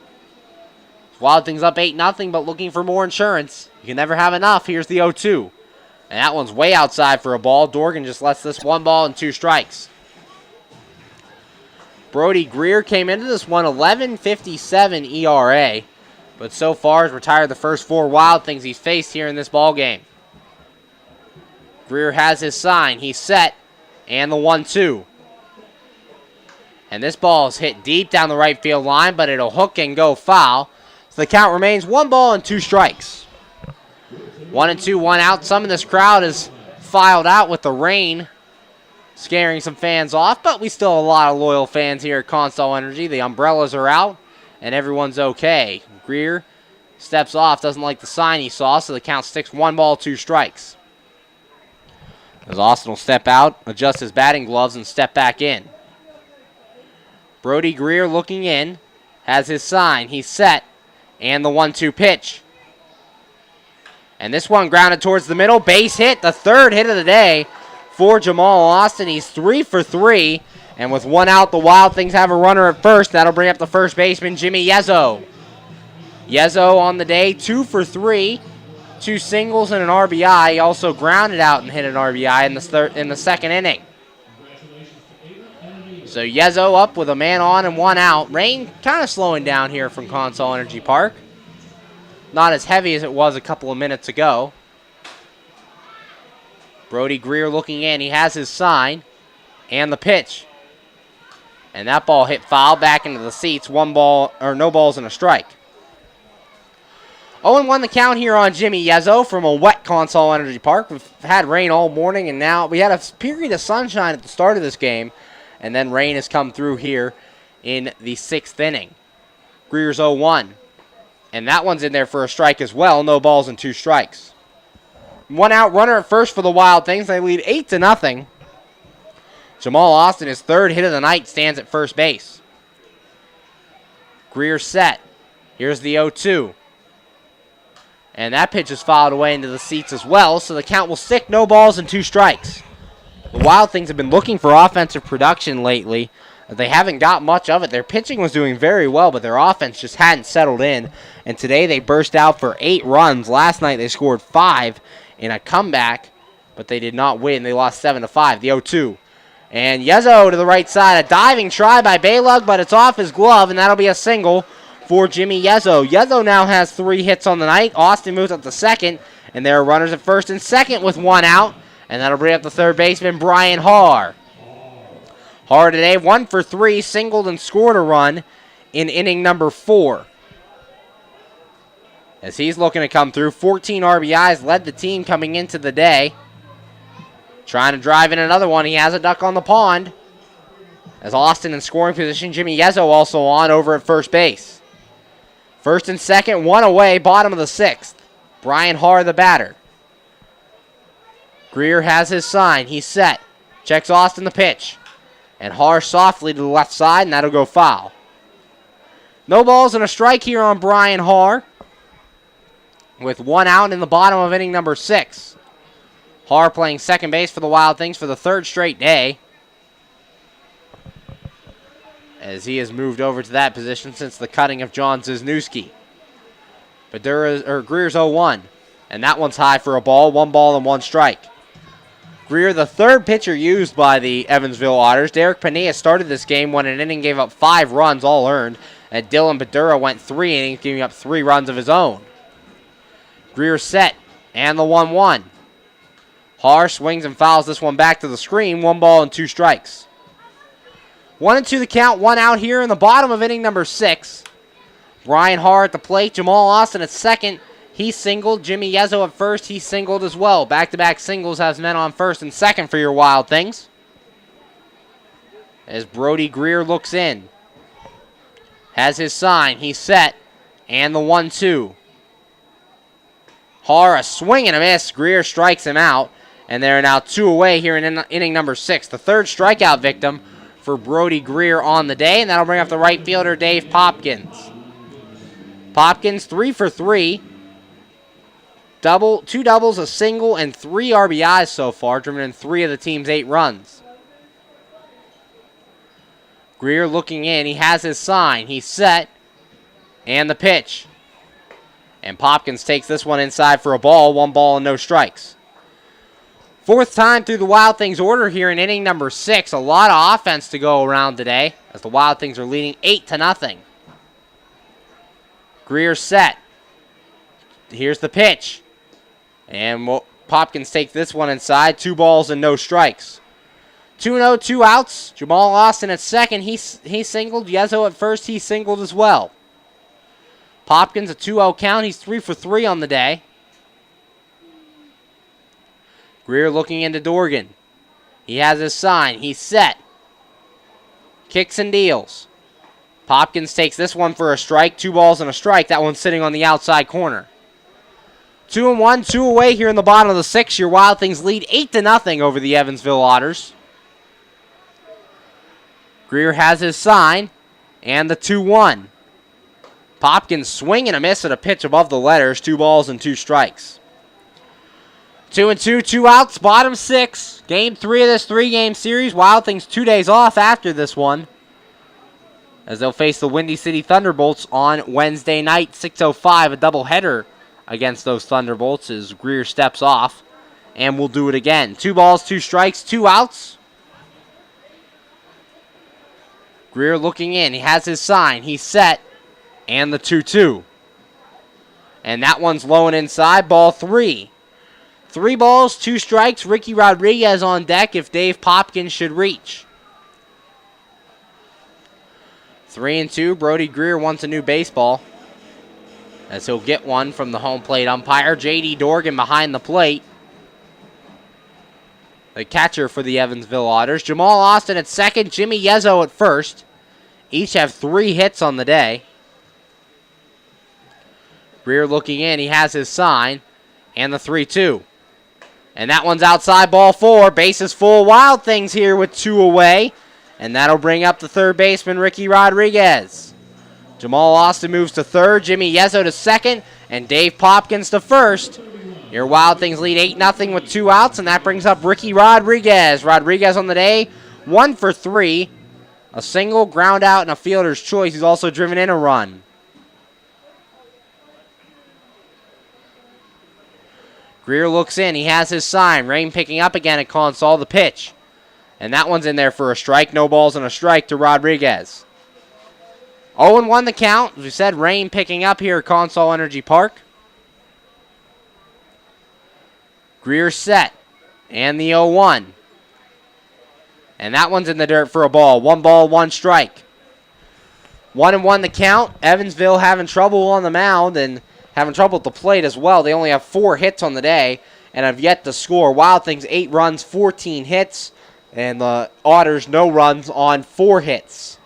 [SPEAKER 1] Wild Things up 8-0, but looking for more insurance. You can never have enough. Here's the 0-2. And that one's way outside for a ball. Dorgan just lets this 1 ball and 2 strikes. Brody Greer came into this one 11.57 ERA, but so far has retired the first 4 Wild Things he's faced here in this ball game. Greer has his sign. He's set. And the 1-2. And this ball is hit deep down the right field line, but it'll hook and go foul. So the count remains 1 ball and 2 strikes. 1-2, 1 out. Some of this crowd is filed out with the rain scaring some fans off, but we still have a lot of loyal fans here at Consol Energy. The umbrellas are out, and everyone's okay. Greer steps off, doesn't like the sign he saw, so the count sticks 1 ball, 2 strikes. As Austin will step out, adjust his batting gloves, and step back in. Brody Greer looking in, has his sign. He's set, and the 1-2 pitch. And this one grounded towards the middle. Base hit, the 3rd hit of the day for Jamal Austin. He's 3 for 3. And with 1 out, the Wild Things have a runner at first. That'll bring up the first baseman, Jimmy Yezzo. Yezzo on the day, 2 for 3. 2 singles and an RBI. He also grounded out and hit an RBI in the 2nd inning. So Yezzo up with a man on and 1 out. Rain kind of slowing down here from Consol Energy Park. Not as heavy as it was a couple of minutes ago. Brody Greer looking in. He has his sign. And the pitch. And that ball hit foul back into the seats. 1 ball, or no balls and a strike. 0-1 the count here on Jimmy Yezzo from a wet Consol Energy Park. We've had rain all morning, and now we had a period of sunshine at the start of this game. And then rain has come through here in the 6th inning. Greer's 0-1. And that one's in there for a strike as well. No balls and 2 strikes. 1 out, runner at first for the Wild Things. They lead 8-0. Jamal Austin, his 3rd hit of the night, stands at first base. Greer set. Here's the 0-2. And that pitch is fouled away into the seats as well, so the count will stick. No balls and 2 strikes. The Wild Things have been looking for offensive production lately. They haven't got much of it. Their pitching was doing very well, but their offense just hadn't settled in. And today they burst out for 8 runs. Last night they scored 5 in a comeback but they did not win. They lost 7-5, the 0-2. And Yezo to the right side, a diving try by Baylug, but it's off his glove, and that'll be a single for Jimmy Yezo. Yezo now has 3 hits on the night. Austin moves up to second, and there are runners at first and second with 1 out, and that'll bring up the third baseman, Brian Haar. Haar today, 1 for 3, singled and scored a run in inning number 4. As he's looking to come through, 14 RBIs, led the team coming into the day. Trying to drive in another one. He has a duck on the pond. As Austin in scoring position, Jimmy Yezo also on over at first base. First and second, 1 away, bottom of the 6th. Brian Haar, the batter. Greer has his sign. He's set. Checks Austin the pitch. And Haar softly to the left side, and that'll go foul. No balls and a strike here on Brian Haar, with 1 out in the bottom of inning number 6. Haar playing second base for the Wild Things for the 3rd straight day, as he has moved over to that position since the cutting of John Zizniewski. But Greer's 0-1, and that one's high for a ball, 1 ball and 1 strike. Greer, the 3rd pitcher used by the Evansville Otters. Derek Panea started this game when an inning gave up 5 runs, all earned, and Dylan Badura went 3 innings, giving up 3 runs of his own. Greer set, and the 1-1. Haar swings and fouls this one back to the screen, 1 ball and 2 strikes. 1-2 the count, 1 out here in the bottom of inning number 6. Brian Haar at the plate, Jamal Austin at second. He singled. Jimmy Yezo at first, he singled as well. Back-to-back singles has men on first and second for your Wild Things. As Brody Greer looks in. Has his sign, he's set, and the 1-2. Haar, a swing and a miss. Greer strikes him out, and they're now 2 away here in inning number 6. The 3rd strikeout victim for Brody Greer on the day, and that'll bring up the right fielder, Dave Popkins. Popkins, 3 for 3. 2 doubles, a single, and 3 RBIs so far, driven in 3 of the team's 8 runs. Greer looking in. He has his sign. He's set. And the pitch. And Popkins takes this one inside for a ball. 1 ball and no strikes. 4th time through the Wild Things order here in inning number 6. A lot of offense to go around today, as the Wild Things are leading 8-0. Greer set. Here's the pitch. And Popkins takes this one inside. 2 balls and no strikes. 2-0, 2 outs. Jamal Austin at second. He singled. Yezo at first. He singled as well. Popkins, a 2-0 count. He's 3 for 3 on the day. Greer looking into Dorgan. He has his sign. He's set. Kicks and deals. Popkins takes this one for a strike. 2 balls and a strike. That one's sitting on the outside corner. 2-1, 2 away here in the bottom of the 6th. Your Wild Things lead 8-0 over the Evansville Otters. Greer has his sign, and the 2-1. Popkins swing and a miss at a pitch above the letters. 2 balls and 2 strikes. 2-2, 2 outs, bottom 6. Game 3 of this 3-game series. Wild Things 2 days off after this one, as they'll face the Windy City Thunderbolts on Wednesday night, 6:05, a doubleheader against those Thunderbolts as Greer steps off, and we'll do it again. 2 balls, 2 strikes, 2 outs. Greer looking in. He has his sign. He's set, and the 2-2. And that one's low and inside, ball 3. 3 balls, 2 strikes. Ricky Rodriguez on deck if Dave Popkins should reach. 3-2, Brody Greer wants a new baseball, as he'll get one from the home plate umpire. J.D. Dorgan behind the plate, the catcher for the Evansville Otters. Jamal Austin at second, Jimmy Yezo at first. Each have 3 hits on the day. Greer looking in. He has his sign, and the 3-2. And that one's outside, ball 4. Bases full. Wild Things here with 2 away, and that'll bring up the third baseman, Ricky Rodriguez. Jamal Austin moves to third, Jimmy Yezo to second, and Dave Popkins to first. Your Wild Things lead 8-0 with 2 outs, and that brings up Ricky Rodriguez. Rodriguez on the day, 1 for 3. A single, ground out, and a fielder's choice. He's also driven in a run. Greer looks in. He has his sign. Rain picking up again at Consol, the pitch. And that one's in there for a strike. No balls and a strike to Rodriguez. 0-1 the count. As we said, rain picking up here at Consol Energy Park. Greer set. And the 0-1. And that one's in the dirt for a ball. 1 ball, 1 strike. 1-1 the count. Evansville having trouble on the mound and having trouble at the plate as well. They only have 4 hits on the day and have yet to score. Wild Things 8 runs, 14 hits. And the Otters no runs on 4 hits.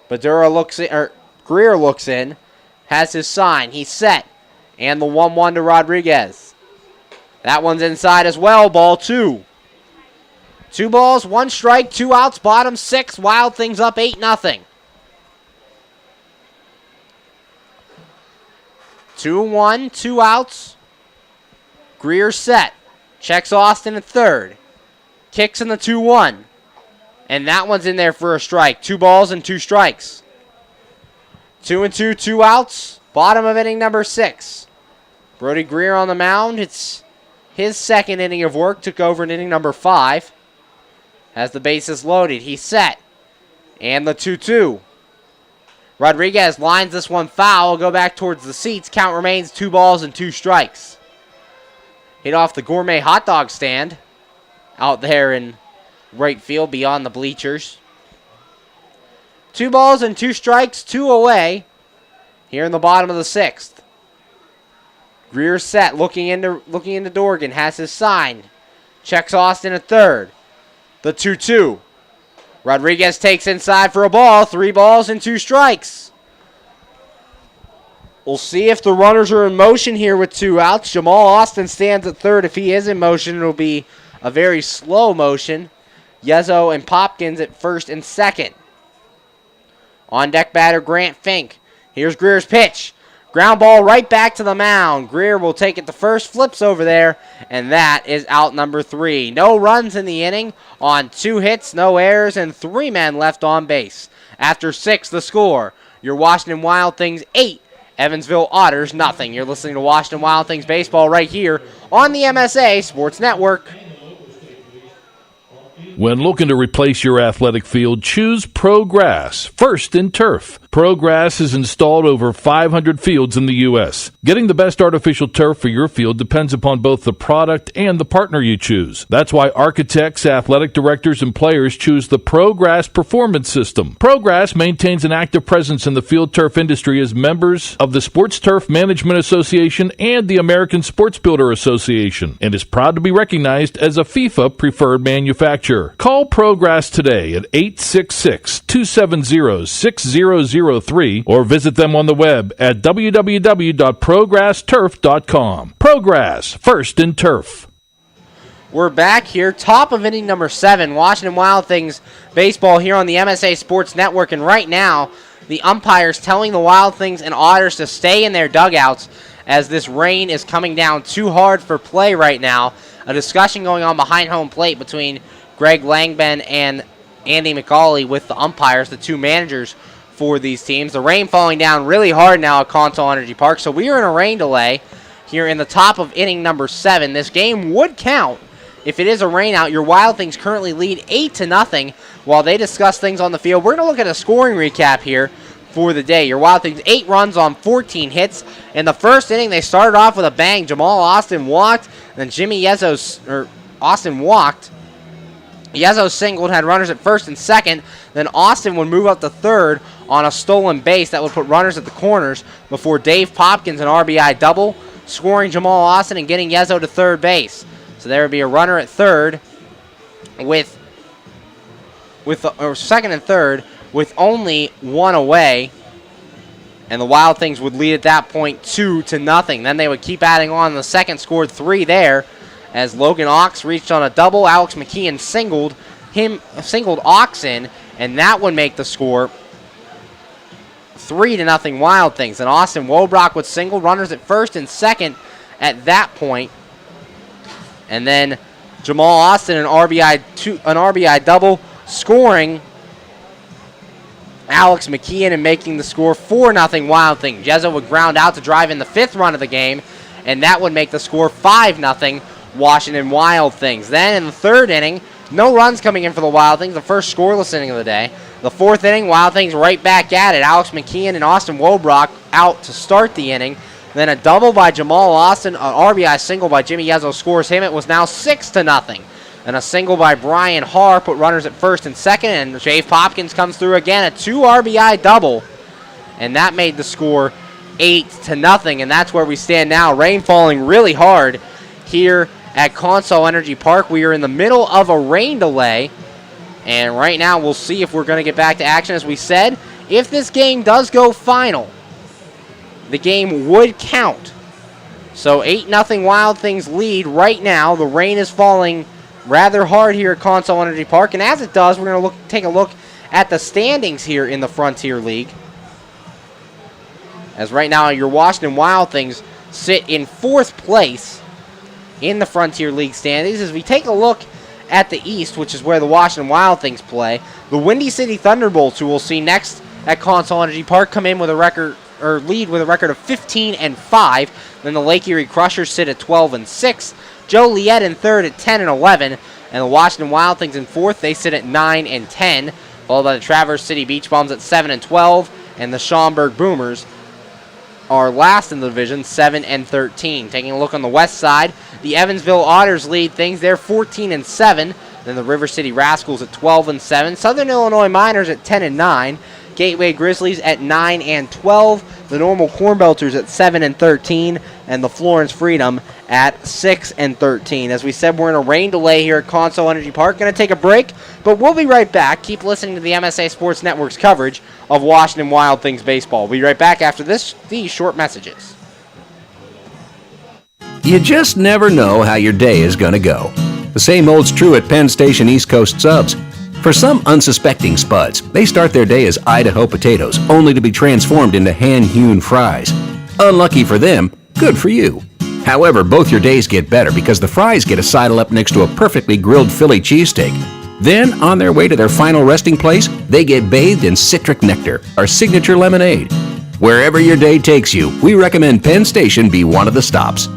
[SPEAKER 1] Badura looks in, or Greer looks in, has his sign. He's set. And the 1-1 to Rodriguez. That one's inside as well. Ball 2. 2 balls, 1 strike, 2 outs, bottom 6. Wild Things up 8-0. 2-1, 2 outs. Greer set. Checks Austin at third. Kicks in the 2-1. And that one's in there for a strike. 2 balls and 2 strikes. 2-2, 2 outs. Bottom of inning number 6. Brody Greer on the mound. It's his second inning of work. Took over in inning number 5. Has the bases loaded. He's set. And the 2-2. Rodriguez lines this one foul. Go back towards the seats. Count remains 2 balls and 2 strikes. Hit off the gourmet hot dog stand out there in right field beyond the bleachers. 2 balls and 2 strikes, 2 away here in the bottom of the 6th. Greer set, looking into Dorgan, has his sign. Checks Austin at third. The 2-2. Rodriguez takes inside for a ball. 3 balls and 2 strikes. We'll see if the runners are in motion here with 2 outs. Jamal Austin stands at third. If he is in motion, it'll be a very slow motion. Yezzo and Popkins at first and second. On deck batter Grant Fink. Here's Greer's pitch. Ground ball right back to the mound. Greer will take it to first, flips over there, and that is out number 3. No runs in the inning on 2 hits, no errors, and 3 men left on base. After 6, the score. Your Washington Wild Things 8, Evansville Otters nothing. You're listening to Washington Wild Things baseball right here on the MSA Sports Network.
[SPEAKER 2] When looking to replace your athletic field, choose ProGrass, first in turf. ProGrass has installed over 500 fields in the U.S. Getting the best artificial turf for your field depends upon both the product and the partner you choose. That's why architects, athletic directors, and players choose the ProGrass Performance System. ProGrass maintains an active presence in the field turf industry as members of the Sports Turf Management Association and the American Sports Builder Association, and is proud to be recognized as a FIFA preferred manufacturer. Call ProGrass today at 866-270-6003 or visit them on the web at www.progressturf.com. ProGrass, first in turf.
[SPEAKER 1] We're back here, top of inning number 7, Washington Wild Things baseball here on the MSA Sports Network, and right now the umpires telling the Wild Things and Otters to stay in their dugouts as this rain is coming down too hard for play right now. A discussion going on behind home plate between Greg Langben and Andy McCauley with the umpires, the 2 managers for these teams. The rain falling down really hard now at Consol Energy Park, so we are in a rain delay here in the top of inning number 7. This game would count if it is a rain out. Your Wild Things currently lead 8-0 while they discuss things on the field. We're going to look at a scoring recap here for the day. Your Wild Things 8 runs on 14 hits. In the first inning, they started off with a bang. Jamal Austin walked, then Austin walked. Yezzo singled, had runners at first and second. Then Austin would move up to third on a stolen base that would put runners at the corners before Dave Popkins, an RBI double, scoring Jamal Austin and getting Yezzo to third base. So there would be a runner at third with second and third with only 1 away. And the Wild Things would lead at that point 2-0. Then they would keep adding on. The second scored 3 there, as Logan Ox reached on a double. Alex McKeon singled Ox in, and that would make the score 3-0 Wild Things. And Austin Wobrock would single, runners at first and second at that point. And then Jamal Austin an RBI double, scoring Alex McKeon and making the score 4-0 Wild Things. Jezza would ground out to drive in the 5th run of the game, and that would make the score 5-0 Washington Wild Things. Then in the third inning, no runs coming in for the Wild Things, the first scoreless inning of the day. The fourth inning, Wild Things right back at it. Alex McKeon and Austin Wobrock out to start the inning. Then a double by Jamal Austin, an RBI single by Jimmy Yezzo scores him. It was now 6-0. And a single by Brian Haar put runners at first and second, and Jave Popkins comes through again, a 2 RBI double. And that made the score 8-0, and that's where we stand now. Rain falling really hard here at Consol Energy Park. We are in the middle of a rain delay, and right now we'll see if we're going to get back to action. As we said, if this game does go final, the game would count. So 8-0 Wild Things lead right now. The rain is falling rather hard here at Consol Energy Park, and as it does, we're going to take a look at the standings here in the Frontier League. As right now, your Washington Wild Things sit in 4th place in the Frontier League standings. As we take a look at the East, which is where the Washington Wild Things play, the Windy City Thunderbolts, who we'll see next at Consol Energy Park, come in with a record, or lead with a record of 15-5. Then the Lake Erie Crushers sit at 12-6. Joliet in 3rd at 10-11. And the Washington Wild Things in 4th, they sit at 9-10. Followed by the Traverse City Beach Bums at 7-12. And the Schaumburg Boomers are last in the division, 7-13. Taking a look on the west side, the Evansville Otters lead things. They're 14-7. Then the River City Rascals at 12-7. Southern Illinois Miners at 10-9. Gateway Grizzlies at 9-12. The Normal Corn Belters at 7-13. And the Florence Freedom at 6-13. As we said, we're in a rain delay here at Consol Energy Park. Going to take a break, but we'll be right back. Keep listening to the MSA Sports Network's coverage of Washington Wild Things baseball. We'll be right back after these short messages.
[SPEAKER 9] You just never know how your day is going to go. The same holds true at Penn Station East Coast Subs. For some unsuspecting spuds, they start their day as Idaho potatoes, only to be transformed into hand-hewn fries. Unlucky for them, good for you. However, both your days get better because the fries get a sidle up next to a perfectly grilled Philly cheesesteak. Then, on their way to their final resting place, they get bathed in citric nectar, our signature lemonade. Wherever your day takes you, we recommend Penn Station be one of the stops.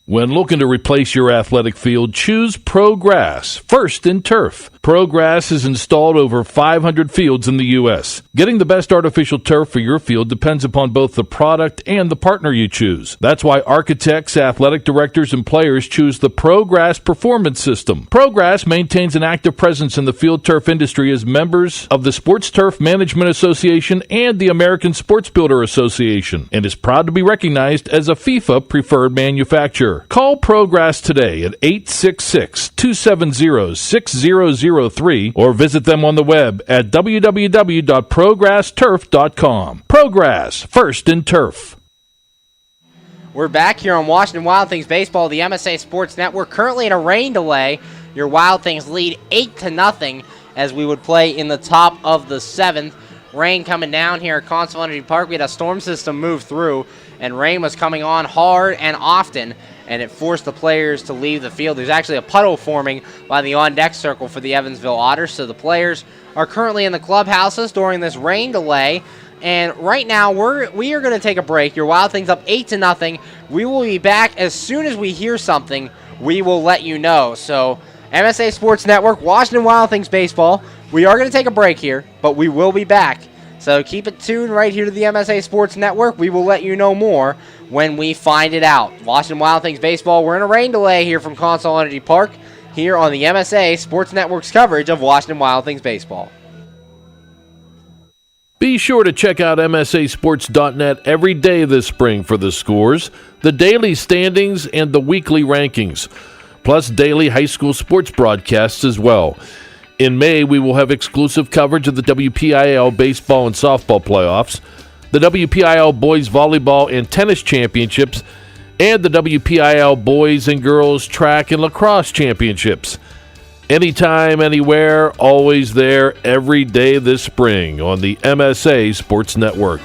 [SPEAKER 2] When looking to replace your athletic field, choose ProGrass, first in turf. ProGrass is installed over 500 fields in the U.S. Getting the best artificial turf for your field depends upon both the product and the partner you choose. That's why architects, athletic directors, and players choose the ProGrass Performance System. ProGrass maintains an active presence in the field turf industry as members of the Sports Turf Management Association and the American Sports Builder Association, and is proud to be recognized as a FIFA preferred manufacturer. Call ProGrass today at 866-270-6003 or visit them on the web at www.progressturf.com. ProGrass, first in turf.
[SPEAKER 1] We're back here on Washington Wild Things Baseball, the MSA Sports Network, currently in a rain delay. Your Wild Things lead 8-0 as we would play in the top of the 7th. Rain coming down here at Consol Energy Park. We had a storm system move through, and rain was coming on hard and often, and it forced the players to leave the field. There's actually a puddle forming by the on-deck circle for the Evansville Otters, so the players are currently in the clubhouses during this rain delay. And right now, we are going to take a break. Your Wild Things up 8-0. We will be back as soon as we hear something. We will let you know. So, MSA Sports Network, Washington Wild Things Baseball. We are going to take a break here, but we will be back. So keep it tuned right here to the MSA Sports Network. We will let you know more when we find it out. Washington Wild Things Baseball, we're in a rain delay here from Consol Energy Park here on the MSA Sports Network's coverage of Washington Wild Things Baseball.
[SPEAKER 2] Be sure to check out MSASports.net every day this spring for the scores, the daily standings, and the weekly rankings, plus daily high school sports broadcasts as well. In May, we will have exclusive coverage of the WPIAL baseball and softball playoffs, the WPIAL boys volleyball and tennis championships, and the WPIAL boys and girls track and lacrosse championships. Anytime, anywhere, always there, every day this spring on the MSA Sports Network.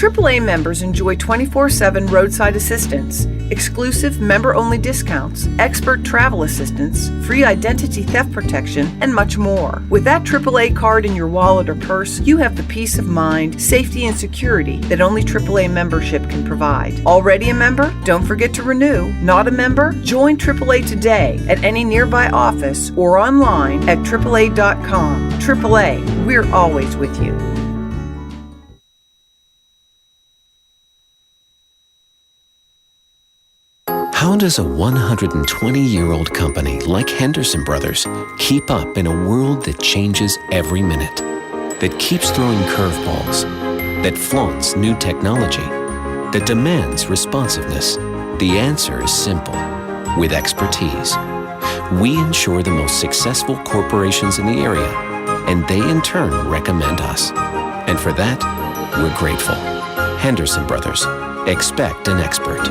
[SPEAKER 4] AAA members enjoy 24/7 roadside assistance, exclusive member-only discounts, expert travel assistance, free identity theft protection, and much more. With that AAA card in your wallet or purse, you have the peace of mind, safety, and security that only AAA membership can provide. Already a member? Don't forget to renew. Not a member? Join AAA today at any nearby office or online at AAA.com. AAA, we're always with you.
[SPEAKER 5] How does a 120-year-old company like Henderson Brothers keep up in a world that changes every minute, that keeps throwing curveballs, that flaunts new technology, that demands responsiveness? The answer is simple. With expertise. We insure the most successful corporations in the area, and they in turn recommend us. And for that, we're grateful. Henderson Brothers. Expect an expert.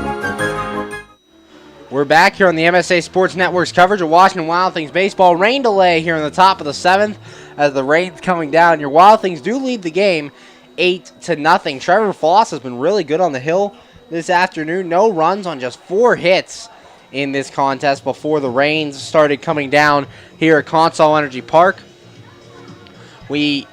[SPEAKER 1] We're back here on the MSA Sports Network's coverage of Washington Wild Things baseball. Rain delay here in the top of the 7th as the rain's coming down. Your Wild Things do lead the game 8-0. Trevor Foss has been really good on the hill this afternoon. No runs on just 4 hits in this contest before the rains started coming down here at Consol Energy Park. We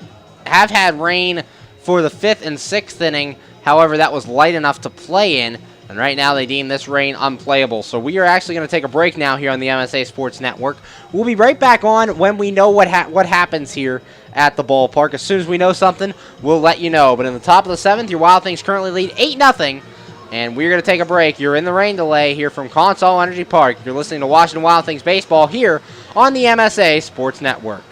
[SPEAKER 1] have had rain for the 5th and 6th inning. However, that was light enough to play in. And right now they deem this rain unplayable. So we are actually going to take a break now here on the MSA Sports Network. We'll be right back on when we know what happens here at the ballpark. As soon as we know something, we'll let you know. But in the top of the 7th, your Wild Things currently lead 8-0. And we're going to take a break. You're in the rain delay here from Consol Energy Park. You're listening to Washington Wild Things baseball here on the MSA Sports Network.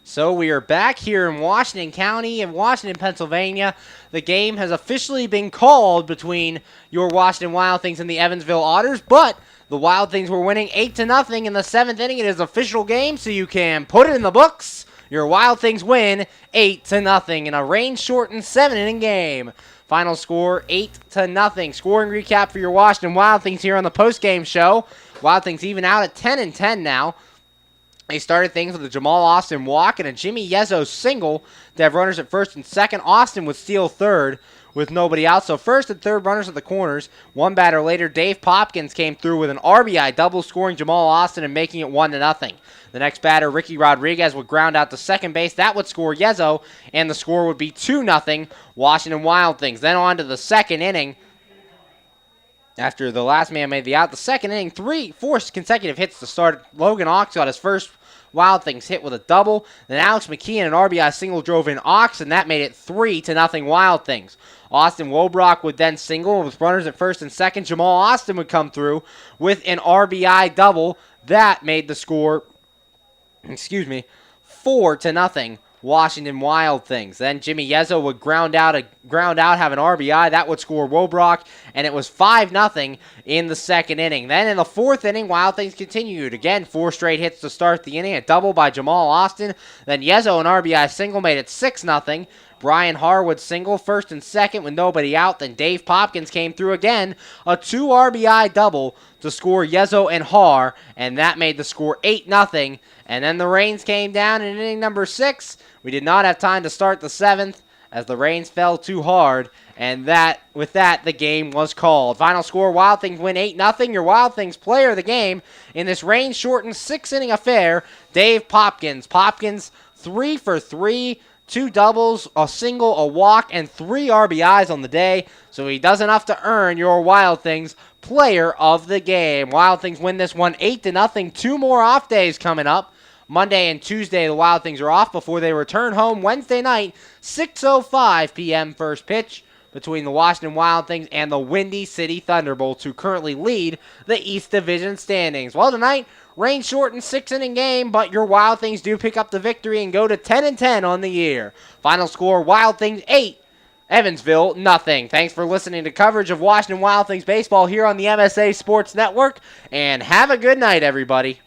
[SPEAKER 1] So we are back here in Washington County in Washington, Pennsylvania. The game has officially been called between your Washington Wild Things and the Evansville Otters, but the Wild Things were winning 8-0 in the 7th inning. It is an official game, so you can put it in the books. Your Wild Things win 8-0 in a rain-shortened 7-inning game. Final score 8-0. Scoring recap for your Washington Wild Things here on the post-game show. Wild Things even out at 10-10 now. They started things with a Jamal Austin walk and a Jimmy Yezzo single to have runners at first and second. Austin would steal third with nobody out. So first and third runners at the corners. One batter later, Dave Popkins came through with an RBI double, scoring Jamal Austin and making it 1-0. The next batter, Ricky Rodriguez, would ground out to second base. That would score Yezzo, and the score would be 2-0 Washington Wild Things. Then on to the second inning. After the last man made the out, the second inning, four consecutive hits to start. Logan Ox got his first Wild Things hit with a double. Then Alex McKeon, an RBI single, drove in Ox, and that made it 3-0 Wild Things. Austin Wobrock would then single with runners at first and second. Jamal Austin would come through with an RBI double. That made the score, 4-0 Washington Wild Things. Then Jimmy Yezzo would ground out, have an RBI. That would score Wobrock, and it was 5-0 in the second inning. Then in the fourth inning, Wild Things continued. Again, 4 straight hits to start the inning. A double by Jamal Austin. Then Yezzo, an RBI single, made it 6-0. Brian Harwood single, first and second with nobody out. Then Dave Popkins came through again. A 2 RBI double to score Yezzo and Har, and that made the score 8-0. And then the rains came down in inning number 6. We did not have time to start the 7th as the rains fell too hard, and with that, the game was called. Final score, Wild Things win 8-0. Your Wild Things player of the game in this rain-shortened 6-inning affair, Dave Popkins. Popkins, 3 for 3, 2 doubles, a single, a walk, and 3 RBIs on the day, so he does enough to earn your Wild Things player of the game. Wild Things win this one 8-0. 2 more off days coming up. Monday and Tuesday, the Wild Things are off before they return home Wednesday night, 6:05 p.m. first pitch between the Washington Wild Things and the Windy City Thunderbolts, who currently lead the East Division standings. Well, tonight, rain-shortened 6-inning game, but your Wild Things do pick up the victory and go to 10-10 on the year. Final score, Wild Things 8, Evansville nothing. Thanks for listening to coverage of Washington Wild Things baseball here on the MSA Sports Network, and have a good night, everybody.